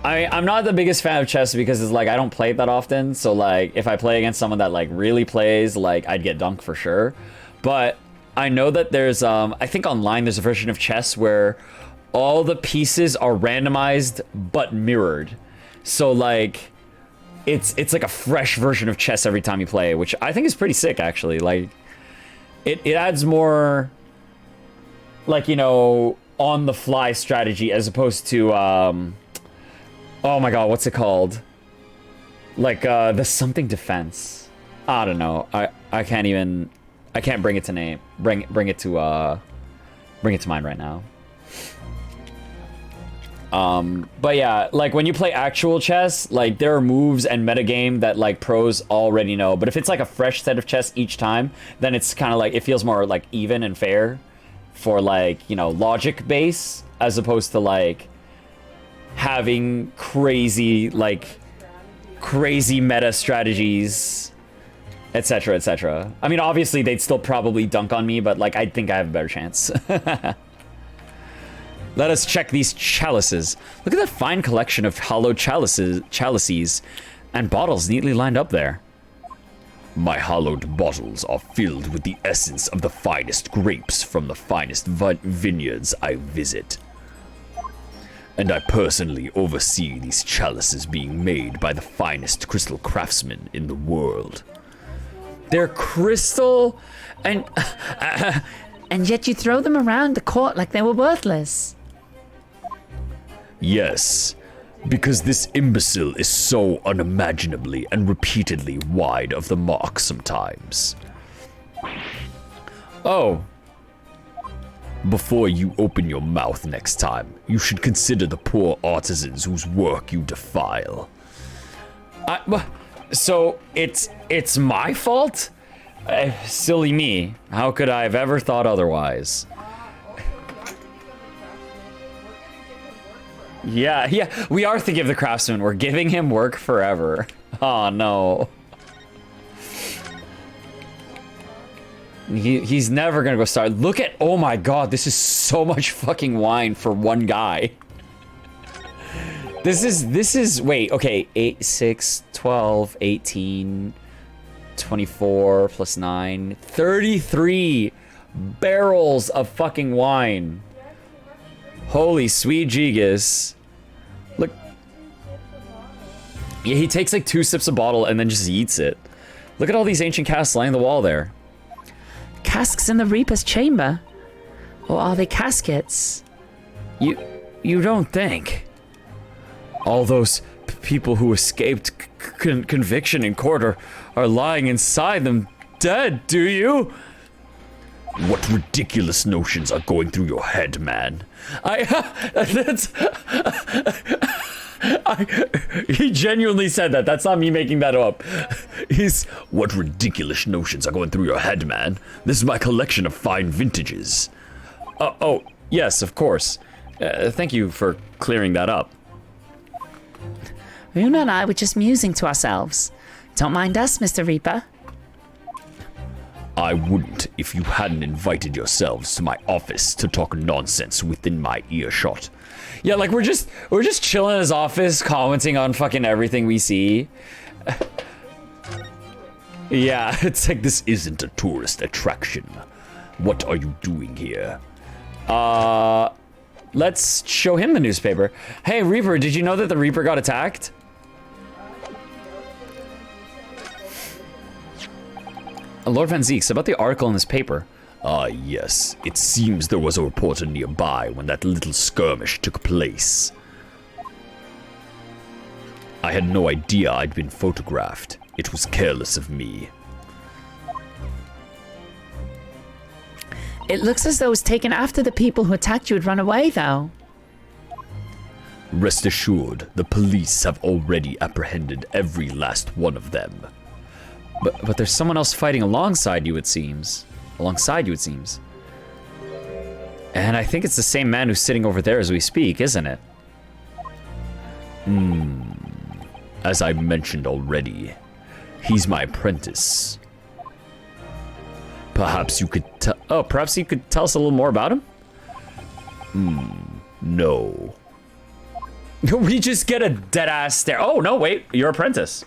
Speaker 3: I'm not the biggest fan of chess because it's like I don't play it that often. So like if I play against someone that like really plays, like I'd get dunked for sure. But I know that there's I think online there's a version of chess where all the pieces are randomized but mirrored. So like it's like a fresh version of chess every time you play, which I think is pretty sick actually. Like it adds more like, you know, on the fly strategy as opposed to oh my god, what's it called? Like the something defense. I don't know. I can't bring it to name. Bring it to mind right now. But yeah, like when you play actual chess, like there are moves and metagame that like pros already know. But if it's like a fresh set of chess each time, then it's kind of like it feels more like even and fair for like, you know, logic base as opposed to like having crazy meta strategies, etc., etc. I mean, obviously they'd still probably dunk on me, but like I think I have a better chance. Let us check these chalices. Look at that fine collection of hollowed chalices and bottles neatly lined up there.
Speaker 7: My hollowed bottles are filled with the essence of the finest grapes from the finest vineyards I visit. And I personally oversee these chalices being made by the finest crystal craftsmen in the world.
Speaker 3: They're crystal and
Speaker 5: And yet you throw them around the court like they were worthless.
Speaker 7: Yes, because this imbecile is so unimaginably and repeatedly wide of the mark sometimes.
Speaker 3: oh,
Speaker 7: Before you open your mouth next time, you should consider the poor artisans whose work you defile.
Speaker 3: so it's my fault? Silly me. How could I have ever thought otherwise? Yeah, we are thinking of the craftsman. We're giving him work forever. Oh no. He's never gonna go start. Look at, oh my god, this is so much fucking wine for one guy. This is, wait, okay, 8, 6, 12, 18, 24 plus 9, 33 barrels of fucking wine. Holy sweet Jesus. Look. Yeah, he takes like 2 sips of bottle and then just eats it. Look at all these ancient casks lying on the wall there.
Speaker 5: Casks in the Reaper's chamber? Or are they caskets?
Speaker 3: You don't think? All those people who escaped conviction in court are lying inside them dead, do you?
Speaker 7: What ridiculous notions are going through your head, man?
Speaker 3: He genuinely said that. That's not me making that up.
Speaker 7: What ridiculous notions are going through your head, man? This is my collection of fine vintages.
Speaker 3: Oh, yes, of course. Thank you for clearing that up.
Speaker 5: Runa and I were just musing to ourselves. Don't mind us, Mr. Reaper.
Speaker 7: I wouldn't if you hadn't invited yourselves to my office to talk nonsense within my earshot.
Speaker 3: Yeah, like we're just chilling in his office, commenting on fucking everything we see. Yeah,
Speaker 7: It's like this isn't a tourist attraction. What are you doing here?
Speaker 3: let's show him the newspaper. Hey, Reaper, did you know that the Reaper got attacked? Lord Vanzeks, about the article in this paper.
Speaker 7: Ah, yes. It seems there was a reporter nearby when that little skirmish took place. I had no idea I'd been photographed. It was careless of me.
Speaker 5: It looks as though it was taken after the people who attacked you had run away, though.
Speaker 7: Rest assured, the police have already apprehended every last one of them.
Speaker 3: But there's someone else fighting alongside you, it seems. And I think it's the same man who's sitting over there as we speak, isn't it?
Speaker 7: As I mentioned already, he's my apprentice. Perhaps you could
Speaker 3: perhaps you could tell us a little more about him?
Speaker 7: No.
Speaker 3: We just get a dead-ass stare. Oh, no, wait. Your apprentice.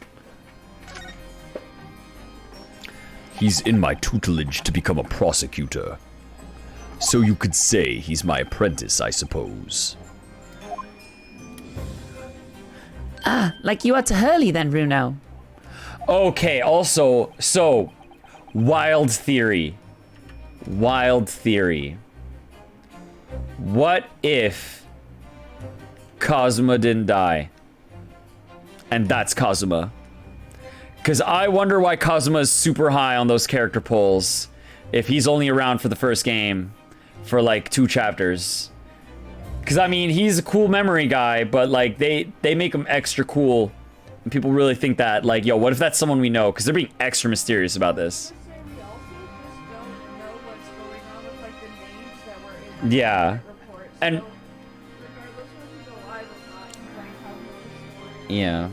Speaker 7: He's in my tutelage to become a prosecutor. So you could say he's my apprentice, I suppose.
Speaker 5: Ah, like you are to Hurley then, Runo.
Speaker 3: Okay, also, so, wild theory. What if Kazuma didn't die? And that's Kazuma. Because I wonder why Kazuma is super high on those character polls if he's only around for the first game for like 2 chapters. Because I mean, he's a cool memory guy, but like they make him extra cool. And people really think that, like, yo, what if that's someone we know? Because they're being extra mysterious about this.
Speaker 4: We also just don't know what's going on with like the names that were in the
Speaker 3: Yeah.
Speaker 4: report.
Speaker 3: And
Speaker 4: So, regardless of who's alive or not, you might have the story.
Speaker 3: yeah.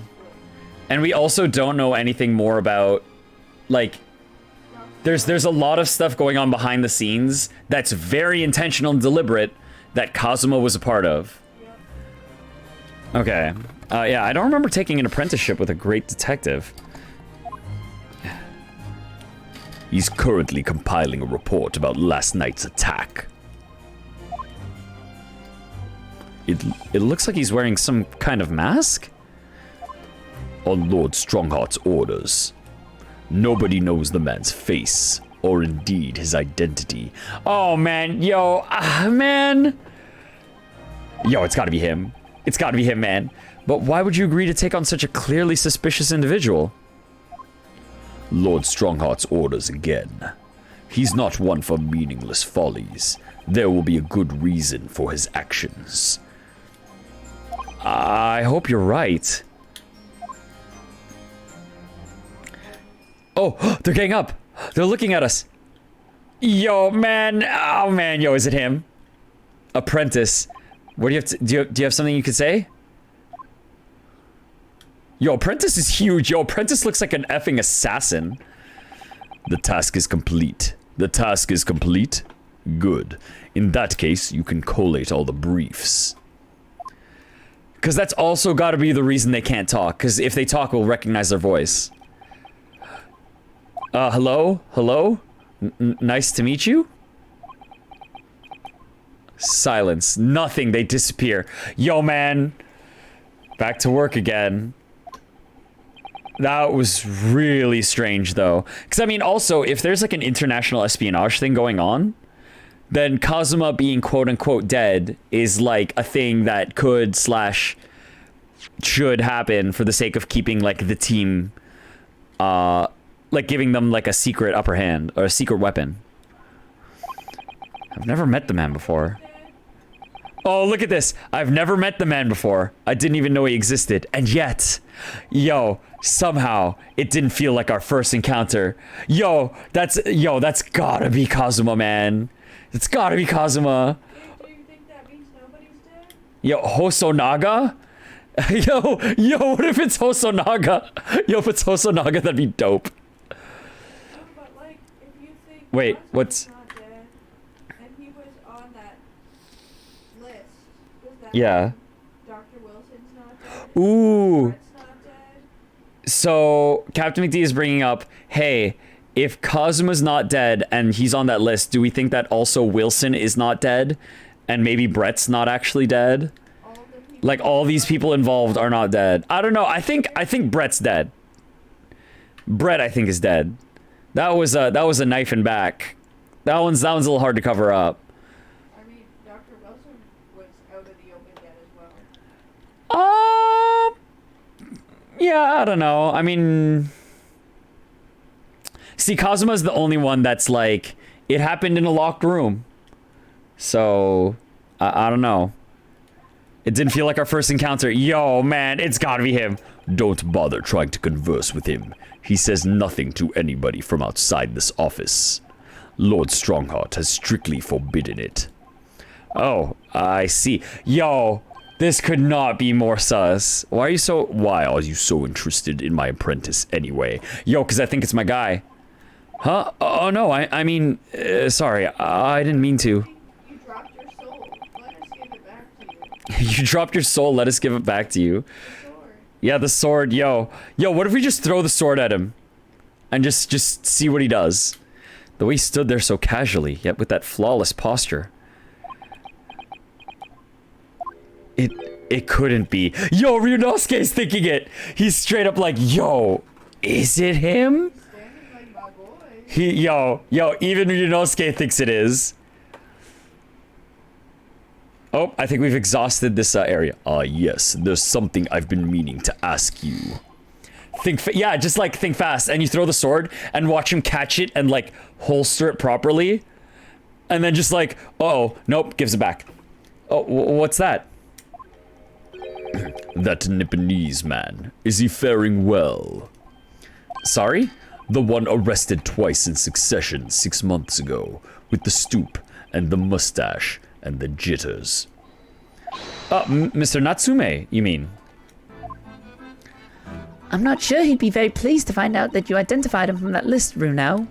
Speaker 3: And we also don't know anything more about, like, there's a lot of stuff going on behind the scenes that's very intentional and deliberate that Kazuma was a part of. Okay. Yeah, I don't remember taking an apprenticeship with a great detective.
Speaker 7: He's currently compiling a report about last night's attack.
Speaker 3: It looks like he's wearing some kind of mask?
Speaker 7: On Lord Strongheart's orders. Nobody knows the man's face, or indeed his identity.
Speaker 3: Oh, man. Yo, man. Yo, it's gotta be him. It's gotta be him, man. But why would you agree to take on such a clearly suspicious individual?
Speaker 7: Lord Strongheart's orders again. He's not one for meaningless follies. There will be a good reason for his actions.
Speaker 3: I hope you're right. Oh, they're getting up. They're looking at us. Yo, man. Oh, man. Yo, is it him? Apprentice. What do you have to, do you have something you could say? Yo, Apprentice is huge. Yo, Apprentice looks like an effing assassin.
Speaker 7: The task is complete. The task is complete? Good. In that case, you can collate all the briefs.
Speaker 3: Because that's also got to be the reason they can't talk. Because if they talk, we'll recognize their voice. Hello? Hello? Nice to meet you? Silence. Nothing. They disappear. Yo, man. Back to work again. That was really strange, though. Because, I mean, also, if there's, like, an international espionage thing going on, then Kazuma being quote-unquote dead is, like, a thing that could / should happen for the sake of keeping, like, the team, like, giving them, like, a secret upper hand, or a secret weapon. I've never met the man before. Oh, look at this. I've never met the man before. I didn't even know he existed. And yet, yo, somehow, it didn't feel like our first encounter. Yo, that's gotta be Kazuma, man. It's gotta be Kazuma.
Speaker 4: Do you think that means nobody's dead?
Speaker 3: Yo, Hosonaga? Yo, what if it's Hosonaga? Yo, if it's Hosonaga, that'd be dope.
Speaker 4: No, but like, if you think
Speaker 3: Wait,
Speaker 4: Kazuma's
Speaker 3: what's...
Speaker 4: not dead, and he was on that list, does that
Speaker 3: Yeah.
Speaker 4: mean Dr. Wilson's not dead?
Speaker 3: Ooh.
Speaker 4: Brett's not dead?
Speaker 3: So, CaptnmcD is bringing up, hey, if Kazuma's not dead and he's on that list, do we think that also Wilson is not dead? And maybe Brett's not actually dead?
Speaker 4: All the people
Speaker 3: Like, all these people involved are not dead. I don't know. I think Brett's dead. Brett, I think, is dead. That was a knife and back. That one's a little hard to cover up.
Speaker 4: I mean, Dr. Wilson was out of the open yet as well.
Speaker 3: Yeah, I don't know. I mean, see, Kazuma's the only one that's like, it happened in a locked room. So, I don't know. It didn't feel like our first encounter. Yo, man, it's gotta be him.
Speaker 7: Don't bother trying to converse with him. He says nothing to anybody from outside this office. Lord Strongheart has strictly forbidden it.
Speaker 3: Oh, I see. Yo, this could not be more sus. Why are you so
Speaker 7: interested in my apprentice anyway?
Speaker 3: Yo, because I think it's my guy. Huh? Oh, no, I mean, sorry, I didn't mean to.
Speaker 4: You dropped your soul. Let us give it back to you.
Speaker 3: You dropped your soul, let us give it back to you.
Speaker 4: Sword.
Speaker 3: Yeah, the sword, yo. Yo, what if we just throw the sword at him? And just see what he does? The way he stood there so casually, yet with that flawless posture. It couldn't be. Yo, Ryunosuke's thinking it! He's straight up like, yo, is it him?
Speaker 4: Standing like my boy.
Speaker 3: Yo, even Ryunosuke thinks it is. Oh, I think we've exhausted this area.
Speaker 7: Yes, there's something I've been meaning to ask you.
Speaker 3: Think fast, and you throw the sword and watch him catch it and like holster it properly, and then just like, oh, nope, gives it back. Oh, what's that?
Speaker 7: That Nipponese man, is he faring well?
Speaker 3: Sorry?
Speaker 7: The one arrested twice in succession 6 months ago, with the stoop and the mustache and the jitters.
Speaker 3: Mr. Natsume, you mean?
Speaker 5: I'm not sure he'd be very pleased to find out that you identified him from that list, Runao.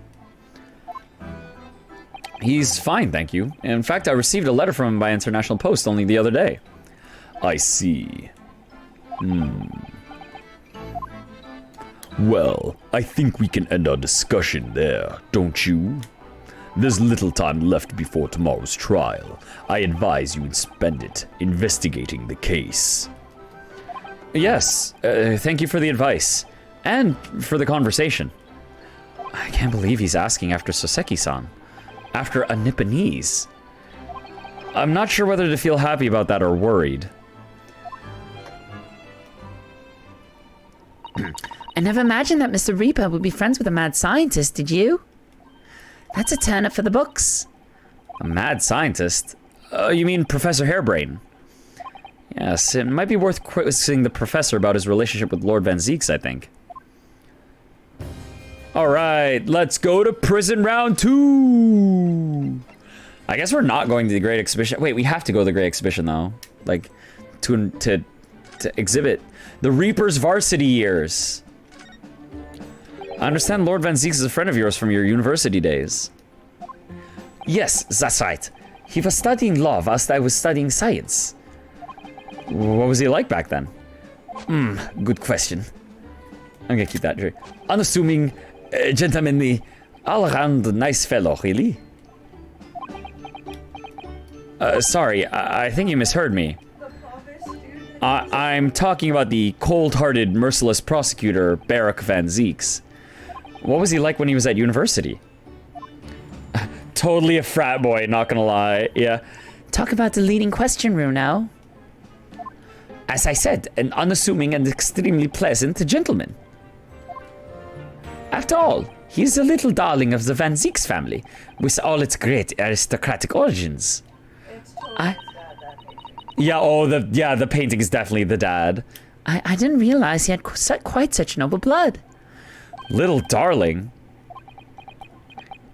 Speaker 3: He's fine, thank you. In fact, I received a letter from him by international post only the other day.
Speaker 7: I see. Well, I think we can end our discussion there, don't you? There's little time left before tomorrow's trial. I advise you spend it investigating the case.
Speaker 3: Yes, thank you for the advice. And for the conversation. I can't believe he's asking after Soseki-san. After a Nipponese. I'm not sure whether to feel happy about that or worried.
Speaker 5: I never imagined that Mr. Reaper would be friends with a mad scientist, did you? That's a turn up for the books.
Speaker 3: A mad scientist? You mean Professor Hairbrain? Yes, it might be worth quizzing the professor about his relationship with Lord Vanzeks, I think. Alright, let's go to prison round 2! I guess we're not going to the Great Exhibition. Wait, we have to go to the Great Exhibition, though. Like, to exhibit the Reaper's varsity years. I understand Lord Vanzeks is a friend of yours from your university days. Yes, that's right. He was studying law whilst I was studying science. What was he like back then? Good question. I'm gonna keep that true. Unassuming, gentlemanly, all-around nice fellow, really. Sorry, I think you misheard me. I'm talking about the cold-hearted, merciless prosecutor, Barak Vanzeks. What was he like when he was at university? Totally a frat boy, not gonna lie, yeah.
Speaker 5: Talk about the leading question, Runo.
Speaker 3: As I said, an unassuming and extremely pleasant gentleman. After all, he's a little darling of the Vanzeks family, with all its great aristocratic origins. The painting is definitely the dad.
Speaker 5: I didn't realize he had quite such noble blood.
Speaker 3: Little darling?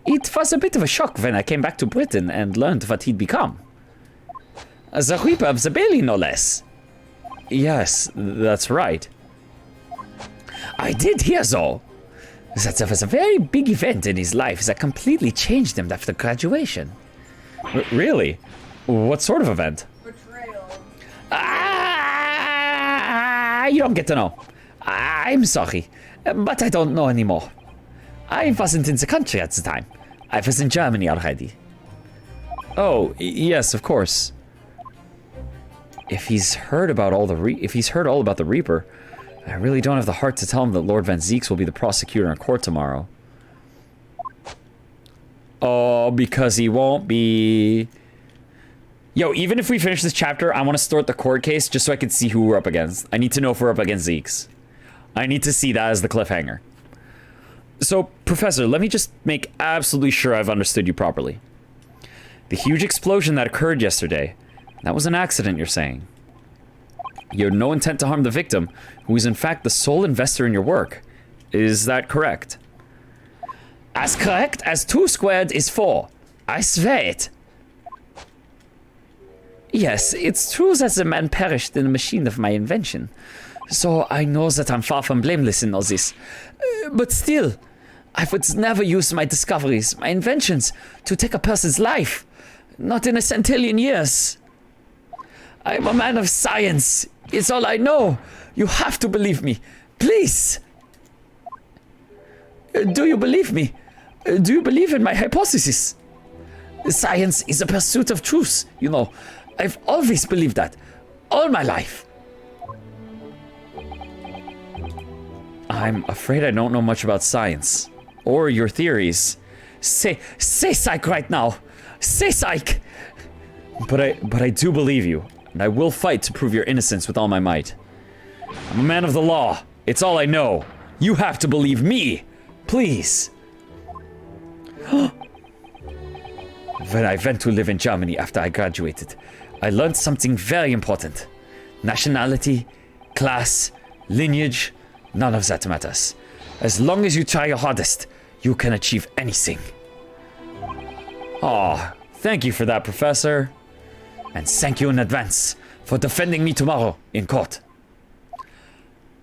Speaker 3: It was a bit of a shock when I came back to Britain and learned what he'd become. The Reaper of the Bailey, no less. Yes, that's right. I did hear, though, that there was a very big event in his life that completely changed him after graduation. Really? What sort of event?
Speaker 4: Betrayal.
Speaker 3: You don't get to know. I'm sorry, but I don't know anymore. I wasn't in the country at the time. I was in Germany already. Oh, yes, of course. If he's heard about all about the Reaper, I really don't have the heart to tell him that Lord Vanzeks will be the prosecutor in court tomorrow. Oh, because he won't be. Yo, even if we finish this chapter, I want to start the court case just so I can see who we're up against. I need to know if we're up against Zekes. I need to see that as the cliffhanger. So, Professor, let me just make absolutely sure I've understood you properly. The huge explosion that occurred yesterday, that was an accident, you're saying. You had no intent to harm the victim, who is in fact the sole investor in your work. Is that correct? As correct as 2 squared is 4. I swear it. Yes, it's true that the man perished in the machine of my invention. So I know that I'm far from blameless in all this. But still, I would never use my discoveries, my inventions, to take a person's life. Not in a centillion years. I'm a man of science. It's all I know. You have to believe me. Please. Do you believe me? Do you believe in my hypothesis? Science is a pursuit of truth, you know. I've always believed that. All my life. I'm afraid I don't know much about science. Or your theories. Say psych right now. Say psych! But I do believe you. And I will fight to prove your innocence with all my might. I'm a man of the law. It's all I know. You have to believe me. Please. When I went to live in Germany after I graduated, I learned something very important. Nationality, class, lineage, none of that matters. As long as you try your hardest, you can achieve anything. Aw, thank you for that, Professor. And thank you in advance for defending me tomorrow in court.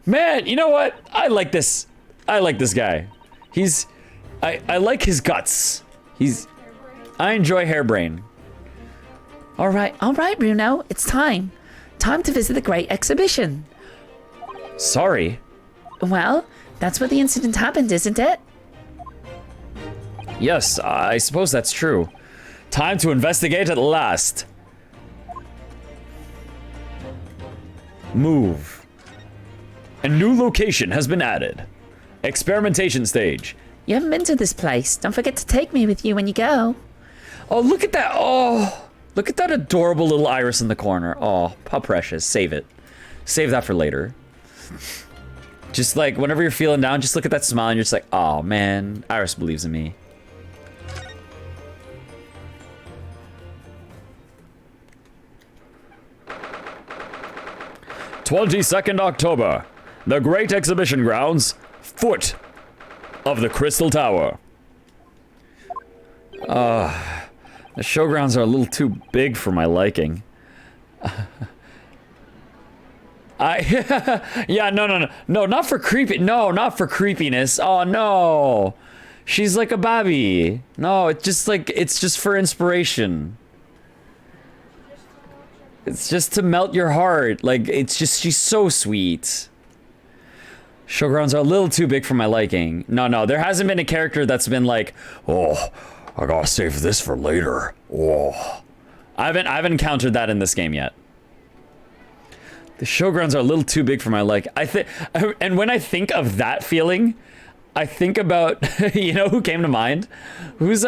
Speaker 3: Man, you know what? I like this. I like this guy. I like his guts. I enjoy Hairbrain.
Speaker 5: All right, Bruno, it's time. Time to visit the Great Exhibition.
Speaker 3: Sorry.
Speaker 5: Well, that's where the incident happened, isn't it?
Speaker 3: Yes, I suppose that's true. Time to investigate at last. Move. A new location has been added. Experimentation stage.
Speaker 5: You haven't been to this place. Don't forget to take me with you when you go.
Speaker 3: Oh, look at that. Oh, look at that adorable little iris in the corner. Oh, how precious. Save it. Save that for later. Just like whenever you're feeling down, just look at that smile and you're just like, oh man, Iris believes in me. October, the Great Exhibition Grounds, foot of the Crystal Tower. The showgrounds are a little too big for my liking. Yeah, no, not for creepy. No, not for creepiness. Oh no, she's like a babby. No, it's just for inspiration. It's just to melt your heart. Like, she's so sweet. Showgrounds are a little too big for my liking. No, there hasn't been a character that's been like, oh, I gotta save this for later. Oh, I haven't encountered that in this game yet. The showgrounds are a little too big for my like. And when I think of that feeling, I think about, you know who came to mind? Who's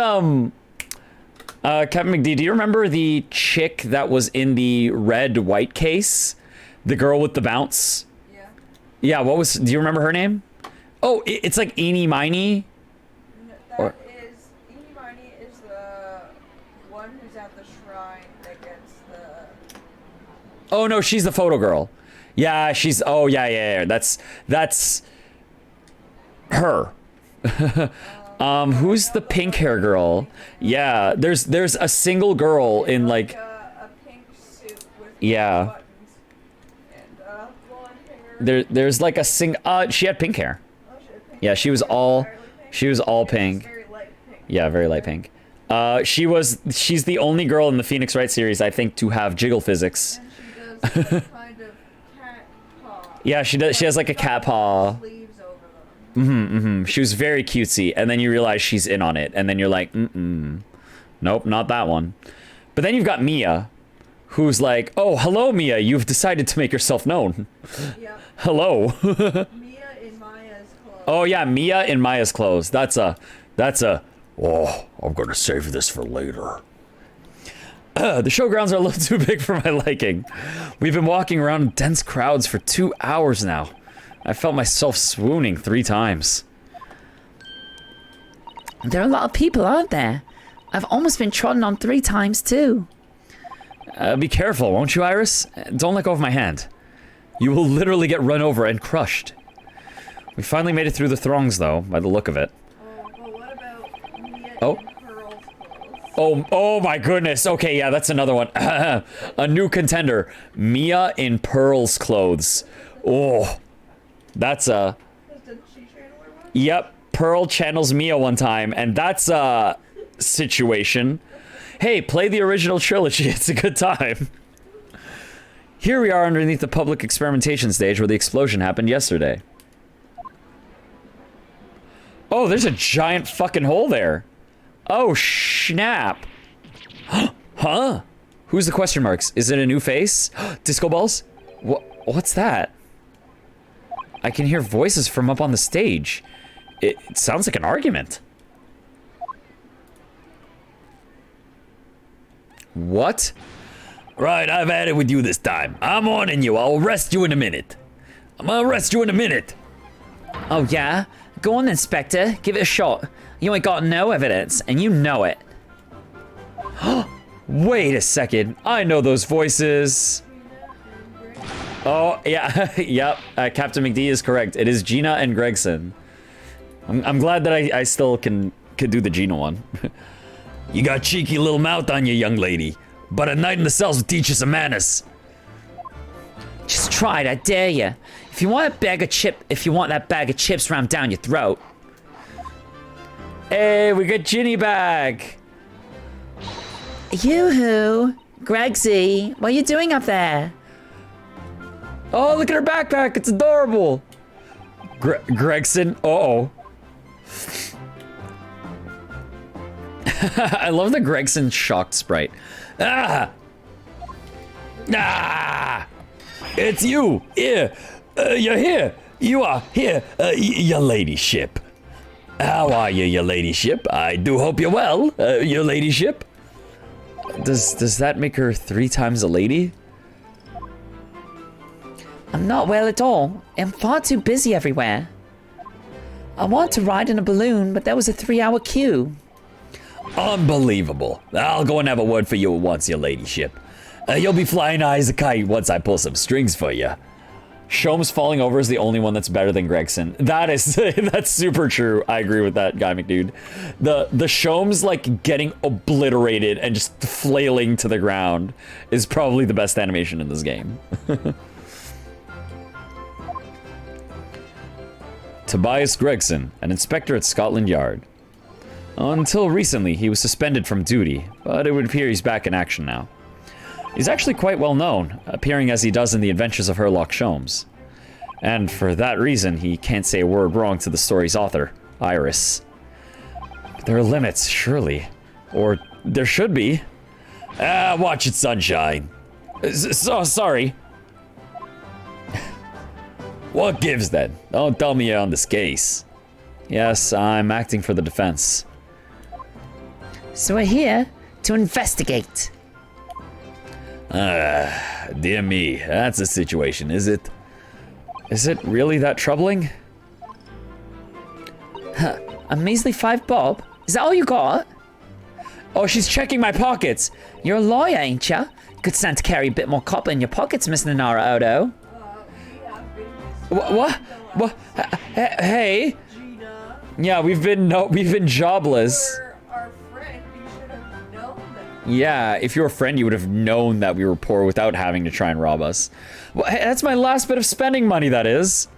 Speaker 3: CaptnmcD, do you remember the chick that was in the red-white case? The girl with the bounce?
Speaker 4: Yeah.
Speaker 3: Yeah, do you remember her name? Oh, it's like Eenie Miney?
Speaker 4: Eenie Miney is the one who's at the shrine that gets the...
Speaker 3: Oh no, she's the photo girl. Yeah, oh yeah. That's her. Who's the pink hair girl? Yeah, there's a single girl in like
Speaker 4: a pink suit with
Speaker 3: yeah.
Speaker 4: buttons and blonde hair.
Speaker 3: There's like a she had pink hair.
Speaker 4: Oh, she had pink
Speaker 3: Yeah,
Speaker 4: hair.
Speaker 3: she was all pink.
Speaker 4: Very light pink.
Speaker 3: Yeah, very light pink. She's the only girl in the Phoenix Wright series, I think, to have jiggle physics.
Speaker 4: And she does some kind of cat paw.
Speaker 3: Yeah, she does. She has like a cat paw.
Speaker 4: Sleeves over them.
Speaker 3: She was very cutesy, and then you realize she's in on it, and then you're like, nope, not that one. But then you've got Mia, who's like, oh, hello, Mia, you've decided to make yourself known.
Speaker 4: Yep.
Speaker 3: Hello.
Speaker 4: Mia in Maya's clothes.
Speaker 3: Oh yeah, Mia in Maya's clothes. That's a, oh, I'm gonna save this for later. The showgrounds are a little too big for my liking. We've been walking around in dense crowds for 2 hours now. I felt myself swooning 3 times.
Speaker 5: There are a lot of people, aren't there? I've almost been trodden on 3 times too.
Speaker 3: Be careful, won't you, Iris? Don't let go of my hand. You will literally get run over and crushed. We finally made it through the throngs, though, by the look of it.
Speaker 4: Oh, well, what about Mia
Speaker 3: Oh.
Speaker 4: in Pearl's clothes?
Speaker 3: Oh my goodness. Okay, yeah, that's another one. A new contender. Mia in Pearl's clothes. Oh, that's a...
Speaker 4: Didn't she channel her one?
Speaker 3: Yep, Pearl channels Mia one time, and that's a situation. Hey, play the original trilogy. It's a good time. Here we are underneath the public experimentation stage where the explosion happened yesterday. Oh, there's a giant fucking hole there. Oh, snap. Huh? Who's the question marks? Is it a new face? Disco balls? What's that? I can hear voices from up on the stage. It sounds like an argument. What? Right, I've had it with you this time. I'm warning you, I'll arrest you in a minute. I'm gonna arrest you in a minute.
Speaker 5: Oh yeah? Go on then, Spectre. Give it a shot. You ain't got no evidence, and you know it.
Speaker 3: Wait a second. I know those voices. Oh, yeah. Yep. CaptnmcD is correct. It is Gina and Gregson. I'm glad that I still can do the Gina one. You got cheeky little mouth on you, young lady. But a night in the cells will teach you some manners.
Speaker 5: Just try it, I dare you. If you want that bag of chips rammed down your throat.
Speaker 3: Hey, we got Ginny back.
Speaker 5: Yoo-hoo! Gregsy, what are you doing up there?
Speaker 3: Oh, look at her backpack. It's adorable. Gregson. Uh-oh. I love the Gregson shocked sprite. Ah! Ah! It's you! Here! You're here! You are here, your ladyship.
Speaker 7: How are you, your ladyship? I do hope you're well, your ladyship.
Speaker 3: Does that make her 3 times a lady?
Speaker 5: I'm not well at all. I'm far too busy everywhere. I want to ride in a balloon, but there was a 3-hour queue.
Speaker 7: Unbelievable. I'll go and have a word for you at once, your ladyship. You'll be flying high as a kite once I pull some strings for you.
Speaker 3: Sholmes falling over is the only one that's better than Gregson. That is, that's super true. I agree with that, Guy McDude. The Sholmes, like, getting obliterated and just flailing to the ground is probably the best animation in this game.
Speaker 7: Tobias Gregson, an inspector at Scotland Yard. Until recently, he was suspended from duty, but it would appear he's back in action now. He's actually quite well known, appearing as he does in the Adventures of Sherlock Sholmes. And for that reason, he can't say a word wrong to the story's author, Iris. But there are limits, surely. Or there should be. Watch it, sunshine. Sorry. What gives then? Don't tell me you're on this case.
Speaker 3: Yes, I'm acting for the defense.
Speaker 5: So we're here to investigate.
Speaker 7: Dear me, that's the situation, is it?
Speaker 3: Is it really that troubling?
Speaker 5: A measly 5 bob? Is that all you got?
Speaker 3: Oh, she's checking my pockets.
Speaker 5: You're a lawyer, ain't ya? Could stand to carry a bit more copper in your pockets, Miss Nanara Odo.
Speaker 3: What? Hey?
Speaker 4: Gina,
Speaker 3: Yeah, we've been jobless.
Speaker 4: you're our friend. You should have known that.
Speaker 3: Yeah, if you're a friend, you would have known that we were poor without having to try and rob us. Well, hey, that's my last bit of spending money, that is.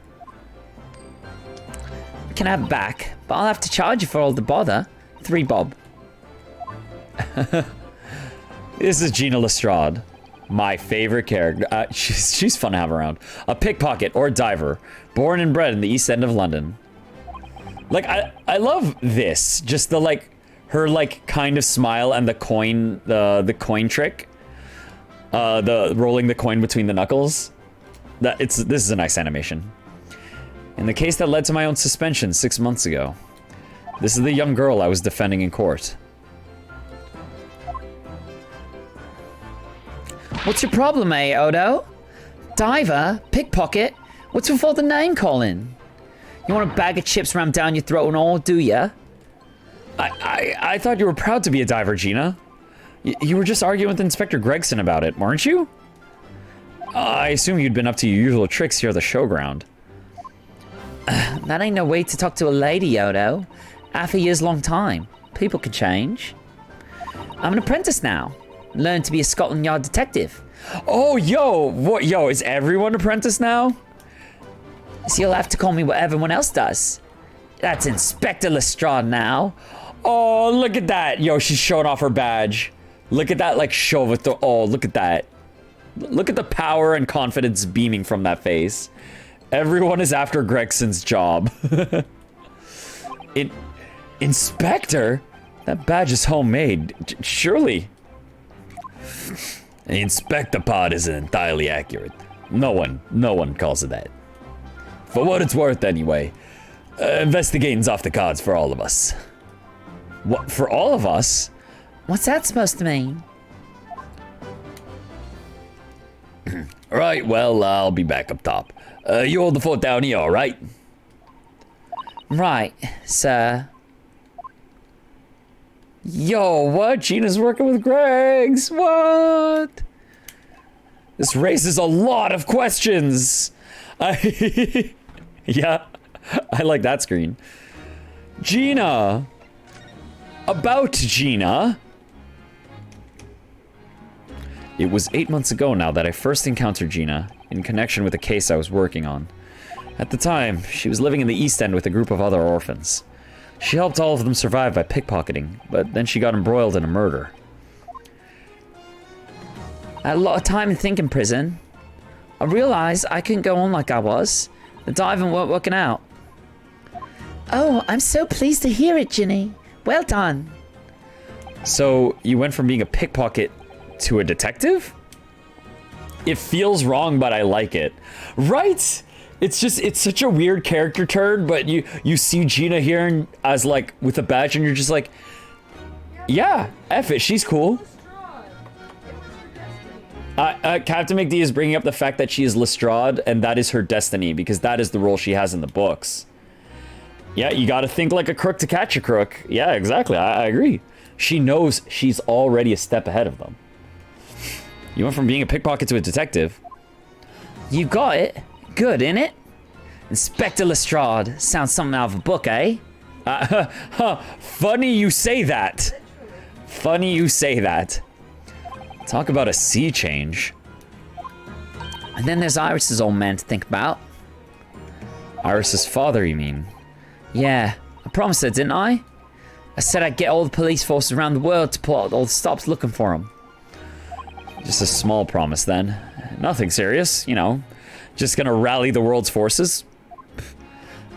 Speaker 5: You can have it back, but I'll have to charge you for all the bother. 3 bob.
Speaker 3: This is Gina Lestrade. My favorite character. She's fun to have around. A pickpocket or diver, born and bred in the East End of London. Like, I love this. Just the, like, her, like, kind of smile and the coin, the coin trick. The rolling the coin between the knuckles. This is a nice animation. In the case that led to my own suspension 6 months ago. This is the young girl I was defending in court.
Speaker 5: What's your problem, Odo? Diver? Pickpocket? What's with all the name calling? You want a bag of chips rammed down your throat and all, do ya?
Speaker 3: I thought you were proud to be a diver, Gina. You were just arguing with Inspector Gregson about it, weren't you? I assume you'd been up to your usual tricks here at the showground.
Speaker 5: That ain't no way to talk to a lady, Odo. Half a year's long time. People can change. I'm an apprentice now. Learn to be a Scotland Yard detective.
Speaker 3: Oh, yo, is everyone apprentice now?
Speaker 5: So you'll have to call me what everyone else does. That's Inspector Lestrade now.
Speaker 3: Oh, look at that. Yo, she's showing off her badge. Look at that, like, show of it. Oh, look at that. Look at the power and confidence beaming from that face. Everyone is after Gregson's job. Inspector? That badge is homemade. Surely.
Speaker 7: The inspector part isn't entirely accurate. No one calls it that. For what it's worth, anyway, investigating's off the cards for all of us.
Speaker 3: What, for all of us?
Speaker 5: What's that supposed to mean?
Speaker 7: Right, well, I'll be back up top. You hold the fort down here, all right?
Speaker 5: Right, sir.
Speaker 3: Yo, what? Gina's working with Greg's. What? This raises a lot of questions. Yeah, I like that screen. Gina. About Gina. It was 8 months ago now that I first encountered Gina in connection with a case I was working on. At the time, she was living in the East End with a group of other orphans. She helped all of them survive by pickpocketing, but then she got embroiled in a murder.
Speaker 5: I had a lot of time to think in prison. I realized I couldn't go on like I was. The diving weren't working out. Oh, I'm so pleased to hear it, Ginny. Well done.
Speaker 3: So, you went from being a pickpocket to a detective? It feels wrong, but I like it. Right? It's such a weird character turn, but you see Gina here and as like with a badge and you're just like, yeah, F it, she's cool. CaptnmcD is bringing up the fact that she is Lestrade and that is her destiny because that is the role she has in the books. Yeah, you gotta think like a crook to catch a crook. Yeah, exactly, I agree. She knows she's already a step ahead of them. You went from being a pickpocket to a detective.
Speaker 5: You got it. Good, innit? Inspector Lestrade. Sounds something out of a book, eh?
Speaker 3: Funny you say that. Funny you say that. Talk about a sea change.
Speaker 5: And then there's Iris's old man to think about.
Speaker 3: Iris's father, you mean?
Speaker 5: Yeah, I promised her, didn't I? I said I'd get all the police forces around the world to pull out all the stops looking for him.
Speaker 3: Just a small promise, then. Nothing serious, you know. Just gonna rally the world's forces.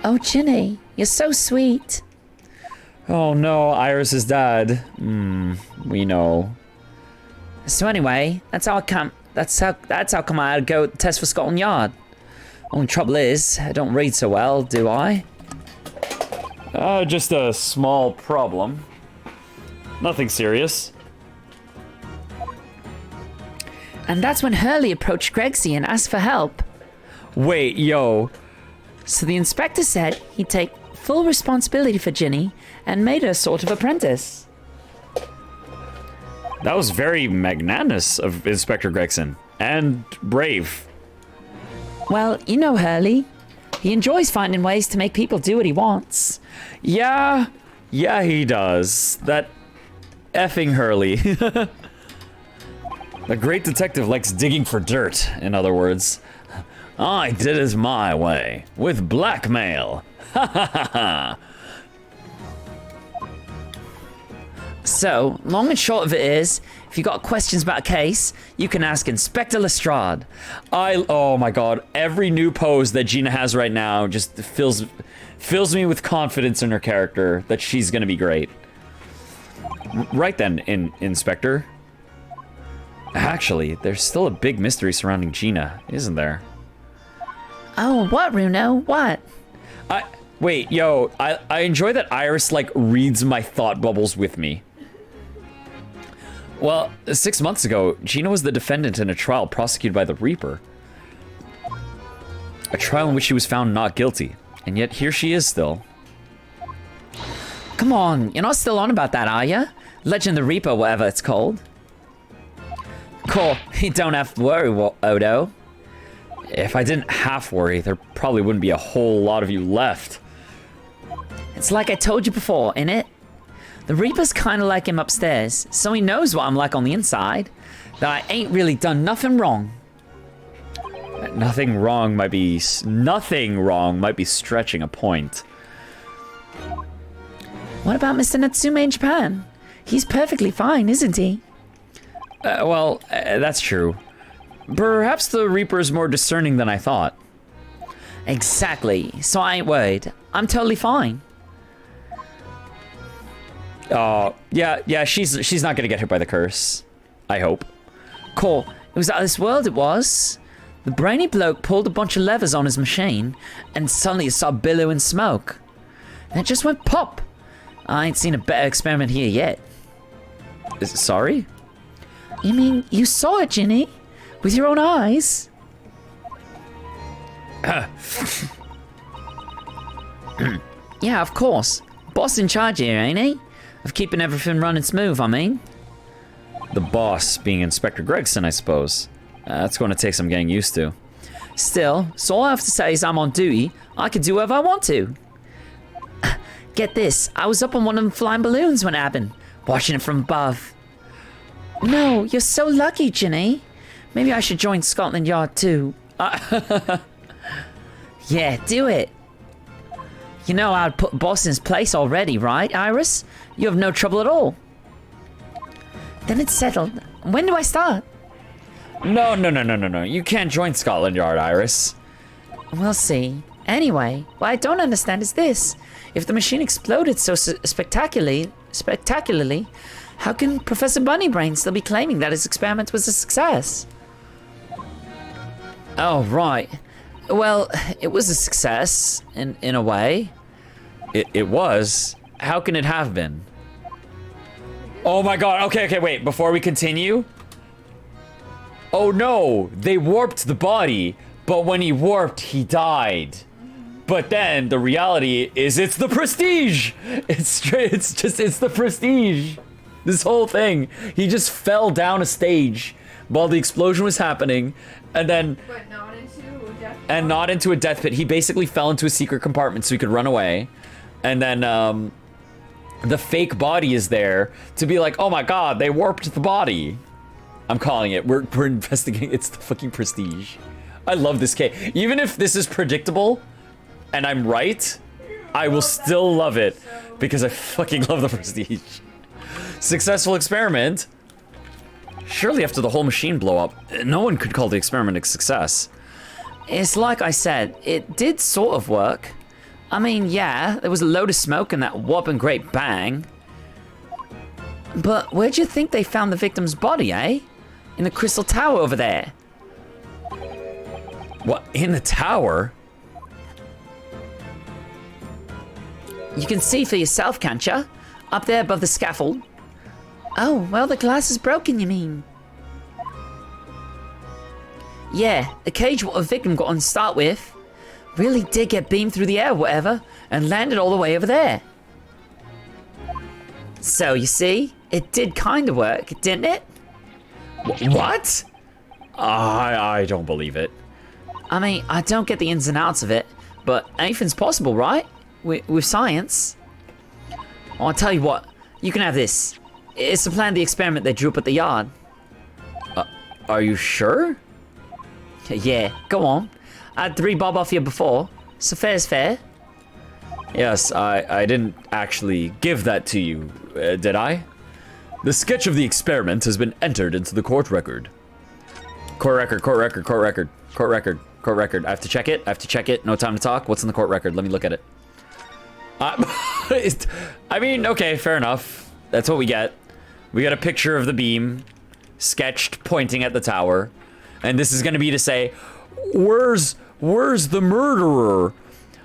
Speaker 5: Oh, Ginny, you're so sweet.
Speaker 3: Oh no, Iris's dad. We know.
Speaker 5: So anyway, that's how come I had to go test for Scotland Yard. Only trouble is, I don't read so well, do I?
Speaker 3: Just a small problem. Nothing serious.
Speaker 5: And that's when Hurley approached Gregson and asked for help.
Speaker 3: Wait, yo.
Speaker 5: So the inspector said he'd take full responsibility for Ginny and made her sort of apprentice.
Speaker 3: That was very magnanimous of Inspector Gregson. And brave.
Speaker 5: Well, you know Hurley. He enjoys finding ways to make people do what he wants.
Speaker 3: Yeah, he does. That effing Hurley. The great detective likes digging for dirt, in other words. I did it my way, with blackmail. Ha ha ha ha.
Speaker 5: So, long and short of it is, if you got questions about a case, you can ask Inspector Lestrade.
Speaker 3: Oh my god, every new pose that Gina has right now just fills me with confidence in her character that she's gonna be great. Right then, Inspector. Actually, there's still a big mystery surrounding Gina, isn't there?
Speaker 5: Oh, what, Runo? What?
Speaker 3: Wait, yo, I enjoy that Iris, like, reads my thought bubbles with me. Well, 6 months ago, Gina was the defendant in a trial prosecuted by the Reaper. A trial in which she was found not guilty, and yet here she is still.
Speaker 5: Come on, you're not still on about that, are you? Legend of the Reaper, whatever it's called. Cool, you don't have to worry, Odo.
Speaker 3: If I didn't half worry, there probably wouldn't be a whole lot of you left.
Speaker 5: It's like I told you before, innit? The Reaper's kinda like him upstairs, so he knows what I'm like on the inside. That I ain't really done nothing wrong.
Speaker 3: Nothing wrong might be stretching a point.
Speaker 5: What about Mr. Natsume in Japan? He's perfectly fine, isn't he?
Speaker 3: That's true. Perhaps the Reaper's more discerning than I thought.
Speaker 5: Exactly, so I ain't worried. I'm totally fine.
Speaker 3: Yeah, she's not gonna get hit by the curse. I hope.
Speaker 5: Cool, it was out of this world, it was. The brainy bloke pulled a bunch of levers on his machine, and suddenly it started billowing smoke. And it just went pop. I ain't seen a better experiment here yet.
Speaker 3: Sorry?
Speaker 5: You mean you saw it, Ginny? With your own eyes? Yeah, of course. Boss in charge here, ain't he? Of keeping everything running smooth, I mean.
Speaker 3: The boss being Inspector Gregson, I suppose. That's going to take some getting used to.
Speaker 5: Still, so all I have to say is I'm on duty. I can do whatever I want to. Get this, I was up on one of them flying balloons when it happened, watching it from above. No, you're so lucky, Ginny. Maybe I should join Scotland Yard too. Yeah, do it. You know I'd put boss in his place already, right, Iris? You have no trouble at all. Then it's settled. When do I start?
Speaker 3: No. You can't join Scotland Yard, Iris.
Speaker 5: We'll see. Anyway, what I don't understand is this. If the machine exploded so spectacularly, how can Professor Bunnybrain still be claiming that his experiment was a success? Oh, right.
Speaker 3: Well, it was a success, in a way. It was. How can it have been? Oh my god, okay, wait, before we continue. Oh no, they warped the body, but when he warped, he died. But then the reality is it's the Prestige. It's the Prestige. This whole thing, he just fell down a stage while the explosion was happening, and then
Speaker 4: But not into a death
Speaker 3: and not into a death pit. He basically fell into a secret compartment so he could run away, and then the fake body is there to be like, oh my god, they warped the body. I'm calling it. We're investigating. It's the fucking Prestige. I love this case. Even if this is predictable and I'm right, I will still love it because I fucking love the Prestige. Successful experiment. Surely after the whole machine blow up, no one could call the experiment a success.
Speaker 5: It's like I said, it did sort of work. I mean, yeah, there was a load of smoke and that whopping great bang. But where'd you think they found the victim's body, eh? In the Crystal Tower over there.
Speaker 3: What, in the tower?
Speaker 5: You can see for yourself, can't you? Up there above the scaffold. Oh, well, the glass is broken, you mean? Yeah, the cage what a victim got on to start with really did get beamed through the air or whatever and landed all the way over there. So, you see, it did kind of work, didn't it?
Speaker 3: What? I don't believe it.
Speaker 5: I mean, I don't get the ins and outs of it, but anything's possible, right? With science. Oh, I'll tell you what, you can have this. It's to plan the experiment they drew up at the yard.
Speaker 3: Are you sure?
Speaker 5: Yeah, go on. I had 3 bob off you before, so fair's fair.
Speaker 3: Yes, I didn't actually give that to you, did I? The sketch of the experiment has been entered into the court record. Court record. I have to check it. No time to talk. What's in the court record? Let me look at it. I mean, okay, fair enough. That's what we get. We got a picture of the beam, sketched, pointing at the tower. And this is gonna be to say, where's the murderer?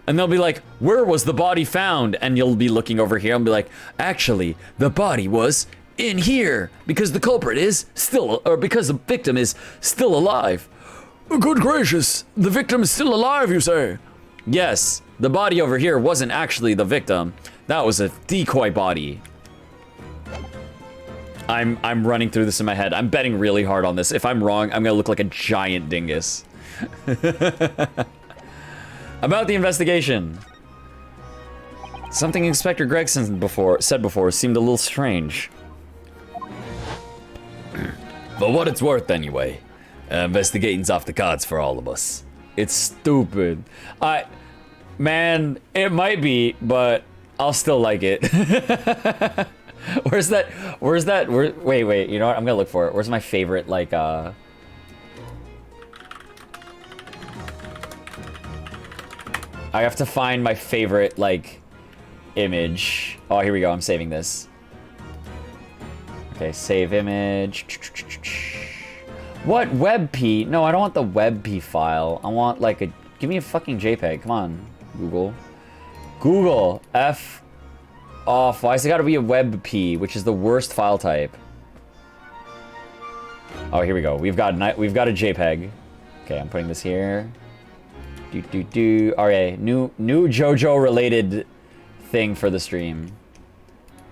Speaker 3: And they'll be like, where was the body found? And you'll be looking over here and be like, actually, the body was in here because the culprit is still, or because the victim is still alive.
Speaker 6: Good gracious, the victim is still alive, you say?
Speaker 3: Yes, the body over here wasn't actually the victim. That was a decoy body. I'm running through this in my head. I'm betting really hard on this. If I'm wrong, I'm gonna look like a giant dingus. About the investigation. Something Inspector Gregson said before seemed a little strange.
Speaker 7: For what it's worth, anyway, investigating's off the cards for all of us.
Speaker 3: It's stupid. Man, it might be, but I'll still like it. Wait, you know what? I'm gonna look for it. Where's my favorite, like, I have to find my favorite, like, image. Oh, here we go. I'm saving this. Okay, save image. What? WebP? No, I don't want the WebP file. I want, like, a... Give me a fucking JPEG. Come on, Google. Google. F off. Why has it got to be a WebP, which is the worst file type? Oh, here we go. We've got a JPEG. Okay, I'm putting this here. Okay, new JoJo related thing for the stream.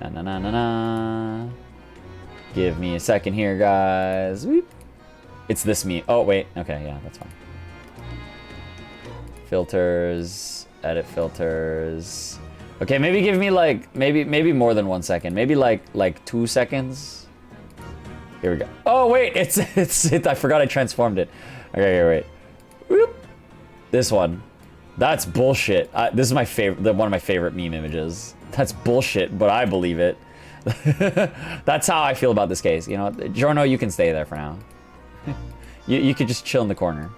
Speaker 3: Na. Give me a second here, guys. Whoop. It's this meme. Oh wait. Okay, yeah, that's fine. Filters, edit filters. Okay, maybe give me like maybe more than 1 second. Maybe like 2 seconds. Here we go. Oh wait, it's I forgot I transformed it. Okay, here, wait. Whoop. This one. That's bullshit. This is my favorite, one of my favorite meme images. That's bullshit, but I believe it. That's how I feel about this case. You know, Jorno, you can stay there for now. You could just chill in the corner.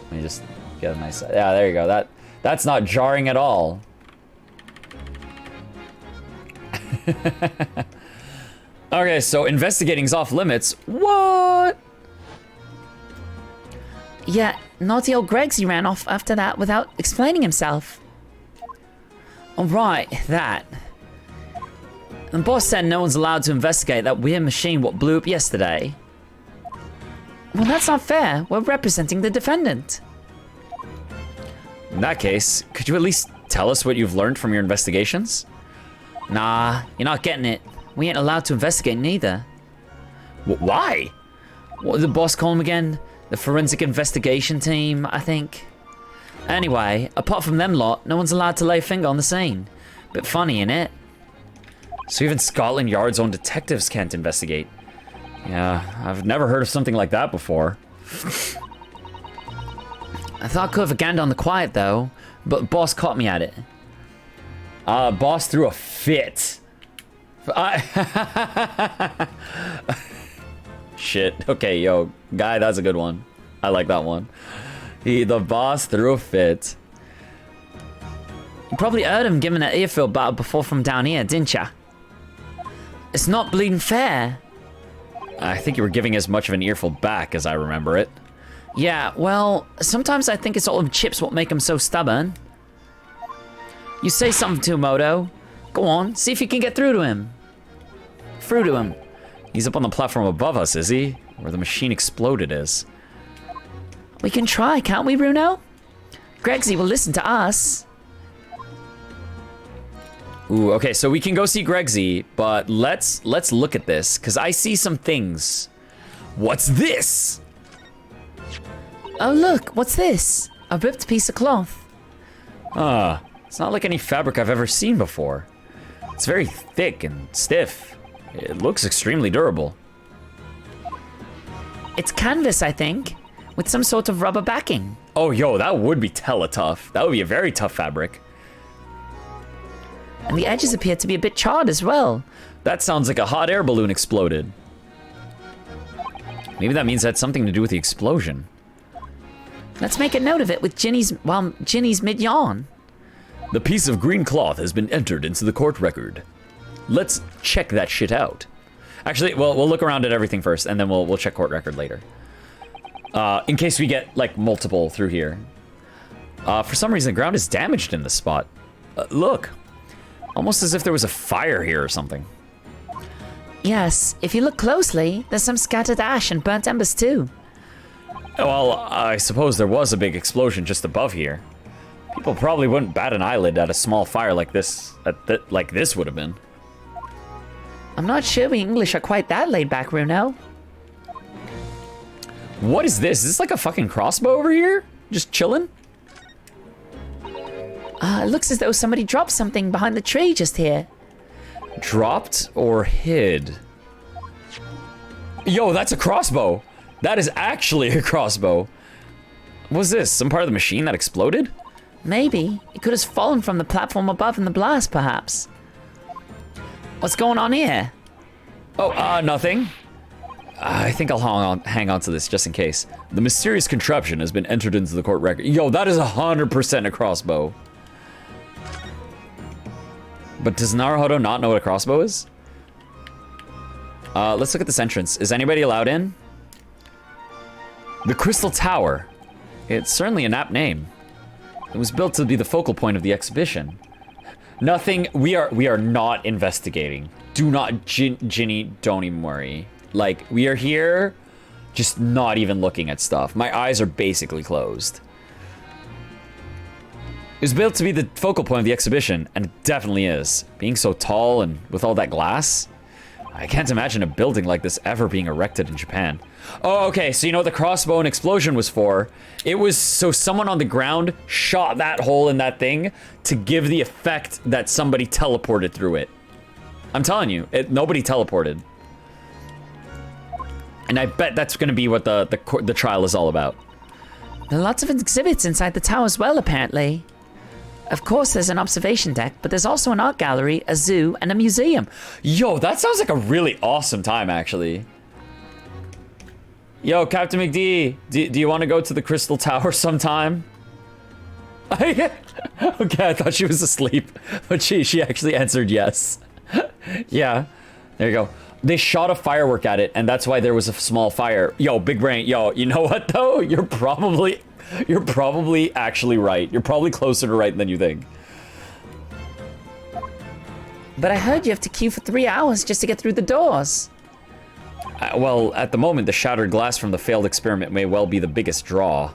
Speaker 3: Let me just get a nice... Yeah, there you go. That's not jarring at all. Okay, so investigating's off limits. What?
Speaker 5: Yeah, naughty old Gregsy ran off after that without explaining himself. Oh, right, that. The boss said no one's allowed to investigate that weird machine what blew up yesterday. Well, that's not fair. We're representing the defendant.
Speaker 3: In that case, could you at least tell us what you've learned from your investigations?
Speaker 5: Nah, you're not getting it. We ain't allowed to investigate neither.
Speaker 3: Why?
Speaker 5: What did the boss call him again? The forensic investigation team, I think. Anyway, apart from them lot, no one's allowed to lay a finger on the scene. Bit funny, innit?
Speaker 3: So even Scotland Yard's own detectives can't investigate. Yeah, I've never heard of something like that before.
Speaker 5: I thought I could have gained on the quiet though, but boss caught me at it.
Speaker 3: Boss threw a fit. Shit. Okay, yo, guy, that's a good one. I like that one. The boss threw a fit.
Speaker 5: You probably heard him giving an earful battle before from down here, didn't ya? It's not bleeding fair.
Speaker 3: I think you were giving as much of an earful back as I remember it.
Speaker 5: Yeah, well, sometimes I think it's all them chips what make him so stubborn. You say something to him, Moto. Go on, see if you can get through to him. Through to him.
Speaker 3: He's up on the platform above us, is he? Where the machine exploded is.
Speaker 5: We can try, can't we, Bruno? Gregsy will listen to us.
Speaker 3: Ooh, okay, so we can go see Gregsy, but let's look at this, because I see some things. What's this?
Speaker 5: Oh, look, what's this? A ripped piece of cloth.
Speaker 3: It's not like any fabric I've ever seen before. It's very thick and stiff. It looks extremely durable.
Speaker 5: It's canvas, I think, with some sort of rubber backing.
Speaker 3: Oh, yo, that would be hella tough. That would be a very tough fabric.
Speaker 5: And the edges appear to be a bit charred as well.
Speaker 3: That sounds like a hot air balloon exploded. Maybe that means that's something to do with the explosion.
Speaker 5: Let's make a note of it with Ginny's mid-yawn.
Speaker 7: The piece of green cloth has been entered into the court record. Let's check that shit out.
Speaker 3: Actually, well, we'll look around at everything first, and then we'll check court record later. In case we get, like, multiple through here. For some reason, the ground is damaged in this spot. Look. Almost as if there was a fire here or something.
Speaker 5: Yes, if you look closely, there's some scattered ash and burnt embers too.
Speaker 3: Well, I suppose there was a big explosion just above here. People probably wouldn't bat an eyelid at a small fire like this, like this would have been.
Speaker 5: I'm not sure we English are quite that laid back, Bruno.
Speaker 3: What is this? Is this like a fucking crossbow over here? Just chilling?
Speaker 5: It looks as though somebody dropped something behind the tree just here.
Speaker 3: Dropped or hid? Yo, that's a crossbow. That is actually a crossbow. What's this? Some part of the machine that exploded?
Speaker 5: Maybe. It could have fallen from the platform above in the blast, perhaps. What's going on here?
Speaker 3: Oh, nothing. I think I'll hang on to this just in case.
Speaker 7: The mysterious contraption has been entered into the court record.
Speaker 3: Yo, that is 100% a crossbow. But does Naruhodo not know what a crossbow is? Let's look at this entrance. Is anybody allowed in? The Crystal Tower. It's certainly an apt name. It was built to be the focal point of the exhibition. Nothing. We are not investigating. Do not, Ginny. Don't even worry. Like, we are here, just not even looking at stuff. My eyes are basically closed. It was built to be the focal point of the exhibition, and it definitely is. Being so tall and with all that glass, I can't imagine a building like this ever being erected in Japan. Oh, okay, so you know what the crossbow and explosion was for? It was so someone on the ground shot that hole in that thing to give the effect that somebody teleported through it. I'm telling you, nobody teleported. And I bet that's going to be what the trial is all about.
Speaker 5: There are lots of exhibits inside the tower as well, apparently. Of course, there's an observation deck, but there's also an art gallery, a zoo, and a museum.
Speaker 3: Yo, that sounds like a really awesome time, actually. Yo, CaptnmcD, do you want to go to the Crystal Tower sometime? Okay, I thought she was asleep, but she actually answered yes. Yeah, there you go. They shot a firework at it, and that's why there was a small fire. Yo, big brain. Yo, you know what though? You're probably actually right. You're probably closer to right than you think.
Speaker 5: But I heard you have to queue for 3 hours just to get through the doors.
Speaker 3: Well, at the moment, the shattered glass from the failed experiment may well be the biggest draw.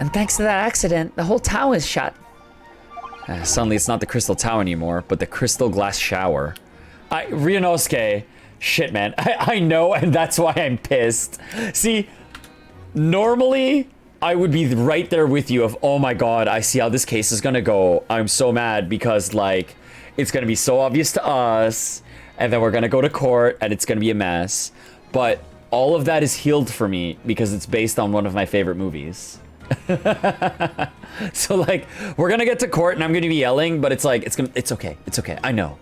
Speaker 5: And thanks to that accident, the whole tower is shut.
Speaker 3: Suddenly, it's not the crystal tower anymore, but the crystal glass shower. Ryunosuke, shit, man. I know, and that's why I'm pissed. See, normally, I would be right there with you of, oh my god, I see how this case is gonna go. I'm so mad because, like, it's gonna be so obvious to us, and then we're gonna go to court, and it's gonna be a mess. But all of that is healed for me because it's based on one of my favorite movies. So, like, we're gonna get to court, and I'm gonna be yelling, but it's like, it's okay, I know.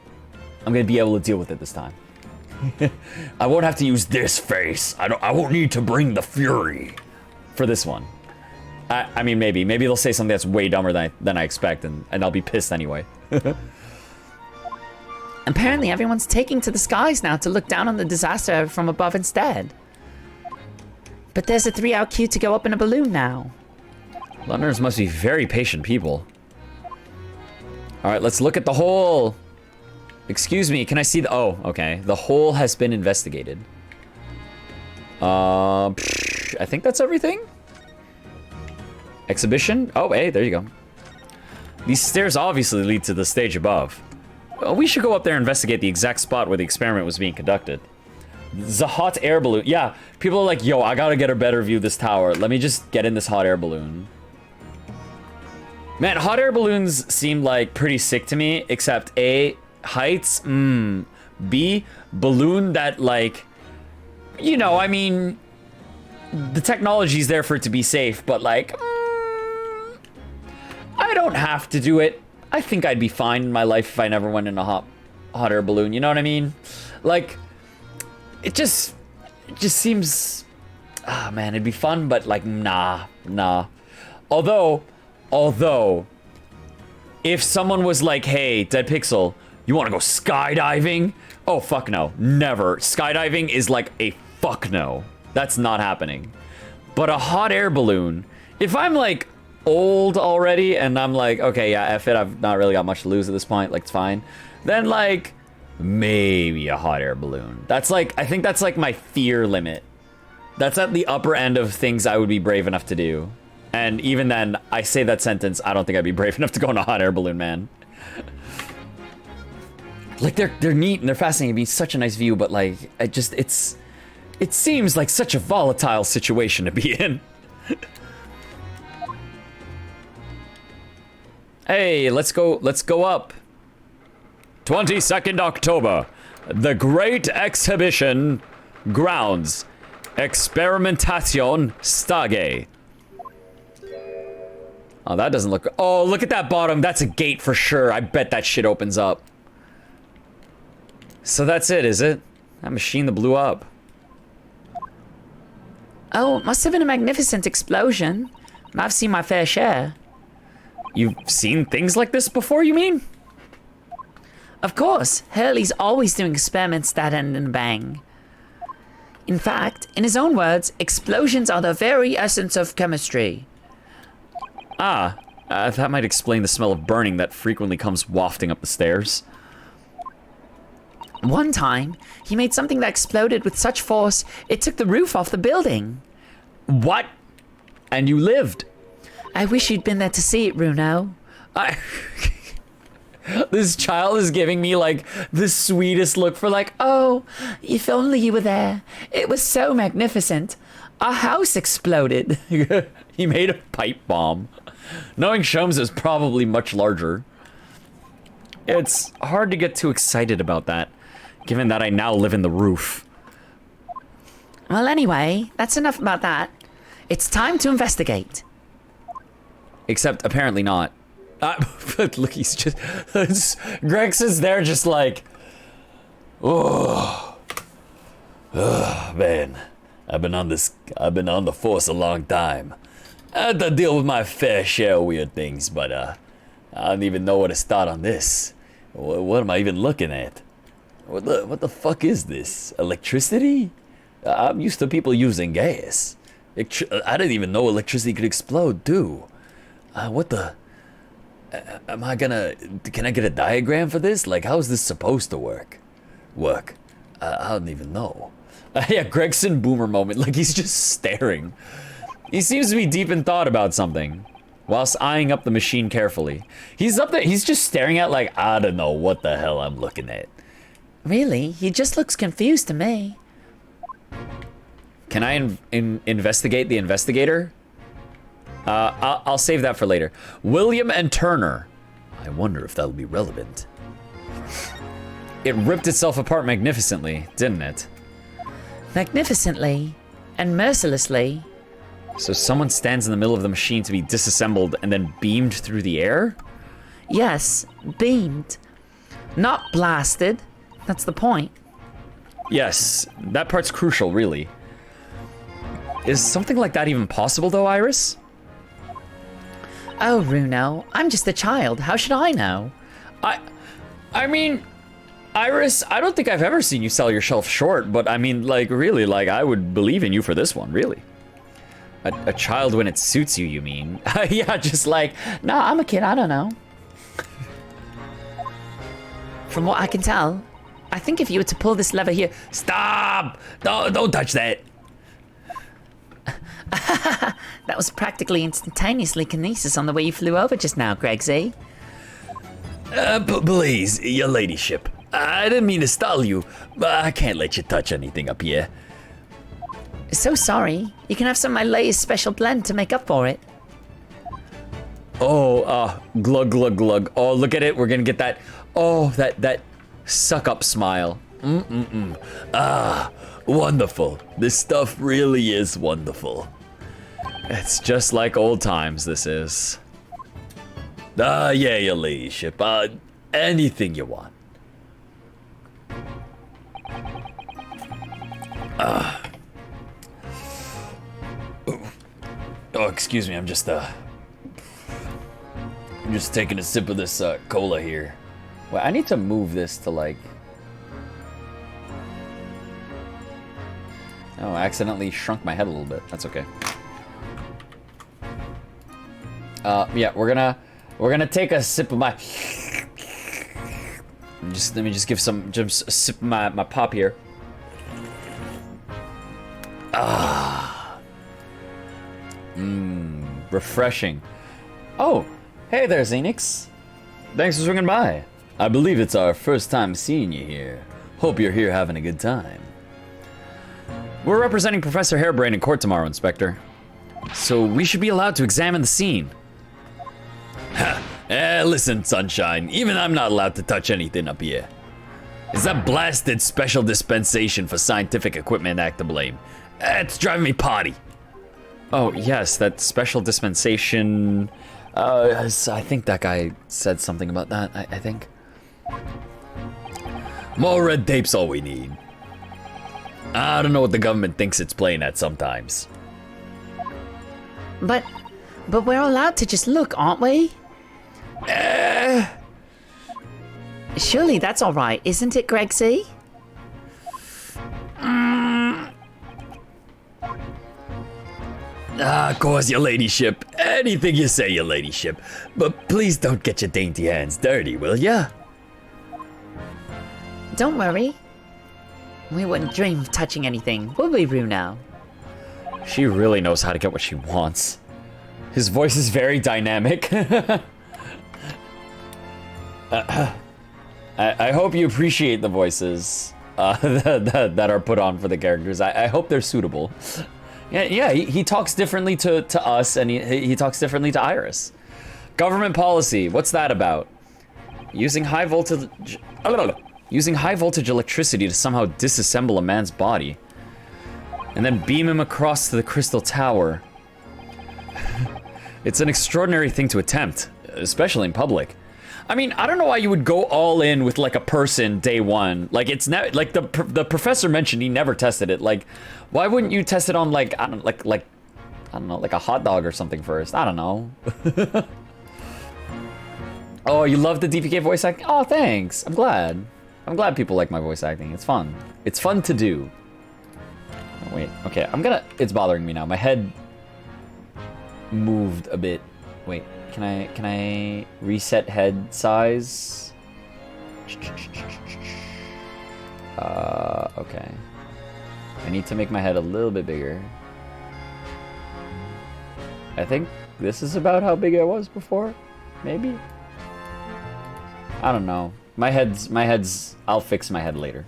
Speaker 3: I'm gonna be able to deal with it this time. I won't have to use this face. I won't need to bring the fury for this one. I mean, maybe they'll say something that's way dumber than I expect, and I'll be pissed anyway.
Speaker 5: Apparently everyone's taking to the skies now to look down on the disaster from above instead. But there's a 3-hour queue to go up in a balloon now.
Speaker 3: Londoners must be very patient people. Alright, let's look at the hole. Excuse me, can I see the... Oh, okay. The hole has been investigated. I think that's everything? Exhibition? Oh, hey, there you go. These stairs obviously lead to the stage above. We should go up there and investigate the exact spot where the experiment was being conducted. The hot air balloon. Yeah, people are like, yo, I gotta get a better view of this tower. Let me just get in this hot air balloon. Man, hot air balloons seem like pretty sick to me, except A, heights, B, balloon that, like, you know, I mean, the technology's there for it to be safe, but, like, I don't have to do it. I think I'd be fine in my life if I never went in a hot air balloon, you know what I mean? Like, it just seems, ah, man, it'd be fun, but, like, nah. Although, if someone was like, hey, Dead Pixel, you want to go skydiving? Oh, fuck no. Never. Skydiving is like a fuck no. That's not happening. But a hot air balloon, if I'm like old already and I'm like, okay, yeah, F it, I've not really got much to lose at this point, like, it's fine. Then, like, maybe a hot air balloon. That's like, I think that's like my fear limit. That's at the upper end of things I would be brave enough to do. And even then, I say that sentence, I don't think I'd be brave enough to go on a hot air balloon, man. Like, they're neat and they're fascinating. It'd be such a nice view, but, like, it seems like such a volatile situation to be in. Hey, let's go up. 22nd October, the Great Exhibition Grounds. Experimentation Stage. Oh, that doesn't look... Oh, look at that bottom. That's a gate for sure. I bet that shit opens up. So that's it, is it? That machine that blew up.
Speaker 5: Oh, it must have been a magnificent explosion. I've seen my fair share.
Speaker 3: You've seen things like this before, you mean?
Speaker 5: Of course, Hurley's always doing experiments that end in a bang. In fact, in his own words, explosions are the very essence of chemistry.
Speaker 3: That might explain the smell of burning that frequently comes wafting up the stairs.
Speaker 5: One time, he made something that exploded with such force, it took the roof off the building.
Speaker 3: What? And you lived?
Speaker 5: I wish you'd been there to see it, Runo.
Speaker 3: This child is giving me, like, the sweetest look for, like,
Speaker 5: oh, if only you were there. It was so magnificent. Our house exploded.
Speaker 3: He made a pipe bomb. Knowing Shomes is probably much larger. It's hard to get too excited about that, given that I now live in the roof.
Speaker 5: Well, anyway, that's enough about that. It's time to investigate.
Speaker 3: Except apparently not. But look, he's just... Gregson's there just like... Oh, man. I've been on the force a long time. I had to deal with my fair share of weird things, but I don't even know where to start on this. What am I even looking at?
Speaker 7: What the fuck is this? Electricity? I'm used to people using gas. I didn't even know electricity could explode, too. What the... Am I gonna... Can I get a diagram for this? Like, how is this supposed to work? I don't even know. Yeah, Gregson boomer moment. Like, he's just staring. He seems to be deep in thought about something, whilst eyeing up the machine carefully. He's up there, he's just staring at like, I don't know what the hell I'm looking at.
Speaker 5: Really? He just looks confused to me.
Speaker 3: Can I investigate the investigator? I'll save that for later. William and Turner.
Speaker 7: I wonder if that'll be relevant.
Speaker 3: It ripped itself apart magnificently, didn't it?
Speaker 5: Magnificently and mercilessly.
Speaker 3: So someone stands in the middle of the machine to be disassembled and then beamed through the air?
Speaker 5: Yes, beamed. Not blasted. That's the point.
Speaker 3: Yes, that part's crucial, really. Is something like that even possible, though, Iris?
Speaker 5: Oh, Runo, I'm just a child. How should I know?
Speaker 3: I mean, Iris, I don't think I've ever seen you sell yourself short, but I mean, like, really, like, I would believe in you for this one, really. A child when it suits you, you mean? Yeah, just like,
Speaker 5: nah, I'm a kid, I don't know. From what I can tell, I think if you were to pull this lever here...
Speaker 7: Stop! Don't touch that!
Speaker 5: That was practically instantaneously kinesis on the way you flew over just now, Gregsy.
Speaker 7: Please, your ladyship. I didn't mean to stall you, but I can't let you touch anything up here.
Speaker 5: So sorry. You can have some of my latest special blend to make up for it.
Speaker 3: oh, glug, glug, glug. Oh, look at it. We're gonna get that, oh, that suck-up smile.
Speaker 7: Wonderful. This stuff really is wonderful.
Speaker 3: It's just like old times, this is.
Speaker 7: Yeah, your ladyship. Anything you want.
Speaker 3: Oh, excuse me, I'm just taking a sip of this cola here. Wait, I need to move this to like... Oh, I accidentally shrunk my head a little bit. That's okay. Yeah, we're gonna take a sip of my... Let me just give just a sip of my pop here. Refreshing. Oh, hey there, Xenix. Thanks for swinging by.
Speaker 7: I believe it's our first time seeing you here. Hope you're here having a good time.
Speaker 3: We're representing Professor Harebrain in court tomorrow, Inspector. So we should be allowed to examine the scene.
Speaker 7: Listen, Sunshine, even I'm not allowed to touch anything up here. It's that blasted Special Dispensation for Scientific Equipment Act to blame. It's driving me potty.
Speaker 3: Oh, yes, that special dispensation. I think that guy said something about that, I think.
Speaker 7: More red tape's all we need. I don't know what the government thinks it's playing at sometimes.
Speaker 5: But we're allowed to just look, aren't we? Surely that's all right, isn't it, Gregsy?
Speaker 7: Of course, your ladyship. Anything you say, your ladyship. But please don't get your dainty hands dirty, will ya?
Speaker 5: Don't worry. We wouldn't dream of touching anything, would we, Runo?
Speaker 3: She really knows how to get what she wants. His voice is very dynamic. I hope you appreciate the voices that are put on for the characters. I hope they're suitable. Yeah, he talks differently to us, and he talks differently to Iris. Government policy, what's that about? Using high voltage electricity to somehow disassemble a man's body, and then beam him across to the Crystal Tower. It's an extraordinary thing to attempt, especially in public. I mean, I don't know why you would go all in with like a person day one. Like it's like the professor mentioned he never tested it. Like, why wouldn't you test it on like I don't know, like a hot dog or something first? I don't know. Oh, you love the DPK voice acting? Oh, thanks. I'm glad. I'm glad people like my voice acting. It's fun. It's fun to do. Oh, wait, okay, it's bothering me now. My head moved a bit. Wait, can I reset head size? Okay. I need to make my head a little bit bigger. I think this is about how big I was before, maybe? I don't know. My head's, I'll fix my head later.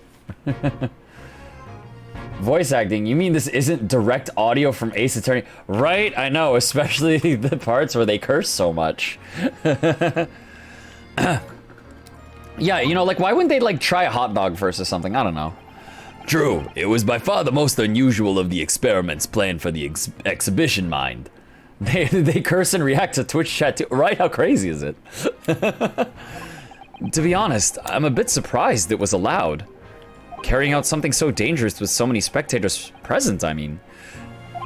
Speaker 3: Voice acting, you mean this isn't direct audio from Ace Attorney? Right, I know, especially the parts where they curse so much. Yeah, you know, like, why wouldn't they, like, try a hot dog first or something? I don't know.
Speaker 7: True, it was by far the most unusual of the experiments planned for the exhibition, mind.
Speaker 3: They curse and react to Twitch chat too, right? How crazy is it? To be honest, I'm a bit surprised it was allowed. Carrying out something so dangerous with so many spectators present, I mean.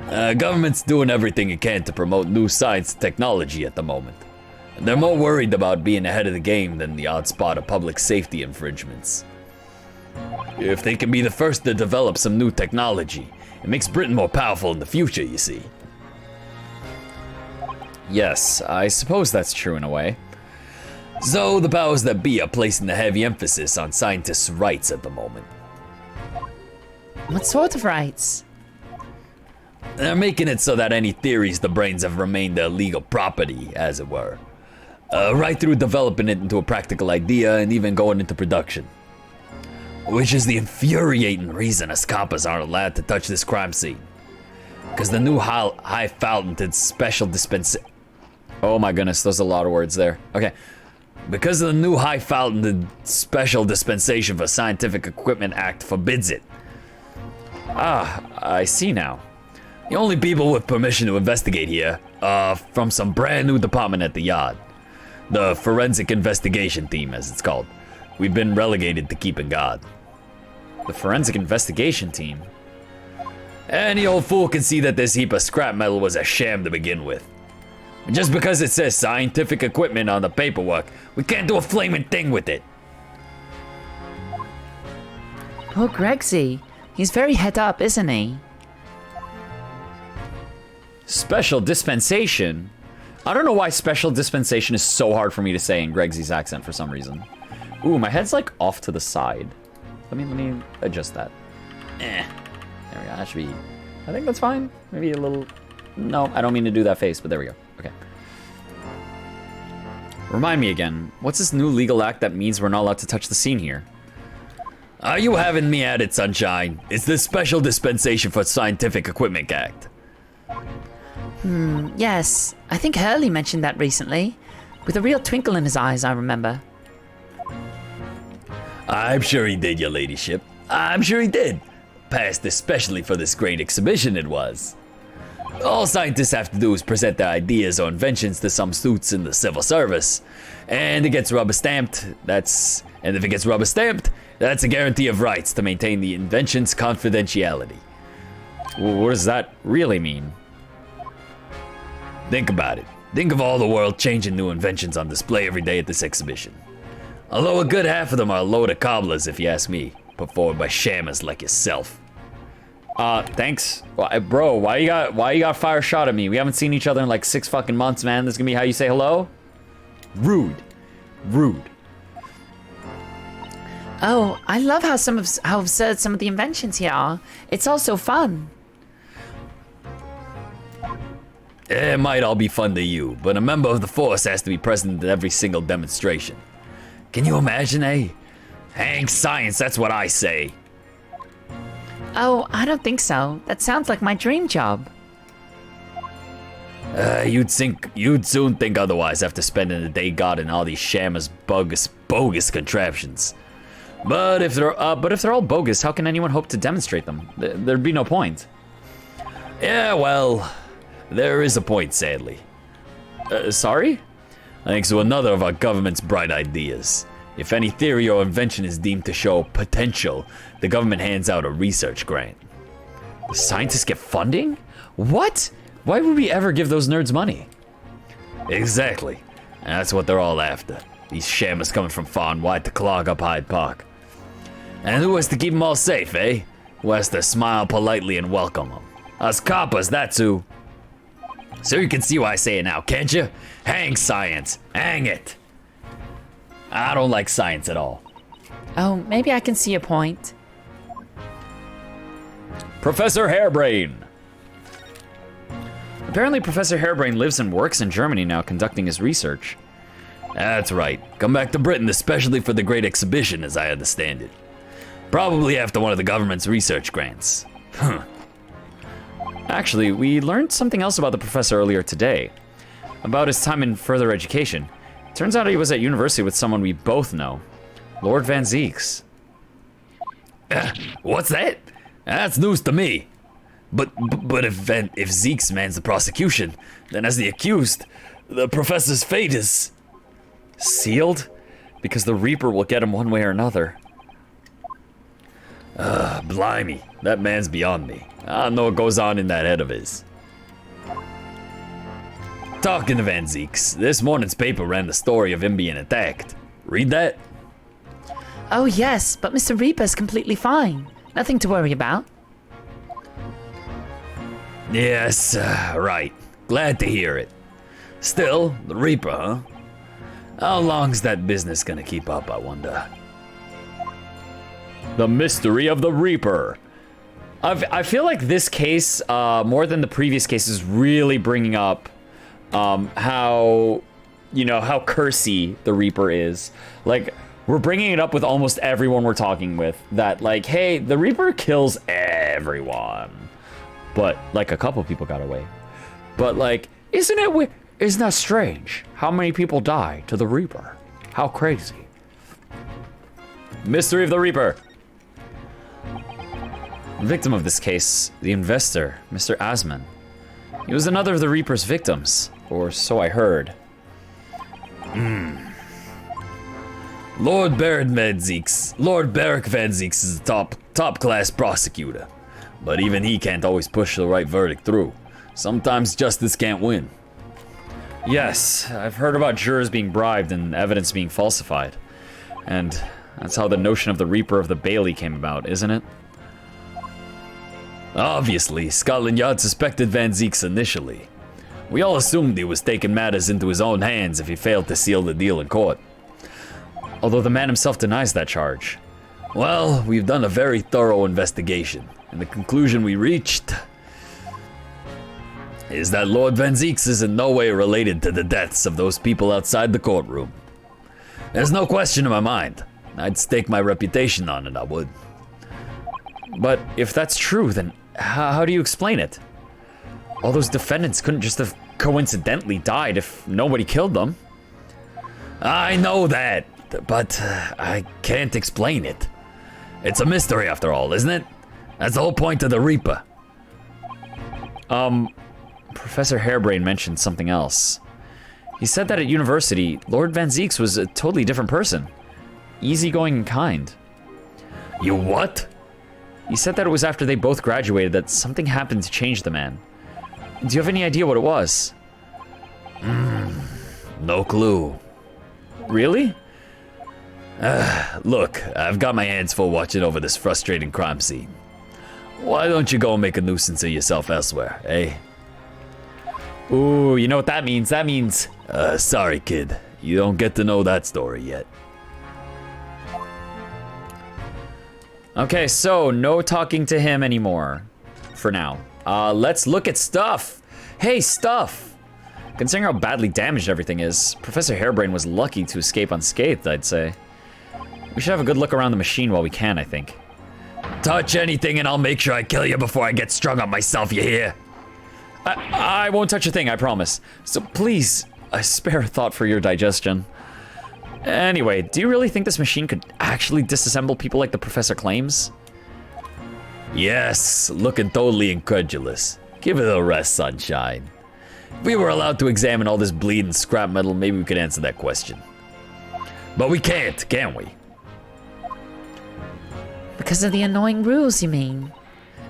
Speaker 7: Government's doing everything it can to promote new science and technology at the moment. They're more worried about being ahead of the game than the odd spot of public safety infringements. If they can be the first to develop some new technology, it makes Britain more powerful in the future, you see.
Speaker 3: Yes, I suppose that's true in a way.
Speaker 7: So the powers that be are placing a heavy emphasis on scientists' rights at the moment.
Speaker 5: What sort of rights?
Speaker 7: They're making it so that any theories the brains have remained their legal property, as it were. Right through developing it into a practical idea and even going into production. Which is the infuriating reason us coppers aren't allowed to touch this crime scene. Because the new high-faulted special dispensation...
Speaker 3: Oh my goodness, there's a lot of words there. Okay.
Speaker 7: Because the new high-faulted special dispensation for Scientific Equipment Act forbids it.
Speaker 3: Ah, I see now.
Speaker 7: The only people with permission to investigate here are from some brand new department at the yard. The Forensic Investigation Team, as it's called. We've been relegated to keeping guard.
Speaker 3: The Forensic Investigation Team?
Speaker 7: Any old fool can see that this heap of scrap metal was a sham to begin with. And just because it says scientific equipment on the paperwork, we can't do a flaming thing with it.
Speaker 5: Poor Gregsy. He's very head up, isn't he?
Speaker 3: Special dispensation? I don't know why special dispensation is so hard for me to say in Gregsy's accent for some reason. Ooh, my head's like off to the side. Let me adjust that. There we go, that should be, I think that's fine. Maybe a little, no, I don't mean to do that face, but there we go, okay. Remind me again, what's this new legal act that means we're not allowed to touch the scene here?
Speaker 7: Are you having me at it, Sunshine? It's the Special Dispensation for Scientific Equipment Act.
Speaker 5: Yes. I think Hurley mentioned that recently. With a real twinkle in his eyes, I remember.
Speaker 7: I'm sure he did, your ladyship. I'm sure he did. Passed especially for this great exhibition it was. All scientists have to do is present their ideas or inventions to some suits in the civil service. And it gets rubber stamped, and if it gets rubber stamped, that's a guarantee of rights to maintain the invention's confidentiality.
Speaker 3: What does that really mean?
Speaker 7: Think about it. Think of all the world-changing new inventions on display every day at this exhibition. Although a good half of them are a load of cobblers, if you ask me, put forward by shammers like yourself.
Speaker 3: Thanks. Bro, why you got fire shot at me? We haven't seen each other in like 6 fucking months, man. This is gonna be how you say hello? Rude. Rude.
Speaker 5: Oh, I love how absurd some of the inventions here are. It's all so fun.
Speaker 7: It might all be fun to you, but a member of the force has to be present at every single demonstration. Can you imagine, eh? Hang science, that's what I say.
Speaker 5: Oh, I don't think so. That sounds like my dream job.
Speaker 7: You'd soon think otherwise after spending a day guarding all these shammers bogus contraptions.
Speaker 3: But if they're all bogus, how can anyone hope to demonstrate them? There'd be no point.
Speaker 7: Yeah, well, there is a point, sadly.
Speaker 3: Sorry?
Speaker 7: Thanks to another of our government's bright ideas. If any theory or invention is deemed to show potential, the government hands out a research grant.
Speaker 3: The scientists get funding? What? Why would we ever give those nerds money?
Speaker 7: Exactly. And that's what they're all after. These shammers coming from far and wide to clog up Hyde Park. And who has to keep them all safe, eh? Who has to smile politely and welcome them? Us coppers, that's who. So you can see why I say it now, can't you? Hang science. Hang it. I don't like science at all.
Speaker 5: Oh, maybe I can see your point.
Speaker 3: Professor Hairbrain. Apparently, Professor Hairbrain lives and works in Germany now, conducting his research.
Speaker 7: That's right. Come back to Britain, especially for the Great Exhibition, as I understand it. Probably after one of the government's research grants. Huh.
Speaker 3: Actually, we learned something else about the professor earlier today. About his time in further education. Turns out he was at university with someone we both know. Lord Vanzeks.
Speaker 7: What's that? That's news to me. But if Zeke's man's the prosecution, then as the accused, the professor's fate is...
Speaker 3: Sealed? Because the Reaper will get him one way or another.
Speaker 7: Blimey, that man's beyond me. I don't know what goes on in that head of his. Talking to Vanzeks, this morning's paper ran the story of him being attacked. Read that?
Speaker 5: Oh, yes, but Mr. Reaper's completely fine. Nothing to worry about.
Speaker 7: Yes, right. Glad to hear it. Still, the Reaper, huh? How long's that business gonna keep up, I wonder?
Speaker 3: The mystery of the Reaper. I feel like this case, more than the previous case, is really bringing up how, you know, how cursy the Reaper is. Like, we're bringing it up with almost everyone we're talking with. That, like, hey, the Reaper kills everyone. But, like, a couple people got away. But, like, isn't that strange? How many people die to the Reaper? How crazy. Mystery of the Reaper. The victim of this case, the investor, Mr. Asman. He was another of the Reaper's victims, or so I heard.
Speaker 7: Lord Barrett Vanzeks is a top-class prosecutor. But even he can't always push the right verdict through. Sometimes justice can't win.
Speaker 3: Yes, I've heard about jurors being bribed and evidence being falsified. And that's how the notion of the Reaper of the Bailey came about, isn't it?
Speaker 7: Obviously, Scotland Yard suspected Vanzeks initially. We all assumed he was taking matters into his own hands if he failed to seal the deal in court.
Speaker 3: Although the man himself denies that charge.
Speaker 7: Well, we've done a very thorough investigation, and the conclusion we reached is that Lord Vanzeks is in no way related to the deaths of those people outside the courtroom. There's no question in my mind. I'd stake my reputation on it, I would.
Speaker 3: But if that's true, then how do you explain it? All those defendants couldn't just have coincidentally died if nobody killed them.
Speaker 7: I know that, but I can't explain it. It's a mystery after all, isn't it? That's the whole point of the Reaper.
Speaker 3: Professor Hairbrain mentioned something else. He said that at university, Lord Vanzeks was a totally different person. Easygoing and kind.
Speaker 7: You what?
Speaker 3: He said that it was after they both graduated that something happened to change the man. Do you have any idea what it was?
Speaker 7: No clue.
Speaker 3: Really?
Speaker 7: Look, I've got my hands full watching over this frustrating crime scene. Why don't you go and make a nuisance of yourself elsewhere, eh?
Speaker 3: Ooh, you know what that means? That means...
Speaker 7: Sorry, kid. You don't get to know that story yet.
Speaker 3: Okay, so no talking to him anymore. For now. Let's look at stuff. Hey, stuff! Considering how badly damaged everything is, Professor Hairbrain was lucky to escape unscathed, I'd say. We should have a good look around the machine while we can, I think.
Speaker 7: Touch anything and I'll make sure I kill you before I get strung up myself, you hear?
Speaker 3: I won't touch a thing, I promise. So please, spare a thought for your digestion. Anyway, do you really think this machine could actually disassemble people like the professor claims?
Speaker 7: Yes, looking totally incredulous. Give it a rest, sunshine. If we were allowed to examine all this bleeding scrap metal, maybe we could answer that question. But we can't, can we?
Speaker 5: Because of the annoying rules, you mean?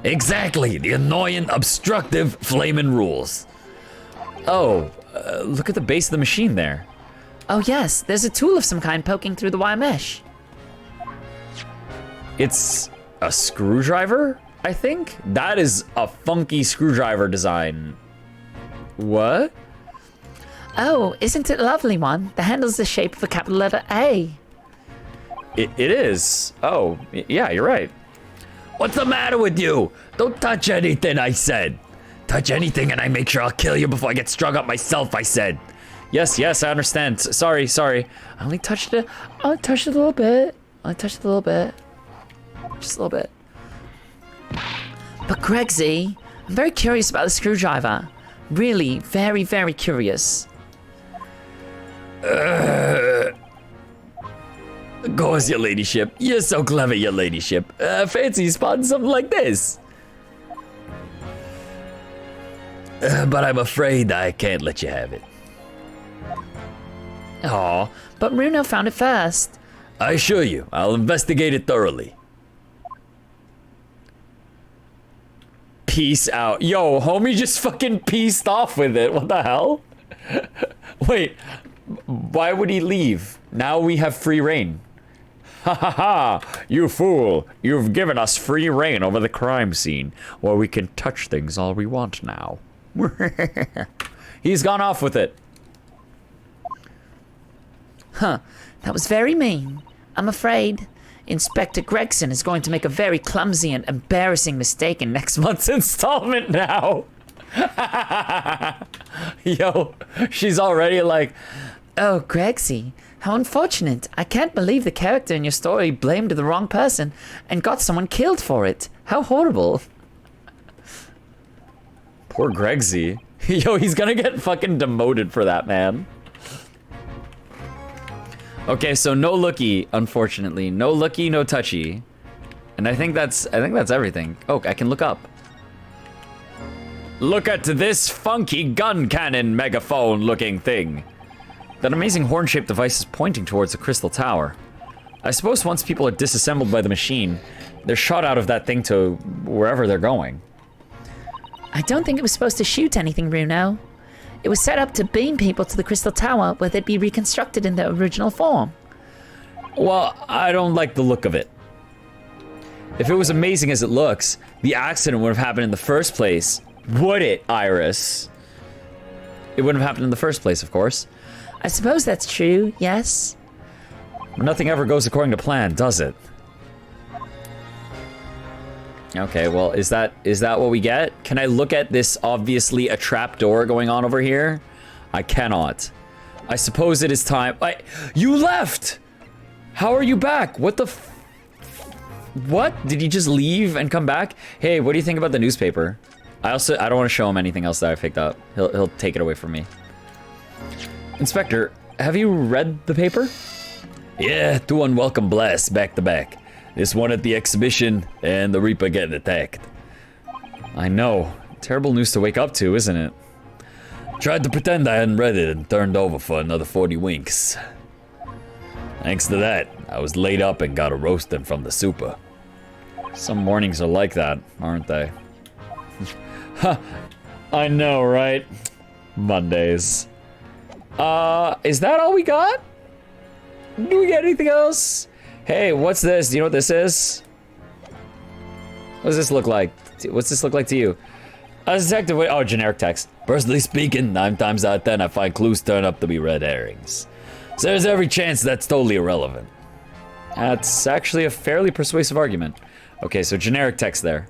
Speaker 7: Exactly, the annoying, obstructive, flaming rules.
Speaker 3: Oh, look at the base of the machine there.
Speaker 5: Oh yes, there's a tool of some kind poking through the wire mesh.
Speaker 3: It's a screwdriver, I think? That is a funky screwdriver design. What?
Speaker 5: Oh, isn't it a lovely one? The handle's the shape of a capital letter A.
Speaker 3: It is. Oh, yeah, you're right.
Speaker 7: What's the matter with you? Don't touch anything, I said. Touch anything and I make sure I'll kill you before I get strung up myself, I said.
Speaker 3: Yes, I understand. Sorry.
Speaker 5: I only touched it. I touched it a little bit. Just a little bit. But Gregsy, I'm very curious about the screwdriver. Really, very, very curious.
Speaker 7: Of course, your ladyship. You're so clever, your ladyship. Fancy spotting something like this. But I'm afraid I can't let you have it.
Speaker 5: Aw, but Bruno found it first.
Speaker 7: I assure you, I'll investigate it thoroughly.
Speaker 3: Peace out. Yo, homie just fucking peaced off with it. What the hell? Wait, why would he leave? Now we have free reign. Ha ha ha! You fool! You've given us free reign over the crime scene, where we can touch things all we want now. He's gone off with it.
Speaker 5: Huh, that was very mean. I'm afraid Inspector Gregson is going to make a very clumsy and embarrassing mistake in next month's
Speaker 3: Installment now. Yo, she's already like,
Speaker 5: oh, Gregsy, how unfortunate. I can't believe the character in your story blamed the wrong person and got someone killed for it. How horrible.
Speaker 3: poor Gregsy. Yo, he's gonna get fucking demoted for that, man. Okay, so no looky, unfortunately. No looky, no touchy. And I think that's everything. Oh, I can look up. Look at this funky gun cannon megaphone looking thing. That amazing horn-shaped device is pointing towards the crystal tower. I suppose once people are disassembled by the machine, they're shot out of that thing to wherever they're going.
Speaker 5: I don't think it was supposed to shoot anything, Bruno. It was set up to beam people to the crystal tower where they'd be reconstructed in their original form.
Speaker 3: Well, I don't like the look of it. If it was amazing as it looks, the accident would have happened in the first place. Would it, Iris? It wouldn't have happened in the first place, of course.
Speaker 5: I suppose that's true, yes.
Speaker 3: Nothing ever goes according to plan, does it? Okay, well, is that what we get? Can I look at this obviously a trap door going on over here? I cannot. I suppose it is time. You left! How are you back? What the what? Did you just leave and come back? Hey, what do you think about the newspaper? I don't want to show him anything else that I picked up. He'll take it away from me. Inspector, have you read the paper?
Speaker 7: Yeah, 2 unwelcome blasts back to back. This one at the exhibition, and the Reaper getting attacked.
Speaker 3: I know. Terrible news to wake up to, isn't it?
Speaker 7: Tried to pretend I hadn't read it and turned over for another 40 winks. Thanks to that, I was laid up and got a roasting from the super.
Speaker 3: Some mornings are like that, aren't they? Ha! I know, right? Mondays. Is that all we got? Do we get anything else? Hey, what's this? Do you know what this is? What does this look like? What's this look like to you? A detective, oh, generic text.
Speaker 7: Personally speaking, 9 times out of 10 I find clues turn up to be red herrings. So there's every chance that's totally irrelevant.
Speaker 3: That's actually a fairly persuasive argument. Okay, so generic text there.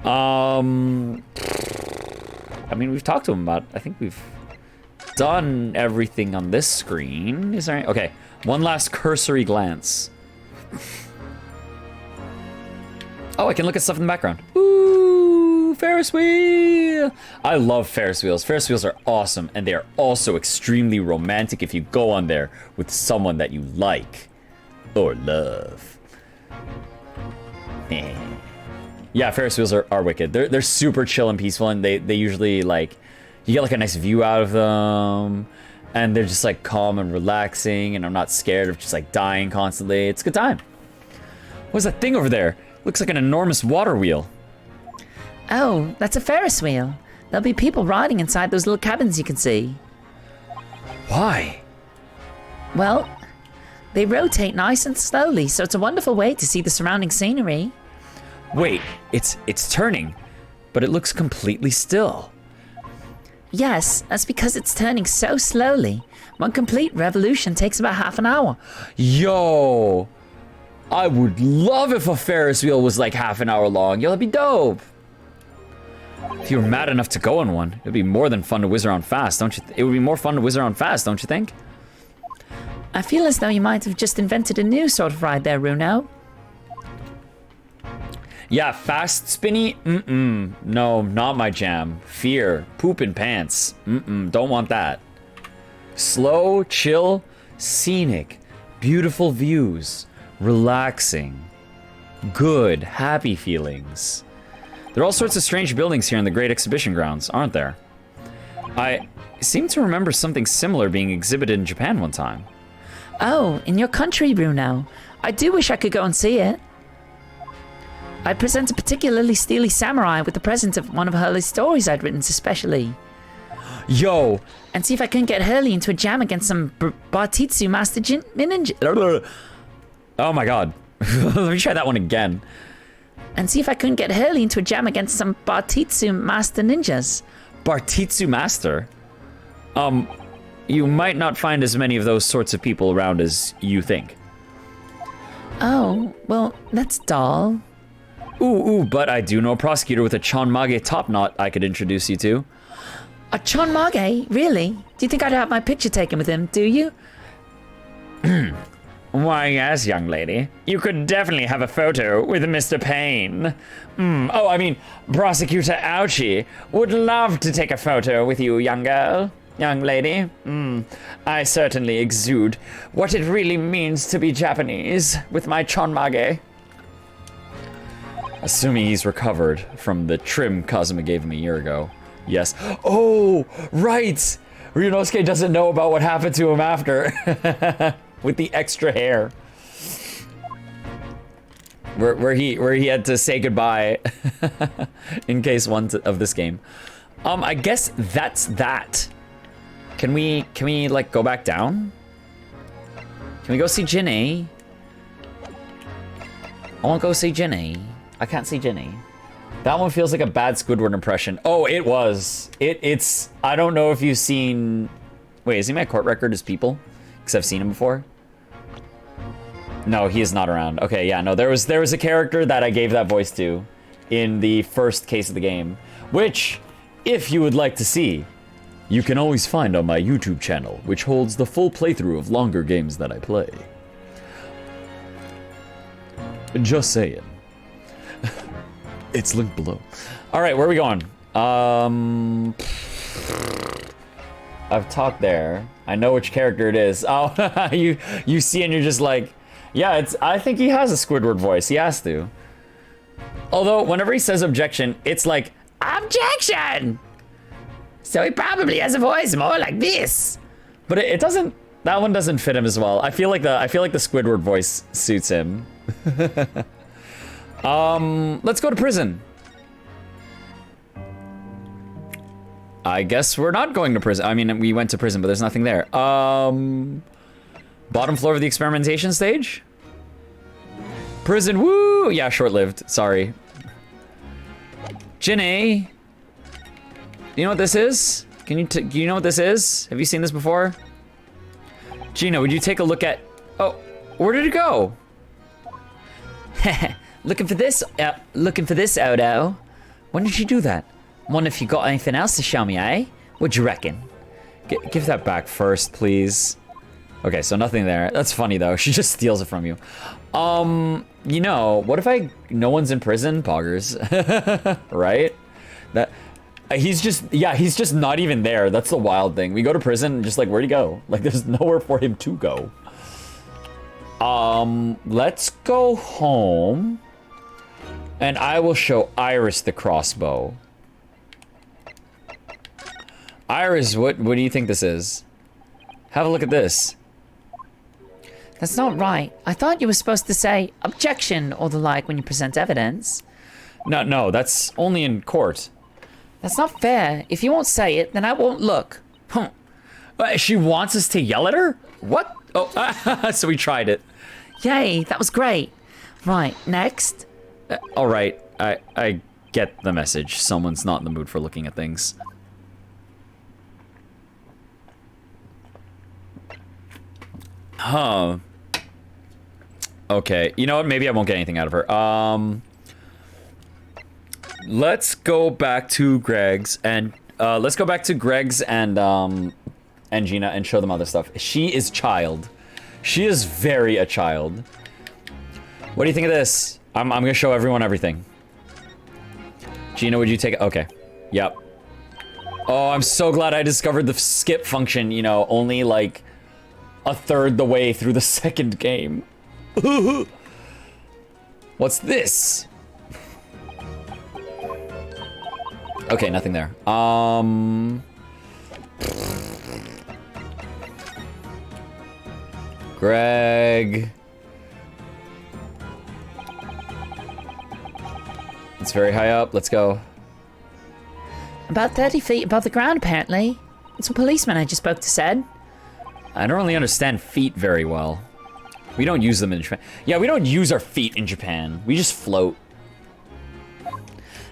Speaker 3: I mean, we've talked to him about, I think we've done everything on this screen. Is there any, okay, one last cursory glance. Oh, I can look at stuff in the background. Ooh, Ferris wheel! I love Ferris wheels. Ferris wheels are awesome, and they are also extremely romantic if you go on there with someone that you like or love. Yeah, Ferris wheels are wicked. They're super chill and peaceful, and they usually, like, you get like a nice view out of them, and they're just like calm and relaxing, and I'm not scared of just like dying constantly. It's a good time. What's that thing over there? Looks like an enormous water wheel.
Speaker 5: Oh, that's a Ferris wheel. There'll be people riding inside those little cabins you can see.
Speaker 3: Why?
Speaker 5: Well, They rotate nice and slowly, so it's a wonderful way to see the surrounding scenery.
Speaker 3: Wait, it's turning, but it looks completely still.
Speaker 5: Yes, that's because it's turning so slowly. One complete revolution takes about half an hour.
Speaker 3: Yo, I would love if a Ferris wheel was like half an hour long. Yo, that'd be dope. If you were mad enough to go on one, it'd be more than fun to whiz around fast, don't you? It would be more fun to whiz around fast, don't you think?
Speaker 5: I feel as though you might have just invented a new sort of ride there, Runo.
Speaker 3: Yeah, fast spinny? No, not my jam. Fear, poop in pants. Don't want that. Slow, chill, scenic, beautiful views, relaxing, good, happy feelings. There are all sorts of strange buildings here in the Great Exhibition Grounds, aren't there? I seem to remember something similar being exhibited in Japan one time.
Speaker 5: Oh, in your country, Bruno. I do wish I could go and see it. I'd present a particularly steely samurai with the present of one of Hurley's stories I'd written especially.
Speaker 3: Yo!
Speaker 5: And see if I couldn't get Hurley into a jam against some Bartitsu Master Ninja.
Speaker 3: Oh my god. Let me try that one again.
Speaker 5: And see if I couldn't get Hurley into a jam against some Bartitsu Master Ninjas.
Speaker 3: Bartitsu Master? You might not find as many of those sorts of people around as you think.
Speaker 5: Oh, well, that's dull.
Speaker 3: Ooh, but I do know a prosecutor with a Chonmage top knot I could introduce you to.
Speaker 5: A Chonmage? Really? Do you think I'd have my picture taken with him, do you?
Speaker 3: Why, yes, young lady. You could definitely have a photo with Mr. Payne. Oh, I mean, Prosecutor Ouchie would love to take a photo with you, young girl. Young lady. I certainly exude what it really means to be Japanese with my Chonmage. Assuming he's recovered from the trim Kazuma gave him a year ago. Yes. Oh, right! Ryunosuke doesn't know about what happened to him after. With the extra hair. Where he had to say goodbye in case one of this game. I guess that's that. Can we like go back down? Can we go see Ginny? I want to go see Ginny. I can't see Ginny. That one feels like a bad Squidward impression. Oh, it was. It's. I don't know if you've seen. Wait, is he my court record as people? Because I've seen him before. No, he is not around. Okay, yeah, no. There was a character that I gave that voice to in the first case of the game, which, if you would like to see, you can always find on my YouTube channel, which holds the full playthrough of longer games that I play. Just saying. It's linked below. All right, where are we going? I've talked there. I know which character it is. Oh, you see and you're just like, yeah, I think he has a Squidward voice. He has to. Although, whenever he says objection, it's like, objection! So he probably has a voice more like this. But it doesn't, that one doesn't fit him as well. I feel like the Squidward voice suits him. Let's go to prison. I guess we're not going to prison. I mean, we went to prison, but there's nothing there. Bottom floor of the experimentation stage? Prison, woo! Yeah, short-lived, sorry. Ginny? Do you know what this is? Do you know what this is? Have you seen this before? Gina, would you take a look at... Oh, where did it go? Looking for this, Odo. When did you do that? Wonder if you got anything else to show me, eh? What'd you reckon? Give that back first, please. Okay, so nothing there. That's funny, though. She just steals it from you. You know, what if no one's in prison? Poggers. Right? He's just not even there. That's the wild thing. We go to prison and just like, where'd he go? Like, there's nowhere for him to go. Let's go home. And I will show Iris the crossbow. Iris, what do you think this is? Have a look at this.
Speaker 5: That's not right. I thought you were supposed to say objection or the like when you present evidence.
Speaker 3: No, that's only in court.
Speaker 5: That's not fair. If you won't say it, then I won't look.
Speaker 3: She wants us to yell at her? What? Oh, so we tried it.
Speaker 5: Yay, that was great. Right, next.
Speaker 3: All right, I get the message. Someone's not in the mood for looking at things. Huh. Okay, you know what? Maybe I won't get anything out of her. Let's go back to Greg's and Gina and show them other stuff. She is child. She is very a child. What do you think of this? I'm gonna show everyone everything. Gina, would you take it? Okay. Yep. Oh, I'm so glad I discovered the skip function, you know, only like a third the way through the second game. What's this? Okay, nothing there. Greg. It's very high up. Let's go.
Speaker 5: About 30 feet above the ground, apparently. That's what policeman I just spoke to said.
Speaker 3: I don't really understand feet very well. We don't use them in Japan. Yeah, we don't use our feet in Japan. We just float.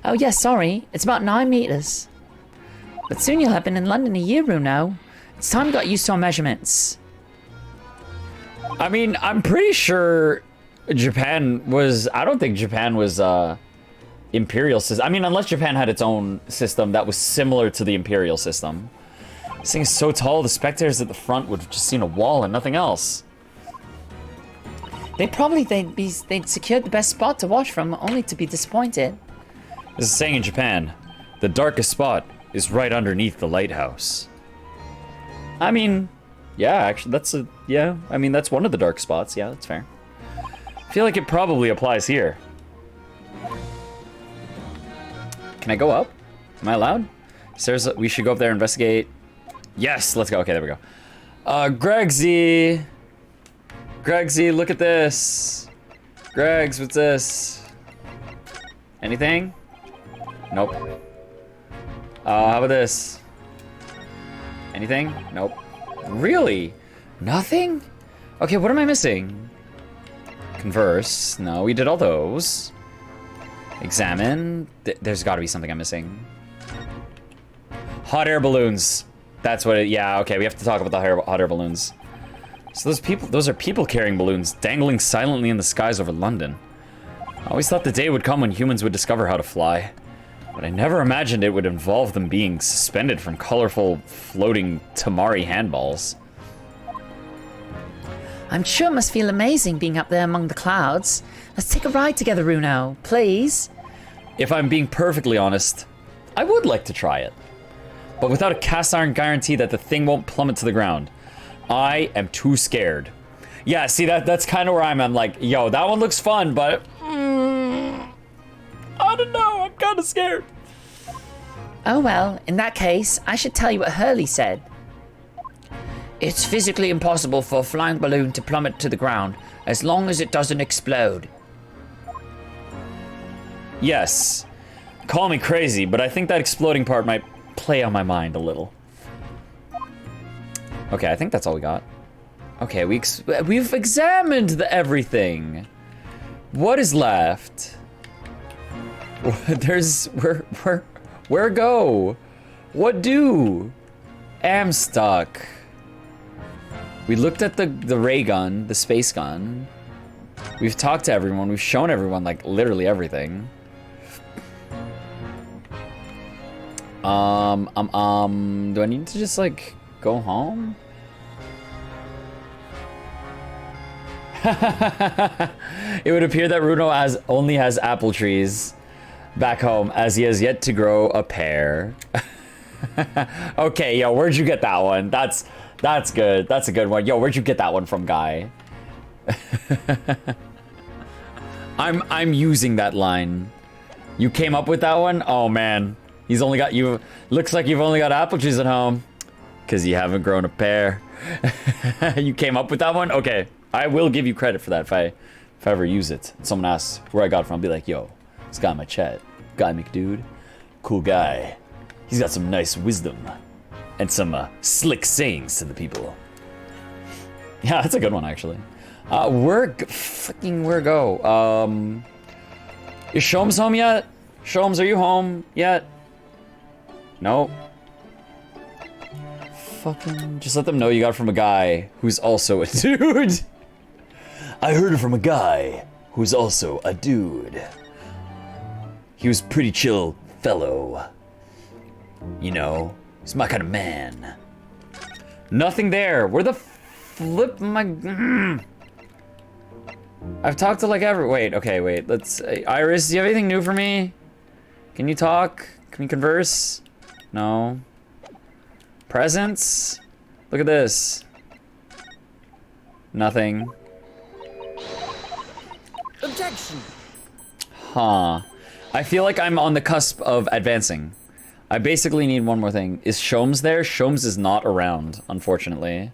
Speaker 5: Oh, yeah, sorry. It's about 9 meters. But soon you'll have been in London a year, Bruno. It's time you got used to our measurements.
Speaker 3: I mean, I'm pretty sure Japan was... I don't think Japan was, imperial system. I mean, unless Japan had its own system that was similar to the imperial system. This thing is so tall, the spectators at the front would have just seen a wall and nothing else.
Speaker 5: They'd secured the best spot to watch from, only to be disappointed.
Speaker 3: This is saying in Japan, the darkest spot is right underneath the lighthouse. I mean, yeah, actually, that's one of the dark spots. Yeah, that's fair. I feel like it probably applies here. Can I go up? Am I allowed? We should go up there and investigate. Yes, let's go. Okay, there we go. Gregsy, look at this. Gregs, what's this? Anything? Nope. How about this? Anything? Nope. Really? Nothing? Okay, what am I missing? Converse. No, we did all those. Examine. There's got to be something I'm missing. Hot air balloons. That's what it... Yeah, okay, we have to talk about the hot air balloons. So those are people carrying balloons, dangling silently in the skies over London. I always thought the day would come when humans would discover how to fly. But I never imagined it would involve them being suspended from colorful, floating Tamari handballs.
Speaker 5: I'm sure it must feel amazing being up there among the clouds. Let's take a ride together, Bruno, please.
Speaker 3: If I'm being perfectly honest, I would like to try it. But without a cast iron guarantee that the thing won't plummet to the ground, I am too scared. Yeah, see, that's kind of where I'm like, yo, that one looks fun, but... I don't know, I'm kind of scared.
Speaker 5: Oh well, in that case, I should tell you what Hurley said. It's physically impossible for a flying balloon to plummet to the ground, as long as it doesn't explode.
Speaker 3: Yes. Call me crazy, but I think that exploding part might play on my mind a little. Okay, I think that's all we got. Okay, we've examined everything. What is left? Where go? What do? Am stuck. We looked at the ray gun, the space gun. We've talked to everyone. We've shown everyone, like, literally everything. Do I need to just, like, go home? It would appear that Bruno only has apple trees back home, as he has yet to grow a pear. Okay, yo, where'd you get that one? That's good. That's a good one. Yo, where'd you get that one from, guy? I'm using that line. You came up with that one? Oh man, he's only got you. Looks like you've only got apple trees at home, cause you haven't grown a pear. You came up with that one? Okay, I will give you credit for that if I ever use it. Someone asks where I got it from, I'll be like, yo, this guy in my chat, guy McDude, cool guy. He's got some nice wisdom and some slick sayings to the people. Yeah, that's a good one, actually. Where go? Is Sholmes home yet? Sholmes, are you home yet? No. Fucking, just let them know you got it from a guy who's also a dude. I heard it from a guy who's also a dude. He was pretty chill fellow. You know, he's my kind of man. Nothing there. Where the flip my... I've talked to like wait, let's... Iris, do you have anything new for me? Can you talk? Can we converse? No. Presents? Look at this. Nothing.
Speaker 2: Objection.
Speaker 3: Huh. I feel like I'm on the cusp of advancing. I basically need one more thing. Is Sholmes there? Sholmes is not around, unfortunately.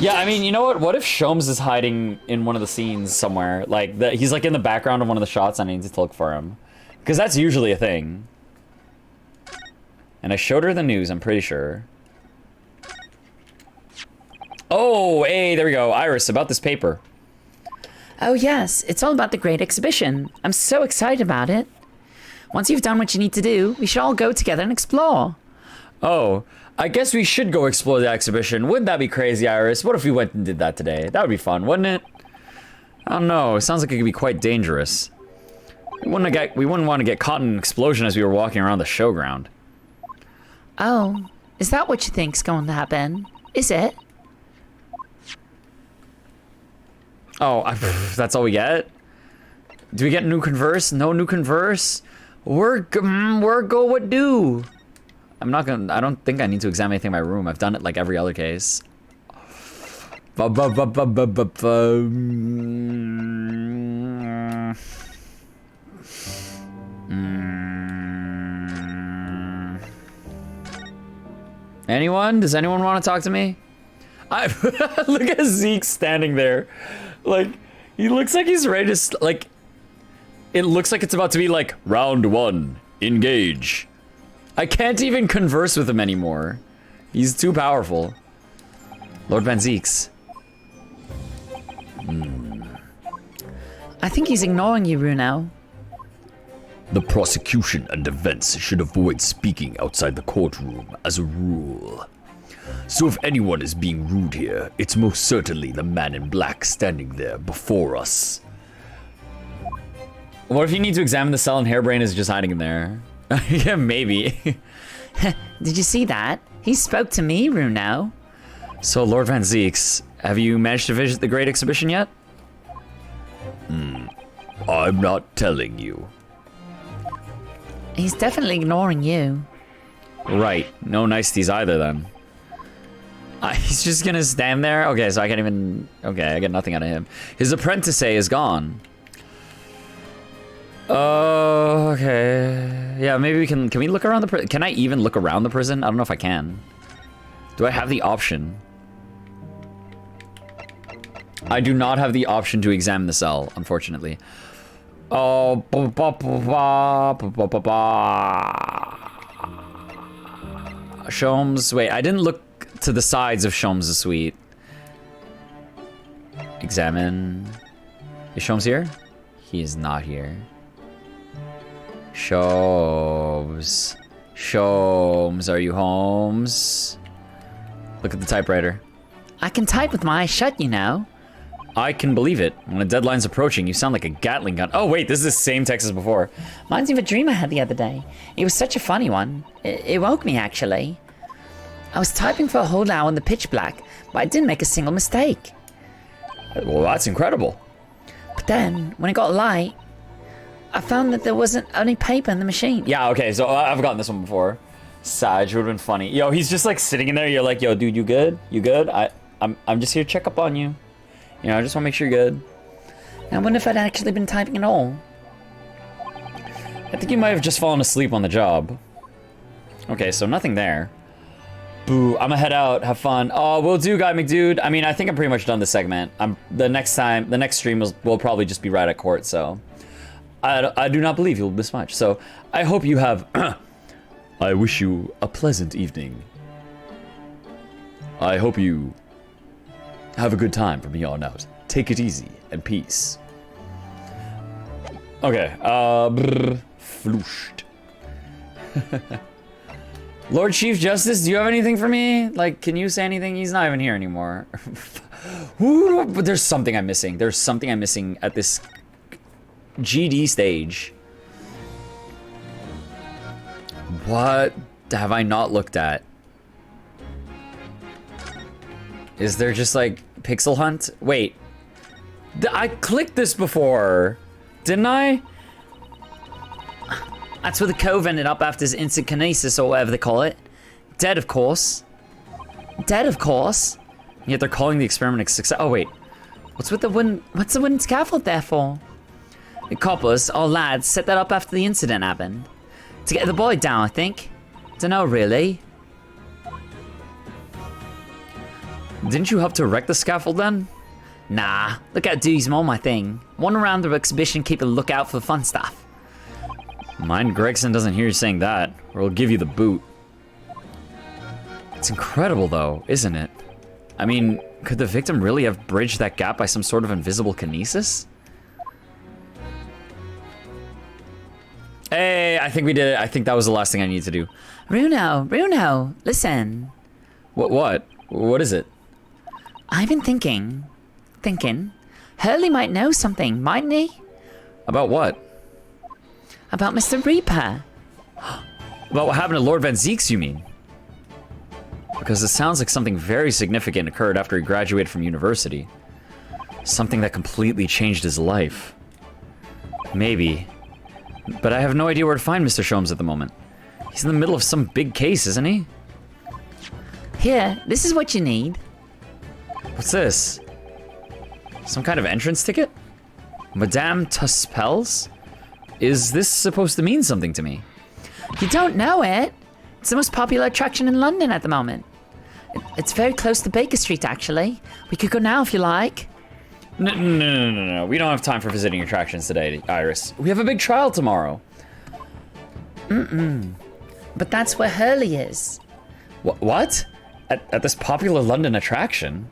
Speaker 3: Yeah, I mean, you know what? What if Sholmes is hiding in one of the scenes somewhere? Like, he's like in the background of one of the shots and I need to look for him. Because that's usually a thing. And I showed her the news, I'm pretty sure. Oh, hey, there we go. Iris, about this paper.
Speaker 5: Oh yes, it's all about the Great Exhibition. I'm so excited about it. Once you've done what you need to do, we should all go together and explore.
Speaker 3: Oh, I guess we should go explore the exhibition. Wouldn't that be crazy, Iris? What if we went and did that today? That would be fun, wouldn't it? I don't know. It sounds like it could be quite dangerous. We wouldn't want to get caught in an explosion as we were walking around the showground.
Speaker 5: Oh, is that what you think's going to happen? Is it?
Speaker 3: Oh, that's all we get? Do we get new converse? No new converse? Where go what do? I don't think I need to examine anything in my room. I've done it like every other case. Anyone? Does anyone want to talk to me? Look at Zeke standing there. Like, he looks like he's ready to, like, it looks like it's about to be like, round 1, engage. I can't even converse with him anymore. He's too powerful. Lord Vanzeks.
Speaker 5: I think he's ignoring you, Runo.
Speaker 7: The prosecution and defense should avoid speaking outside the courtroom as a rule. So if anyone is being rude here, it's most certainly the man in black standing there before us.
Speaker 3: What if you need to examine the cell and Hairbrain is just hiding in there? Yeah, maybe.
Speaker 5: Did you see that? He spoke to me, Runo.
Speaker 3: So, Lord Vanzeks, have you managed to visit the Great Exhibition yet?
Speaker 7: I'm not telling you.
Speaker 5: He's definitely ignoring you.
Speaker 3: Right. No niceties either, then. He's just gonna stand there? Okay, so I can't even... Okay, I get nothing out of him. His apprentice is gone. Okay. Yeah, maybe we can... Can we look around the prison? Can I even look around the prison? I don't know if I can. Do I have the option? I do not have the option to examine the cell, unfortunately. Oh... Sholmes... Wait, I didn't look to the sides of Sholmes' suite. Examine... Is Sholmes here? He is not here. Sholmes. Sholmes, are you Holmes? Look at the typewriter.
Speaker 5: I can type with my eyes shut, you know.
Speaker 3: I can believe it. When a deadline's approaching, you sound like a Gatling gun. Oh wait, this is the same text as before.
Speaker 5: Reminds me of a dream I had the other day. It was such a funny one. It woke me, actually. I was typing for a whole hour in the pitch black, but I didn't make a single mistake.
Speaker 3: Well, that's incredible.
Speaker 5: But then, when it got light, I found that there wasn't any paper in the machine.
Speaker 3: Yeah, okay, so I've gotten this one before. Sage would have been funny. Yo, he's just like sitting in there. You're like, yo, dude, you good? You good? I'm just here to check up on you. You know, I just want to make sure you're good.
Speaker 5: I wonder if I'd actually been typing at all.
Speaker 3: I think you might have just fallen asleep on the job. Okay, so nothing there. Boo, I'm gonna head out, have fun. Oh, will do, CaptnmcD. I mean, I think I'm pretty much done this segment. The next stream will probably just be right at court, so. I do not believe you'll miss much. So, I hope you have...
Speaker 7: I wish you a pleasant evening. I hope you have a good time from here on out. Take it easy and peace. Okay, Flushed.
Speaker 3: Lord Chief Justice, do you have anything for me? Like, can you say anything? He's not even here anymore. Ooh, but there's something I'm missing. There's something I'm missing at this GD stage. What have I not looked at? Is there just like pixel hunt? Wait, I clicked this before, didn't I? That's where the cove ended up after his instant kinesis or whatever they call it. Dead, of course. Dead, of course. Yet they're calling the experiment a success. Oh wait, what's the wooden scaffold there for? The coppers, or lads, set that up after the incident happened. To get the boy down, I think. Dunno, really. Didn't you help to erect the scaffold then? Nah, lookout duty's more my thing. Wander around the exhibition, keep a lookout for the fun stuff. Mind Gregson doesn't hear you saying that, or he'll give you the boot. It's incredible though, isn't it? I mean, could the victim really have bridged that gap by some sort of invisible kinesis? Hey, I think we did it. I think that was the last thing I need to do. Bruno, listen. What? What is it? I've been thinking. Hurley might know something, mightn't he? About what? About Mr. Reaper. About what happened to Lord Vanzeks, you mean? Because it sounds like something very significant occurred after he graduated from university. Something that completely changed his life. Maybe. But I have no idea where to find Mr. Sholmes at the moment. He's in the middle of some big case, isn't he? Here, this is what you need. What's this? Some kind of entrance ticket? Madame Tuspels? Is this supposed to mean something to me? You don't know it? It's the most popular attraction in London at the moment. It's very close to Baker Street, actually. We could go now if you like. No. We don't have time for visiting attractions today, Iris. We have a big trial tomorrow. But that's where Hurley is. What? At this popular London attraction?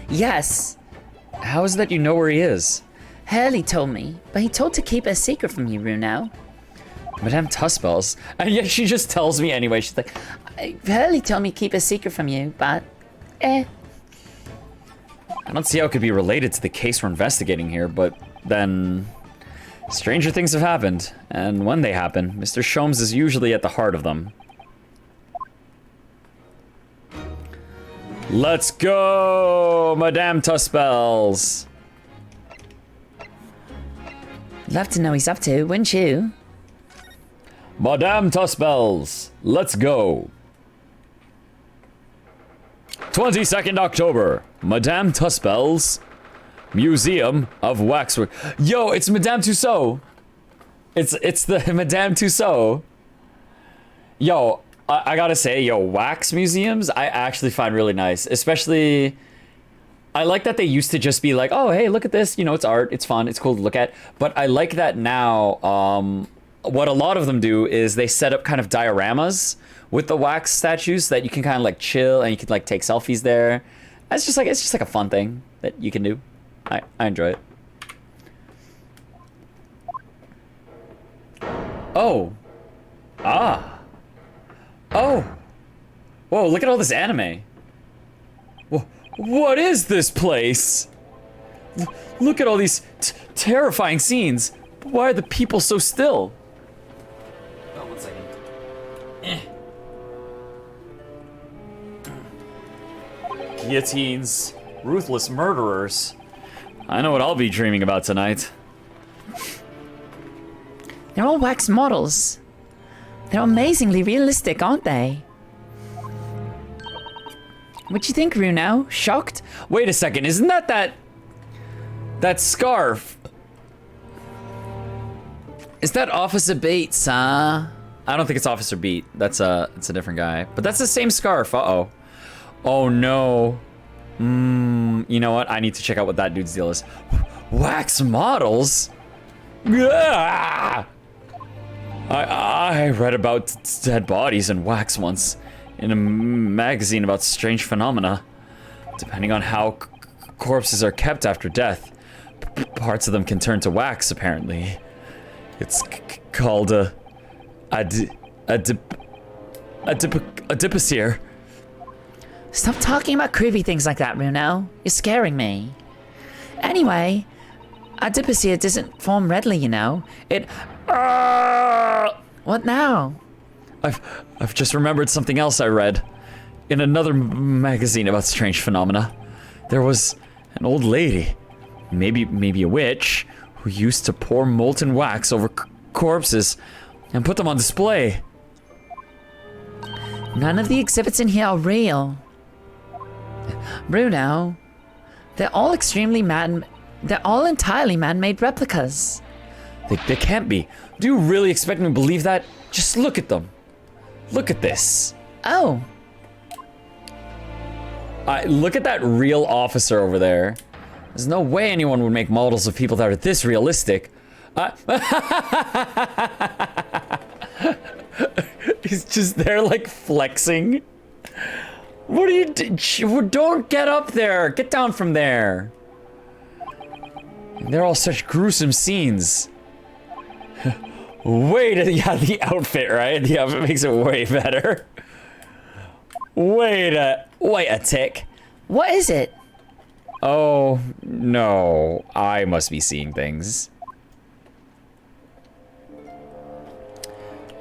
Speaker 3: Yes. How is it that you know where he is? Hurley told me, but he told to keep it a secret from you, Bruno. Madame Tuspels? And yet she just tells me anyway. She's like, Hurley told me to keep it a secret from you, but I don't see how it could be related to the case we're investigating here, but then stranger things have happened, and when they happen, Mr. Sholmes is usually at the heart of them. Let's go, Madame Tuspels. Love to know what he's up to, wouldn't you?
Speaker 7: Madame Tuspels, let's go. 22nd October, Madame Tuspels, Museum of Waxwork. Yo, it's Madame Tussauds. It's the Madame Tussauds. Yo, I gotta say, wax museums, I actually find really nice. Especially, I like that they used to just be like, oh, hey, look at this. You know, it's art, it's fun, it's cool to look at. But I like that now, what a lot of them do is they set up kind of dioramas with the wax statues so that you can kind of like chill and you can like take selfies there. It's just like a fun thing that you can do. I enjoy it. Oh. Ah. Oh. Whoa, look at all this anime. What is this place? Look at all these terrifying scenes. Why are the people so still? Oh, 1 second. Guillotines. Ruthless murderers. I know what I'll be dreaming about tonight.
Speaker 5: They're all wax models. They're amazingly realistic, aren't they? What you think, Bruno? Shocked?
Speaker 3: Wait a second, isn't that scarf? Is that Officer Bates, huh? I don't think it's Officer Beat. It's a different guy. But that's the same scarf. Uh-oh. Oh no. You know what? I need to check out what that dude's deal is. Wax models? Yeah. I read about dead bodies and wax once. in a magazine about strange phenomena. Depending on how corpses are kept after death, parts of them can turn to wax, apparently. It's called a dispensation.
Speaker 5: Stop talking about creepy things like that, Bruno. You're scaring me. Anyway, adipocere doesn't form readily, you know. It... What now?
Speaker 3: I've just remembered something else I read. In another magazine about strange phenomena. There was an old lady, maybe a witch, who used to pour molten wax over corpses and put them on display.
Speaker 5: None of the exhibits in here are real. Bruno, they're all entirely man-made replicas.
Speaker 3: They can't be. Do you really expect me to believe that? Just look at them. Look at this.
Speaker 5: Oh.
Speaker 3: Look at that real officer over there. There's no way anyone would make models of people that are this realistic. He's just there like flexing. What are you doing? Don't get up there. Get down from there. They're all such gruesome scenes. Wait, yeah, the outfit, right? The outfit makes it way better. Wait a tick.
Speaker 5: What is it?
Speaker 3: Oh, no. I must be seeing things.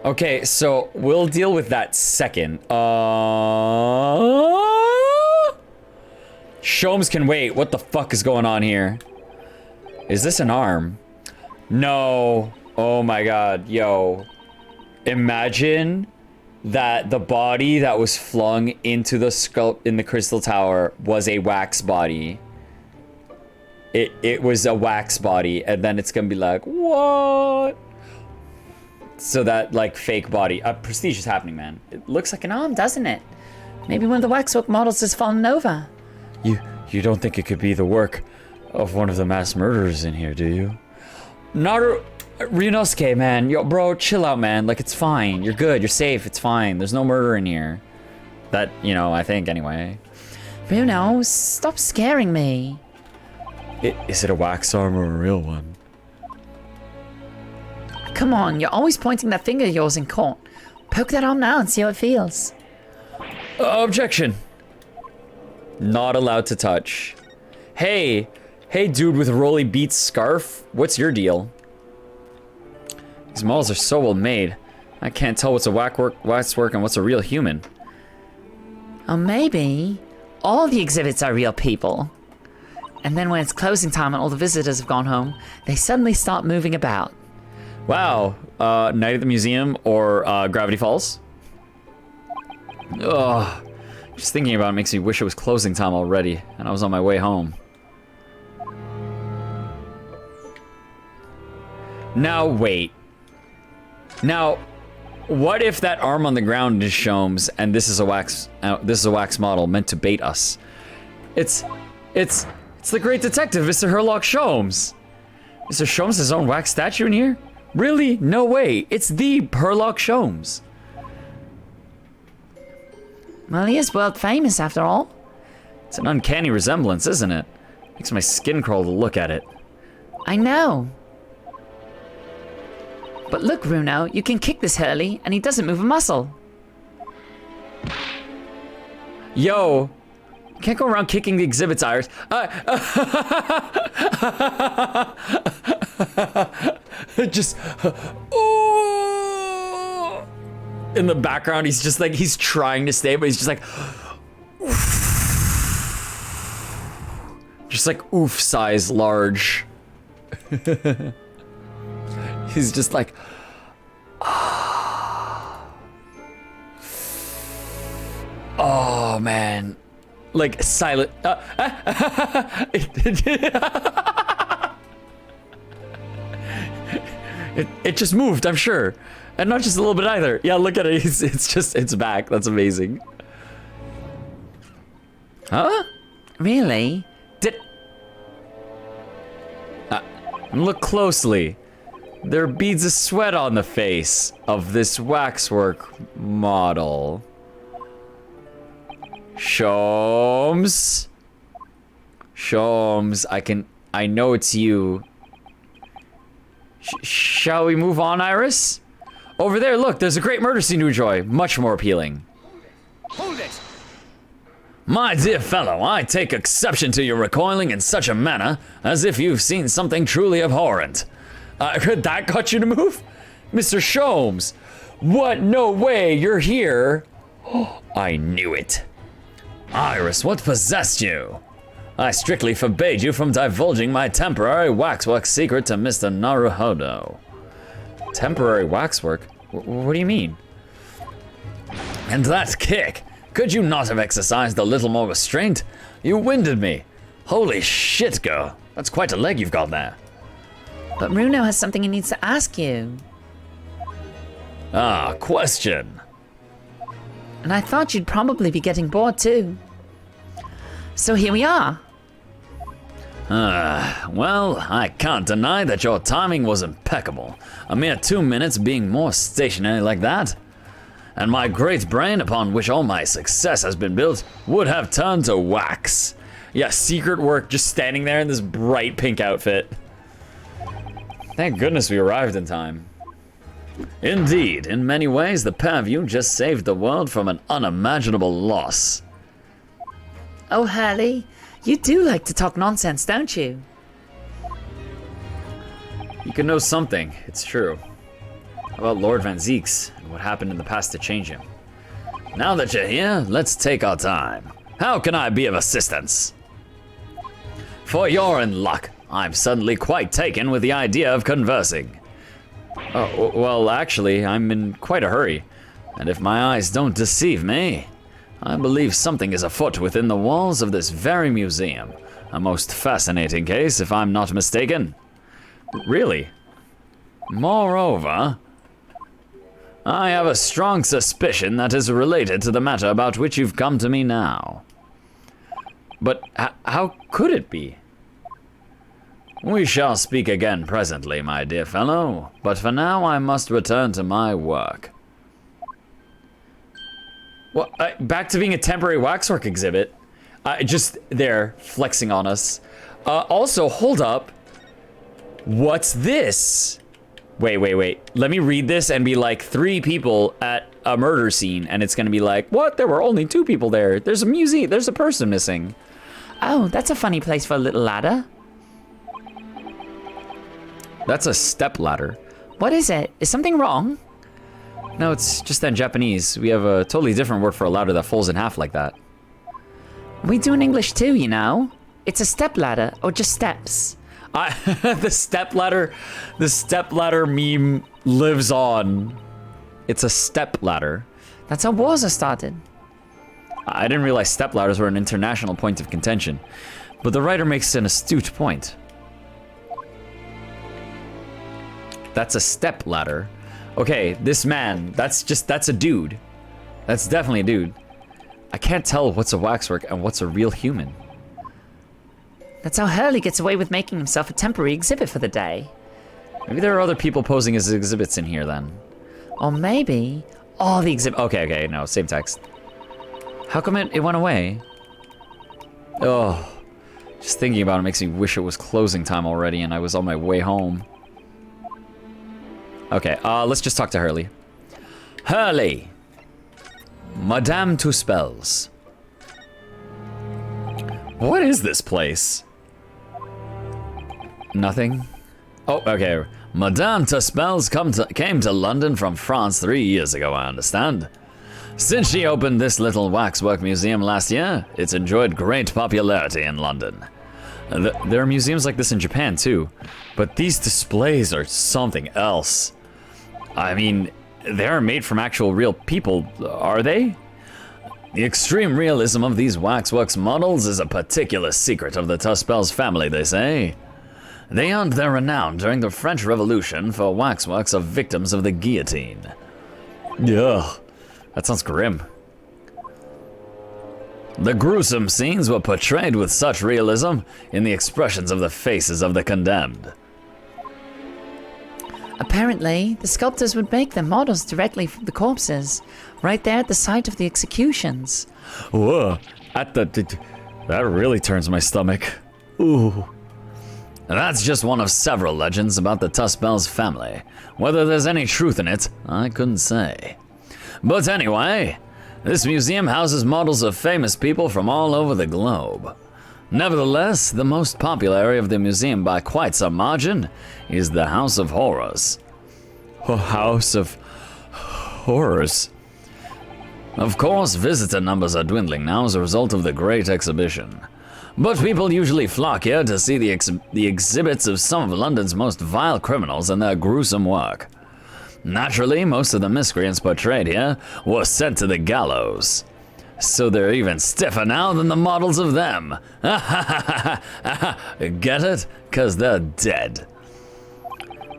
Speaker 3: Okay, so we'll deal with that second. Sholmes can wait. What the fuck is going on here? Is this an arm? No. Oh my god. Yo. Imagine that the body that was flung into the sculpt in the crystal tower was a wax body. It was a wax body, and then it's gonna be like, what? So that like fake body. Prestige is happening, man.
Speaker 5: It looks like an arm, doesn't it? Maybe one of the waxwork models has fallen over.
Speaker 3: You don't think it could be the work of one of the mass murderers in here, do you? Ryunosuke, man. Yo, bro, chill out, man. Like, it's fine. You're good. You're safe. It's fine. There's no murder in here. That, you know, I think, anyway.
Speaker 5: Bruno, stop scaring me.
Speaker 3: Is it a wax arm or a real one?
Speaker 5: Come on, you're always pointing that finger of yours in court. Poke that arm now and see how it feels.
Speaker 3: Objection. Not allowed to touch. Hey, dude with Rolly Beats scarf. What's your deal? These models are so well made. I can't tell what's a waxwork and what's a real human.
Speaker 5: Or maybe all the exhibits are real people. And then when it's closing time and all the visitors have gone home, they suddenly start moving about.
Speaker 3: Wow. Night at the Museum or Gravity Falls? Ugh. Just thinking about it makes me wish it was closing time already, and I was on my way home. Now, wait. Now, what if that arm on the ground is Sholmes, and this is a wax model meant to bait us? It's the great detective, Mr. Herlock Sholmes. Mr. Sholmes has his own wax statue in here? Really? No way. It's the Herlock Sholmes.
Speaker 5: Well, he is world famous after all.
Speaker 3: It's an uncanny resemblance, isn't it? Makes my skin crawl to look at it.
Speaker 5: I know. But look, Bruno, you can kick this Hurley, and he doesn't move a muscle.
Speaker 3: Yo, you can't go around kicking the exhibit's irons. Just, ooh. In the background, he's just like, he's trying to stay, but he's just like, just like oof size large. He's just like, oh man, like silent. It just moved, I'm sure, and not just a little bit either. Yeah, look at it. It's back. That's amazing. Huh?
Speaker 5: Really?
Speaker 3: Look closely. There are beads of sweat on the face of this waxwork model. Sholmes. I know it's you. Shall we move on, Iris? Over there, look, there's a great murder scene to enjoy. Much more appealing.
Speaker 1: Hold it!
Speaker 7: My dear fellow, I take exception to your recoiling in such a manner as if you've seen something truly abhorrent. Could that got you to move? Mr. Sholmes, what? No way, you're here. I knew it. Iris, what possessed you? I strictly forbade you from divulging my temporary waxwork secret to Mr. Naruhodo.
Speaker 3: Temporary waxwork? What do you mean?
Speaker 7: And that kick! Could you not have exercised a little more restraint? You winded me. Holy shit, girl. That's quite a leg you've got there.
Speaker 5: But Bruno has something he needs to ask you.
Speaker 7: Ah, question.
Speaker 5: And I thought you'd probably be getting bored too. So here we are.
Speaker 7: Well, I can't deny that your timing was impeccable. A mere 2 minutes being more stationary like that. And my great brain, upon which all my success has been built, would have turned to wax.
Speaker 3: Yeah, secret work, just standing there in this bright pink outfit. Thank goodness we arrived in time.
Speaker 7: Indeed, in many ways, the pair of you just saved the world from an unimaginable loss.
Speaker 5: Oh, Hurley, you do like to talk nonsense, don't you?
Speaker 3: You can know something, it's true. About Lord Vanzeks and what happened in the past to change him.
Speaker 7: Now that you're here, let's take our time. How can I be of assistance? For you're in luck. I'm suddenly quite taken with the idea of conversing.
Speaker 3: Oh, well, actually, I'm in quite a hurry.
Speaker 7: And if my eyes don't deceive me, I believe something is afoot within the walls of this very museum. A most fascinating case, if I'm not mistaken.
Speaker 3: Really?
Speaker 7: Moreover, I have a strong suspicion that is related to the matter about which you've come to me now.
Speaker 3: But how could it be?
Speaker 7: We shall speak again presently, my dear fellow, but for now I must return to my work.
Speaker 3: Well, back to being a temporary waxwork exhibit. Just there, flexing on us. Also, hold up. What's this? Wait. Let me read this and be like 3 people at a murder scene, and it's gonna be like, what? There were only 2 people there. There's a museum. There's a person missing.
Speaker 5: Oh, that's a funny place for a little ladder.
Speaker 3: That's a step ladder.
Speaker 5: What is it? Is something wrong?
Speaker 3: No, it's just in Japanese. We have a totally different word for a ladder that folds in half like that.
Speaker 5: We do in English too, you know. It's a step ladder, or just steps.
Speaker 3: The step ladder meme lives on. It's a step ladder.
Speaker 5: That's how wars are started.
Speaker 3: I didn't realize step ladders were an international point of contention, but the writer makes an astute point. That's a step ladder. Okay, this man, that's a dude. That's definitely a dude. I can't tell what's a waxwork and what's a real human.
Speaker 5: That's how Hurley gets away with making himself a temporary exhibit for the day.
Speaker 3: Maybe there are other people posing as exhibits in here then.
Speaker 5: Or maybe...
Speaker 3: Oh, the exhibit. Okay, no, same text. How come it went away? Oh, just thinking about it makes me wish it was closing time already and I was on my way home. Okay, let's just talk to Hurley.
Speaker 7: Hurley! Madame Tuspels.
Speaker 3: What is this place? Nothing? Oh, okay.
Speaker 7: Madame Tuspels came to London from France 3 years ago, I understand. Since she opened this little waxwork museum last year, it's enjoyed great popularity in London.
Speaker 3: There are museums like this in Japan too, but these displays are something else. I mean, they are made from actual real people, are they?
Speaker 7: The extreme realism of these waxworks models is a particular secret of the Tuspels family, they say. They earned their renown during the French Revolution for waxworks of victims of the guillotine.
Speaker 3: Ugh, that sounds grim.
Speaker 7: The gruesome scenes were portrayed with such realism in the expressions of the faces of the condemned.
Speaker 5: Apparently, the sculptors would make their models directly from the corpses, right there at the site of the executions.
Speaker 7: Whoa, that really turns my stomach. Ooh. That's just one of several legends about the Tuspel's family. Whether there's any truth in it, I couldn't say. But anyway, this museum houses models of famous people from all over the globe. Nevertheless, the most popular area of the museum by quite some margin is the House of Horrors. House of Horrors? Of course, visitor numbers are dwindling now as a result of the Great Exhibition. But people usually flock here to see the exhibits of some of London's most vile criminals and their gruesome work. Naturally, most of the miscreants portrayed here were sent to the gallows. So they're even stiffer now than the models of them. Get it? 'Cause they're dead.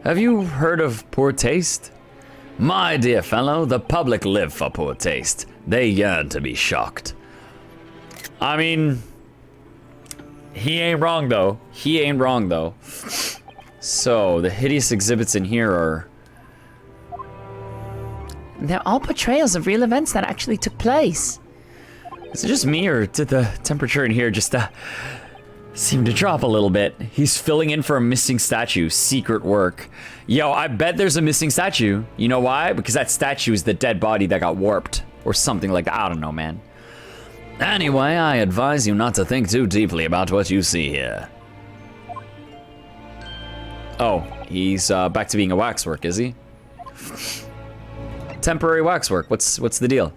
Speaker 7: Have you heard of poor taste? My dear fellow, the public live for poor taste. They yearn to be shocked. I mean, he ain't wrong though. So, the hideous exhibits in here are...
Speaker 5: They're all portrayals of real events that actually took place.
Speaker 3: Is it just me, or did the temperature in here just seem to drop a little bit? He's filling in for a missing statue. Secret work. Yo, I bet there's a missing statue. You know why? Because that statue is the dead body that got warped. Or something like that. I don't know, man.
Speaker 7: Anyway, I advise you not to think too deeply about what you see here.
Speaker 3: Oh, he's back to being a waxwork, is he? Temporary waxwork. What's the deal?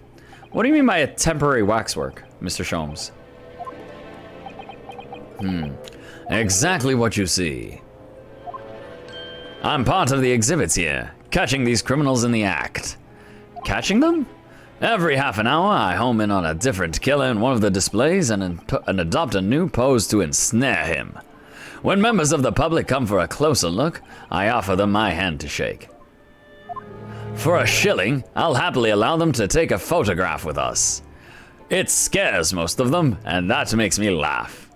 Speaker 3: What do you mean by a temporary waxwork, Mr. Sholmes?
Speaker 7: Exactly what you see. I'm part of the exhibits here, catching these criminals in the act.
Speaker 3: Catching them?
Speaker 7: Every half an hour, I home in on a different killer in one of the displays and adopt a new pose to ensnare him. When members of the public come for a closer look, I offer them my hand to shake. For a shilling, I'll happily allow them to take a photograph with us. It scares most of them, and that makes me laugh.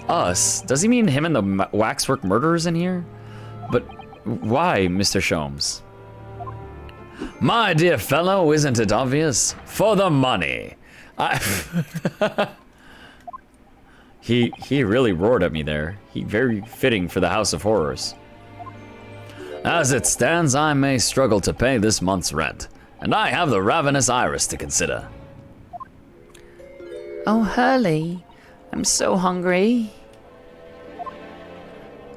Speaker 3: Us? Does he mean him and the waxwork murderers in here? But why, Mr. Sholmes?
Speaker 7: My dear fellow, isn't it obvious? For the money.
Speaker 3: He really roared at me there. Very fitting for the House of Horrors.
Speaker 7: As it stands, I may struggle to pay this month's rent, and I have the ravenous iris to consider.
Speaker 5: Oh, Hurley, I'm so hungry.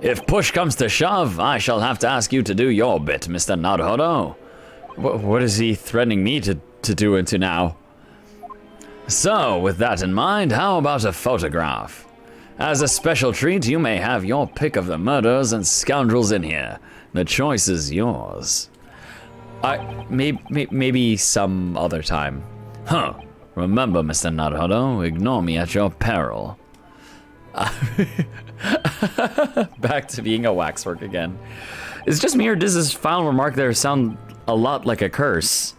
Speaker 7: If push comes to shove, I shall have to ask you to do your bit, Mr. Naruhodo.
Speaker 3: What is he threatening me to do into now?
Speaker 7: So, with that in mind, how about a photograph? As a special treat, you may have your pick of the murderers and scoundrels in here. The choice is yours.
Speaker 3: Maybe some other time.
Speaker 7: Huh. Remember, Mr. Naruhodo, ignore me at your peril.
Speaker 3: Back to being a waxwork again. Is it just me, or does this final remark there sound a lot like a curse?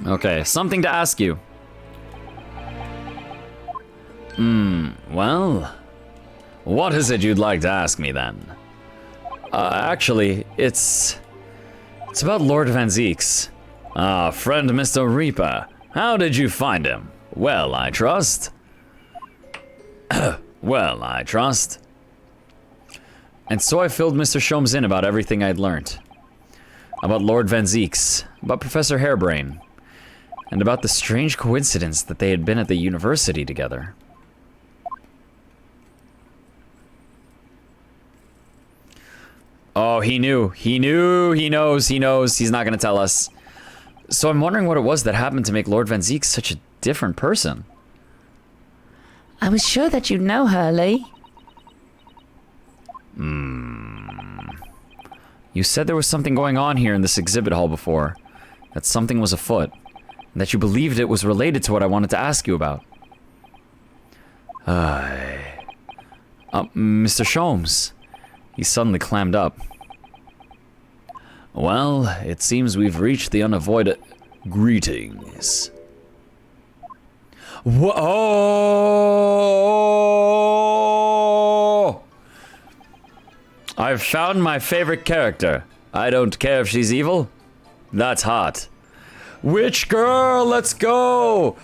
Speaker 3: Okay, something to ask you.
Speaker 7: Well, what is it you'd like to ask me then?
Speaker 3: Actually, it's about Lord Vanzeks.
Speaker 7: Ah, friend Mr. Reaper, how did you find him? Well, I trust. Well, I trust.
Speaker 3: And so I filled Mr. Sholmes in about everything I'd learned. About Lord Vanzeks, about Professor Hairbrain, and about the strange coincidence that they had been at the university together. Oh, he knew. He knows. He's not going to tell us. So I'm wondering what it was that happened to make Lord Vanzeks such a different person.
Speaker 5: I was sure that you'd know, Hurley.
Speaker 3: You said there was something going on here in this exhibit hall before. That something was afoot. And that you believed it was related to what I wanted to ask you about. Mr. Sholmes. He suddenly clammed up.
Speaker 7: Well, it seems we've reached the unavoided... Greetings.
Speaker 3: Whoa!
Speaker 7: I've found my favorite character. I don't care if she's evil. That's hot. Witch girl, let's go!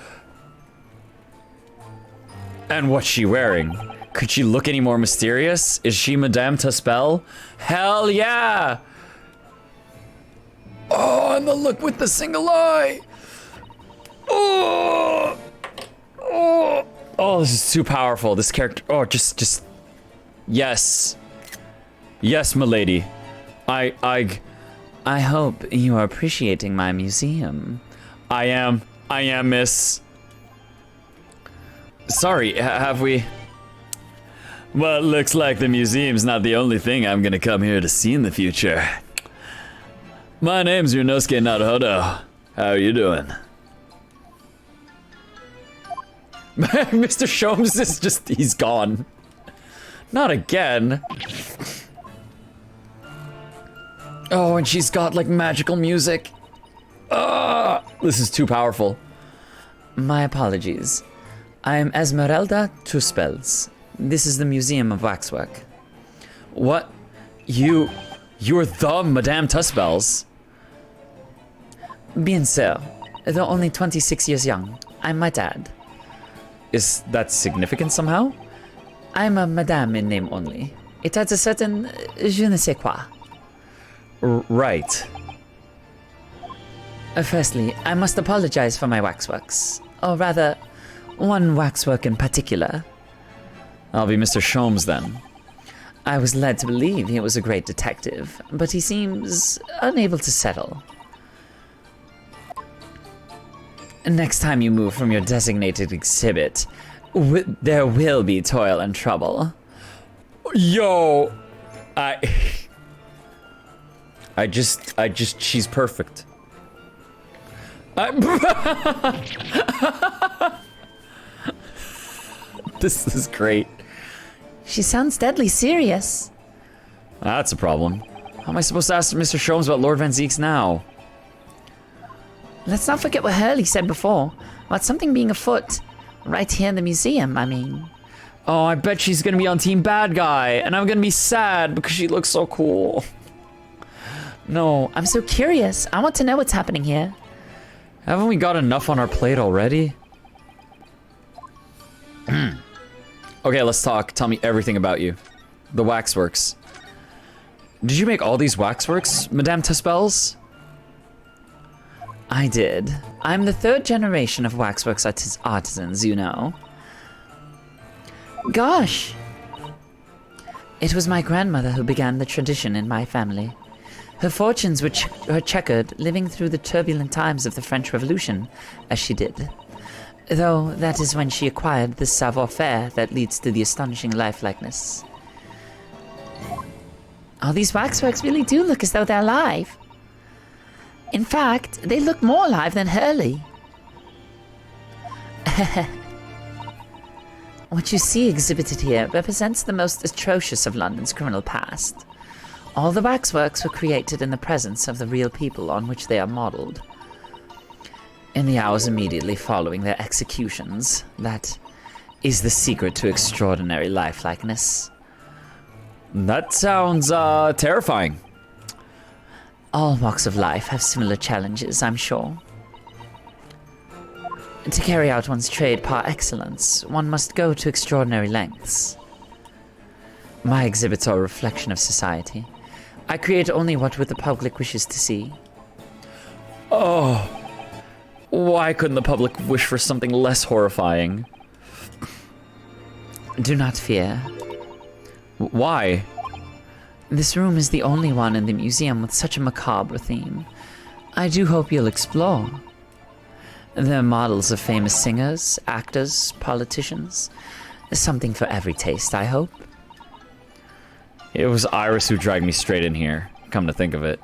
Speaker 7: And what's she wearing? Could she look any more mysterious? Is she Madame Tuspel? Hell yeah! Oh, and the look with the single eye! Oh! Oh! Oh, this is too powerful. This character. Oh, just. Yes. Yes, milady. I
Speaker 5: hope you are appreciating my museum.
Speaker 7: I am, miss. Sorry, have we? Well, it looks like the museum's not the only thing I'm gonna come here to see in the future. My name's Ryunosuke Naruhodo. How are you doing? Mr. Sholmes is just, he's gone. Not again. Oh, and she's got like magical music. This is too powerful.
Speaker 5: My apologies. I am Esmeralda Tuspels. This is the Museum of Waxwork.
Speaker 7: What? You're the Madame Tuspels?
Speaker 5: Bien sûr. Though only 26 years young. I'm my dad.
Speaker 7: Is that significant somehow?
Speaker 5: I'm a madame in name only. It adds a certain je ne sais quoi.
Speaker 7: Right.
Speaker 5: Firstly, I must apologize for my waxworks. Or rather, one waxwork in particular.
Speaker 7: I'll be Mr. Sholmes then.
Speaker 5: I was led to believe he was a great detective, but he seems unable to settle. Next time you move from your designated exhibit, there will be toil and trouble.
Speaker 7: Yo! She's perfect. This is great.
Speaker 5: She sounds deadly serious.
Speaker 7: That's a problem. How am I supposed to ask Mr. Sholmes about Lord Vanzeks now?
Speaker 5: Let's not forget what Hurley said before, about something being afoot. Right here in the museum, I mean.
Speaker 7: Oh, I bet she's gonna be on Team Bad Guy, and I'm gonna be sad because she looks so cool.
Speaker 5: No, I'm so curious. I want to know what's happening here.
Speaker 7: Haven't we got enough on our plate already? Okay, let's talk. Tell me everything about you. The waxworks. Did you make all these waxworks, Madame Tuspels?
Speaker 5: I did. I'm the third generation of waxworks artisans, you know. Gosh! It was my grandmother who began the tradition in my family. Her fortunes were checkered, living through the turbulent times of the French Revolution, as she did. Though that is when she acquired the savoir-faire that leads to the astonishing lifelikeness. All these waxworks really do look as though they're alive. In fact, they look more alive than Hurley. What you see exhibited here represents the most atrocious of London's criminal past. All the waxworks were created in the presence of the real people on which they are modeled. In the hours immediately following their executions, that is the secret to extraordinary lifelikeness.
Speaker 7: That sounds, terrifying.
Speaker 5: All walks of life have similar challenges, I'm sure. To carry out one's trade par excellence, one must go to extraordinary lengths. My exhibits are a reflection of society. I create only what the public wishes to see.
Speaker 7: Oh, why couldn't the public wish for something less horrifying?
Speaker 5: Do not fear.
Speaker 7: Why?
Speaker 5: This room is the only one in the museum with such a macabre theme. I do hope you'll explore. There are models of famous singers, actors, politicians. Something for every taste, I hope.
Speaker 7: It was Iris who dragged me straight in here, come to think of it.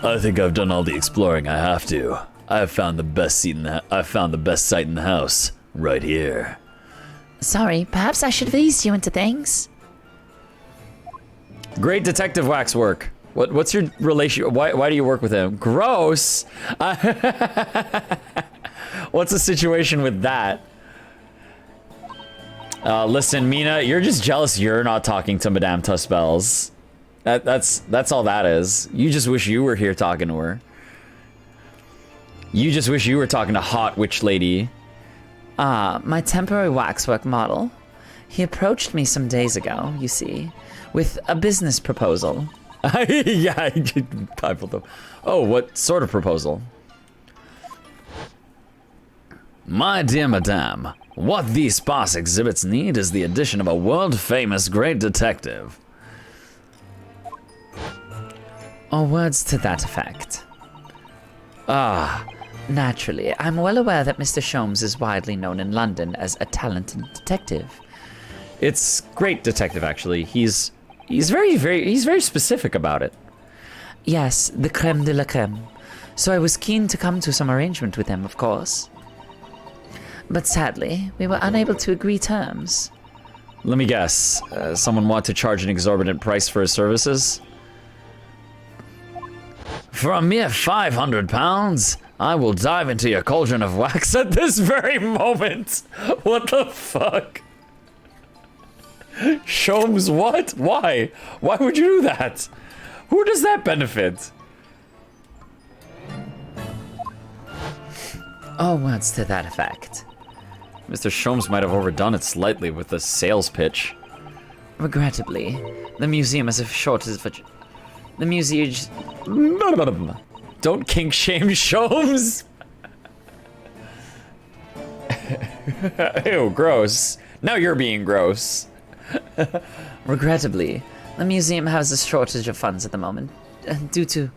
Speaker 7: I think I've done all the exploring I have to. I've found the best site in the house, right here.
Speaker 5: Sorry, perhaps I should have eased you into things.
Speaker 7: Great detective waxwork. What's your relation? Why do you work with him? Gross. What's the situation with that?
Speaker 3: Listen, Mina, you're just jealous you're not talking to Madame Tuspels. That's all that is. You just wish you were here talking to her. You just wish you were talking to hot witch lady.
Speaker 5: My temporary waxwork model. He approached me some days ago, you see, with a business proposal.
Speaker 3: Yeah, I pulled up. Oh, what sort of proposal?
Speaker 7: My dear madame, what these sparse exhibits need is the addition of a world-famous great detective.
Speaker 5: Or words to that effect. Naturally, I'm well aware that Mr. Sholmes is widely known in London as a talented detective.
Speaker 3: It's great detective, actually. He's very specific about it.
Speaker 5: Yes, the creme de la creme. So I was keen to come to some arrangement with him, of course. But sadly, we were unable to agree terms.
Speaker 3: Let me guess. Someone want to charge an exorbitant price for his services?
Speaker 7: For a mere £500, I will dive into your cauldron of wax
Speaker 3: At this very moment. What the fuck? Sholmes, what? Why? Why would you do that? Who does that benefit?
Speaker 5: Or words to that effect.
Speaker 3: Mr. Sholmes might have overdone it slightly with the sales pitch.
Speaker 5: Regrettably, the museum has a shortage of... The museum...
Speaker 3: Don't kink shame Sholmes! Ew, gross. Now you're being gross.
Speaker 5: Regrettably, the museum has a shortage of funds at the moment, due to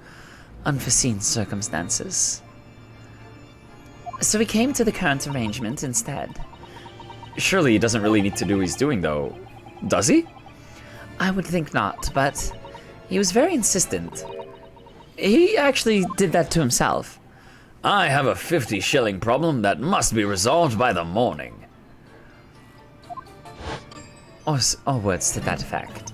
Speaker 5: unforeseen circumstances. So we came to the current arrangement instead.
Speaker 3: Surely he doesn't really need to do what he's doing, though. Does he?
Speaker 5: I would think not, but he was very insistent. He actually did that to himself.
Speaker 7: I have a 50-shilling problem that must be resolved by the morning.
Speaker 5: Or words to that effect.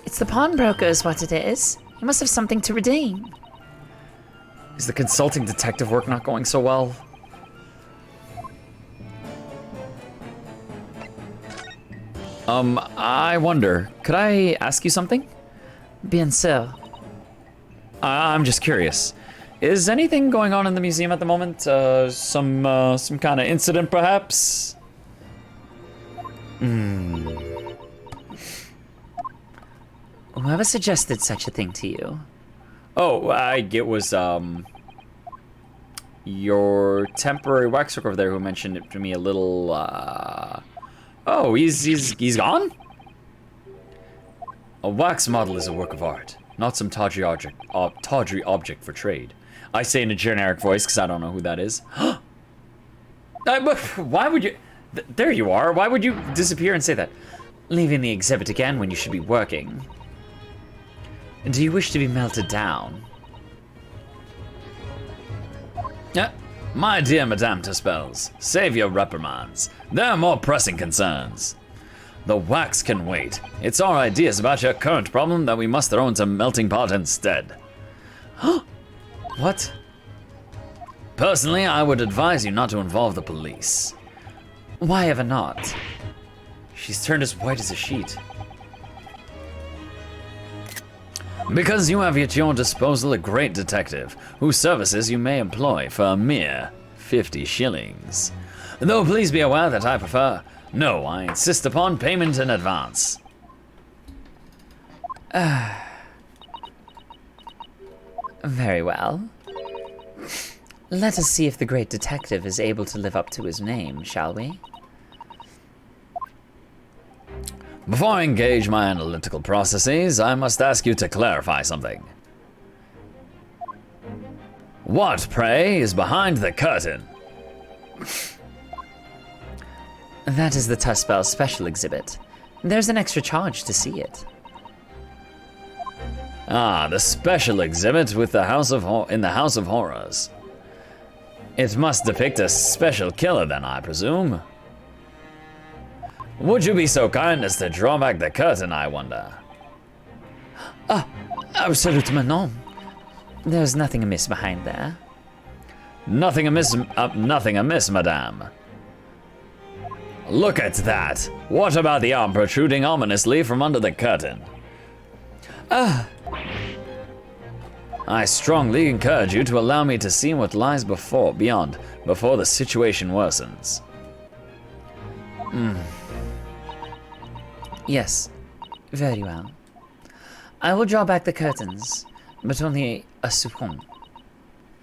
Speaker 5: It's the pawnbroker is what it is. He must have something to redeem.
Speaker 3: Is the consulting detective work not going so well? I wonder, could I ask you something?
Speaker 5: Bien sûr.
Speaker 3: I'm just curious. Is anything going on in the museum at the moment? Some kind of incident, perhaps?
Speaker 5: Whoever suggested such a thing to you?
Speaker 3: Oh, it was, your temporary waxwork over there who mentioned it to me a little, Oh, he's gone? A wax model is a work of art, not some tawdry object for trade. I say in a generic voice because I don't know who that is. But why would you... There you are. Why would you disappear and say that?
Speaker 5: Leaving the exhibit again when you should be working. Do you wish to be melted down?
Speaker 7: My dear Madame Tuspels, save your reprimands. There are more pressing concerns. The wax can wait. It's our ideas about your current problem that we must throw into melting pot instead.
Speaker 5: What?
Speaker 7: Personally, I would advise you not to involve the police.
Speaker 5: Why ever not?
Speaker 3: She's turned as white as a sheet.
Speaker 7: Because you have at your disposal a great detective, whose services you may employ for a mere 50 shillings. Though please be aware that I prefer... No, I insist upon payment in advance.
Speaker 5: Very well. Let us see if the great detective is able to live up to his name, shall we?
Speaker 7: Before I engage my analytical processes, I must ask you to clarify something. What, pray, is behind the curtain?
Speaker 5: That is the Tuspel special exhibit. There's an extra charge to see it.
Speaker 7: Ah, the special exhibit with the in the House of Horrors. It must depict a special killer then, I presume. Would you be so kind as to draw back the curtain, I wonder?
Speaker 5: Absolument non. There's nothing amiss behind there.
Speaker 7: Nothing amiss, madame. Look at that. What about the arm protruding ominously from under the curtain? I strongly encourage you to allow me to see what lies before the situation worsens.
Speaker 5: Yes, very well. I will draw back the curtains, but only a second.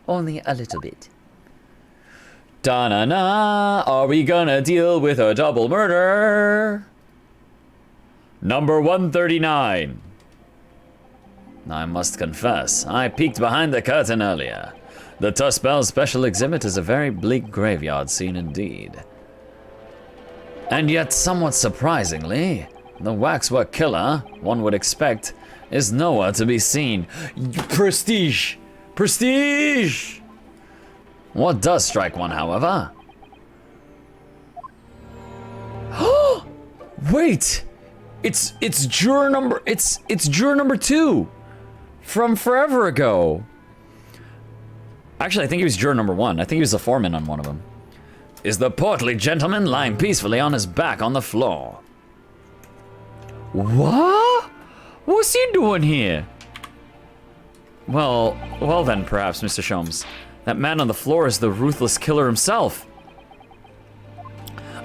Speaker 5: Only a little bit.
Speaker 3: Da-na-na, are we gonna deal with a double murder? Number 139.
Speaker 7: I must confess, I peeked behind the curtain earlier. The Tuspel special exhibit is a very bleak graveyard scene indeed. And yet, somewhat surprisingly, the waxwork killer, one would expect, is nowhere to be seen.
Speaker 3: Prestige! Prestige!
Speaker 7: What does strike one, however?
Speaker 3: Wait! It's juror number juror number 2 from forever ago. Actually, I think he was juror number 1. I think he was the foreman on one of them.
Speaker 7: Is the portly gentleman lying peacefully on his back on the floor?
Speaker 3: What? What's he doing here? Well then, perhaps, Mr. Sholmes. That man on the floor is the ruthless killer himself.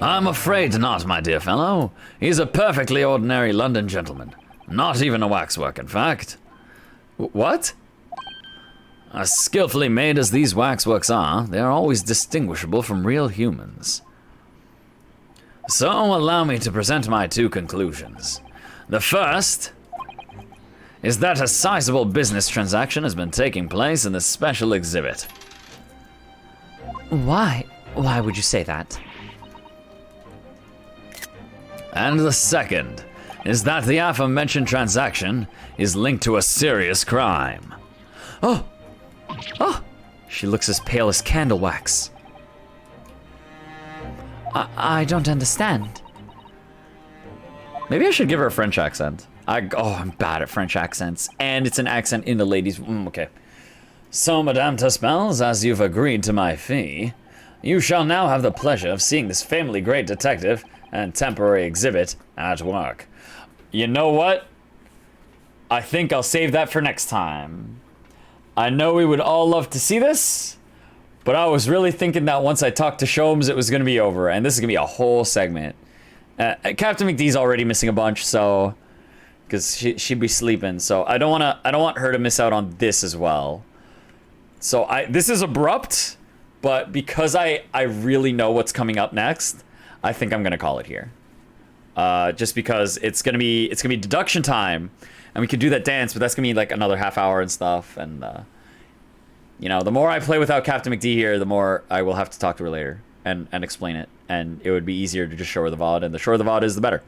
Speaker 7: I'm afraid not, my dear fellow. He's a perfectly ordinary London gentleman. Not even a waxwork, in fact.
Speaker 3: What?
Speaker 7: As skillfully made as these waxworks are, they are always distinguishable from real humans. So allow me to present my 2 conclusions. The first is that a sizable business transaction has been taking place in this special exhibit.
Speaker 5: Why? Why would you say that?
Speaker 7: And the second is that the aforementioned transaction is linked to a serious crime.
Speaker 3: Oh! She looks as pale as candle wax.
Speaker 5: I don't understand.
Speaker 3: Maybe I should give her a French accent. I'm bad at French accents. And it's an accent in the ladies. Okay.
Speaker 7: So, Madame Tuspels, as you've agreed to my fee, you shall now have the pleasure of seeing this family great detective and temporary exhibit at work.
Speaker 3: You know what? I think I'll save that for next time. I know we would all love to see this, but I was really thinking that once I talked to Sholmes, it was going to be over, and this is going to be a whole segment. Captain McD's already missing a bunch, so because she'd be sleeping, so I don't want her to miss out on this as well. So this is abrupt, but because I really know what's coming up next, I think I'm gonna call it here. Just because it's gonna be deduction time, and we could do that dance, but that's gonna be like another half hour and stuff. And you know, the more I play without Captain McD here, the more I will have to talk to her later and explain it. And it would be easier to just show her the VOD, and the shorter the VOD is, the better.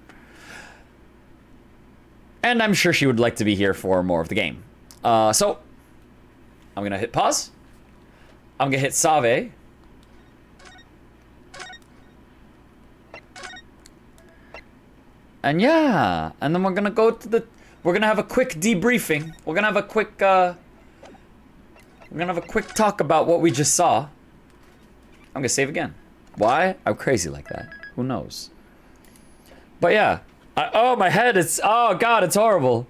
Speaker 3: And I'm sure she would like to be here for more of the game. So I'm gonna hit pause. I'm gonna hit Save. And yeah, and then we're gonna go to we're gonna have a quick debriefing. We're gonna have a quick talk about what we just saw. I'm gonna save again. Why? I'm crazy like that. Who knows? But yeah. Oh, my head is... Oh, God, it's horrible.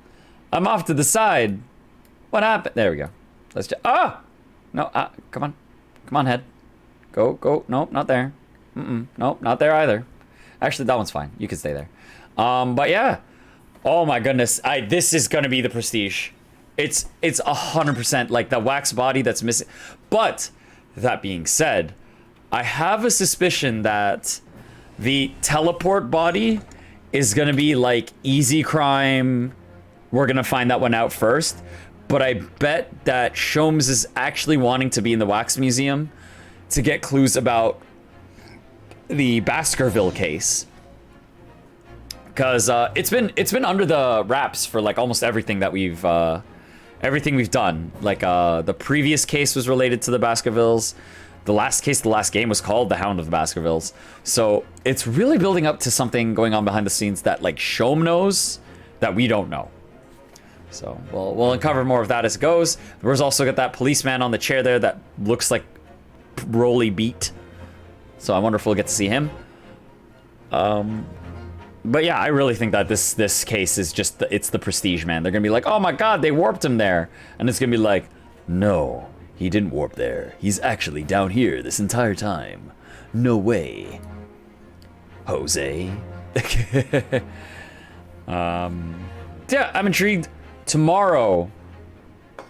Speaker 3: I'm off to the side. What happened? There we go. Let's just... Oh! No, come on. Come on, head. Go. Nope, not there. Nope, not there either. Actually, that one's fine. You can stay there. But yeah. Oh, my goodness. This is going to be the Prestige. It's 100% like the wax body that's missing. But, that being said, I have a suspicion that the teleport body is gonna be like easy crime. We're gonna find that one out first. But I bet that Sholmes is actually wanting to be in the Wax Museum to get clues about the Baskerville case. Because it's been under the wraps for like almost everything that we've done. Like the previous case was related to the Baskervilles. The last case, the last game was called The Hound of the Baskervilles. So it's really building up to something going on behind the scenes that like Sholmes knows that we don't know. So we'll uncover more of that as it goes. There's also got that policeman on the chair there that looks like Rolly beat. So I wonder if we'll get to see him. But yeah, I really think that this case is just it's the Prestige, man. They're gonna be like, oh my god, they warped him there, and it's gonna be like, no, he didn't warp there. He's actually down here this entire time. No way, Jose. Yeah, I'm intrigued. Tomorrow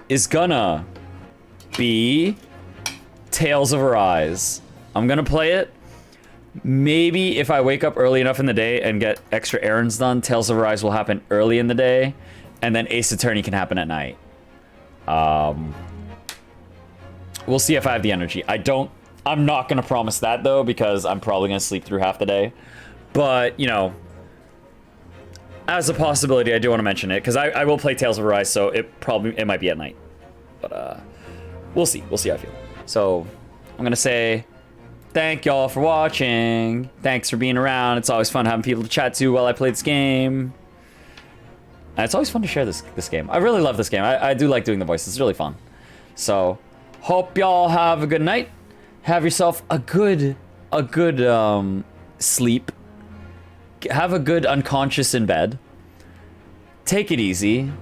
Speaker 3: is gonna be Tales of Arise. I'm gonna play it. Maybe if I wake up early enough in the day and get extra errands done, Tales of Arise will happen early in the day, and then Ace Attorney can happen at night. We'll see if I have the energy. I'm not gonna promise that though, because I'm probably gonna sleep through half the day. But, you know, as a possibility, I do want to mention it, because I will play Tales of Arise, so it might be at night. But, we'll see. We'll see how I feel. So, I'm gonna say thank y'all for watching. Thanks for being around. It's always fun having people to chat to while I play this game. And it's always fun to share this game. I really love this game. I do like doing the voices. It's really fun. So, hope y'all have a good night. Have yourself a good sleep. Have a good unconscious in bed. Take it easy.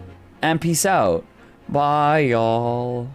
Speaker 3: And peace out. Bye, y'all.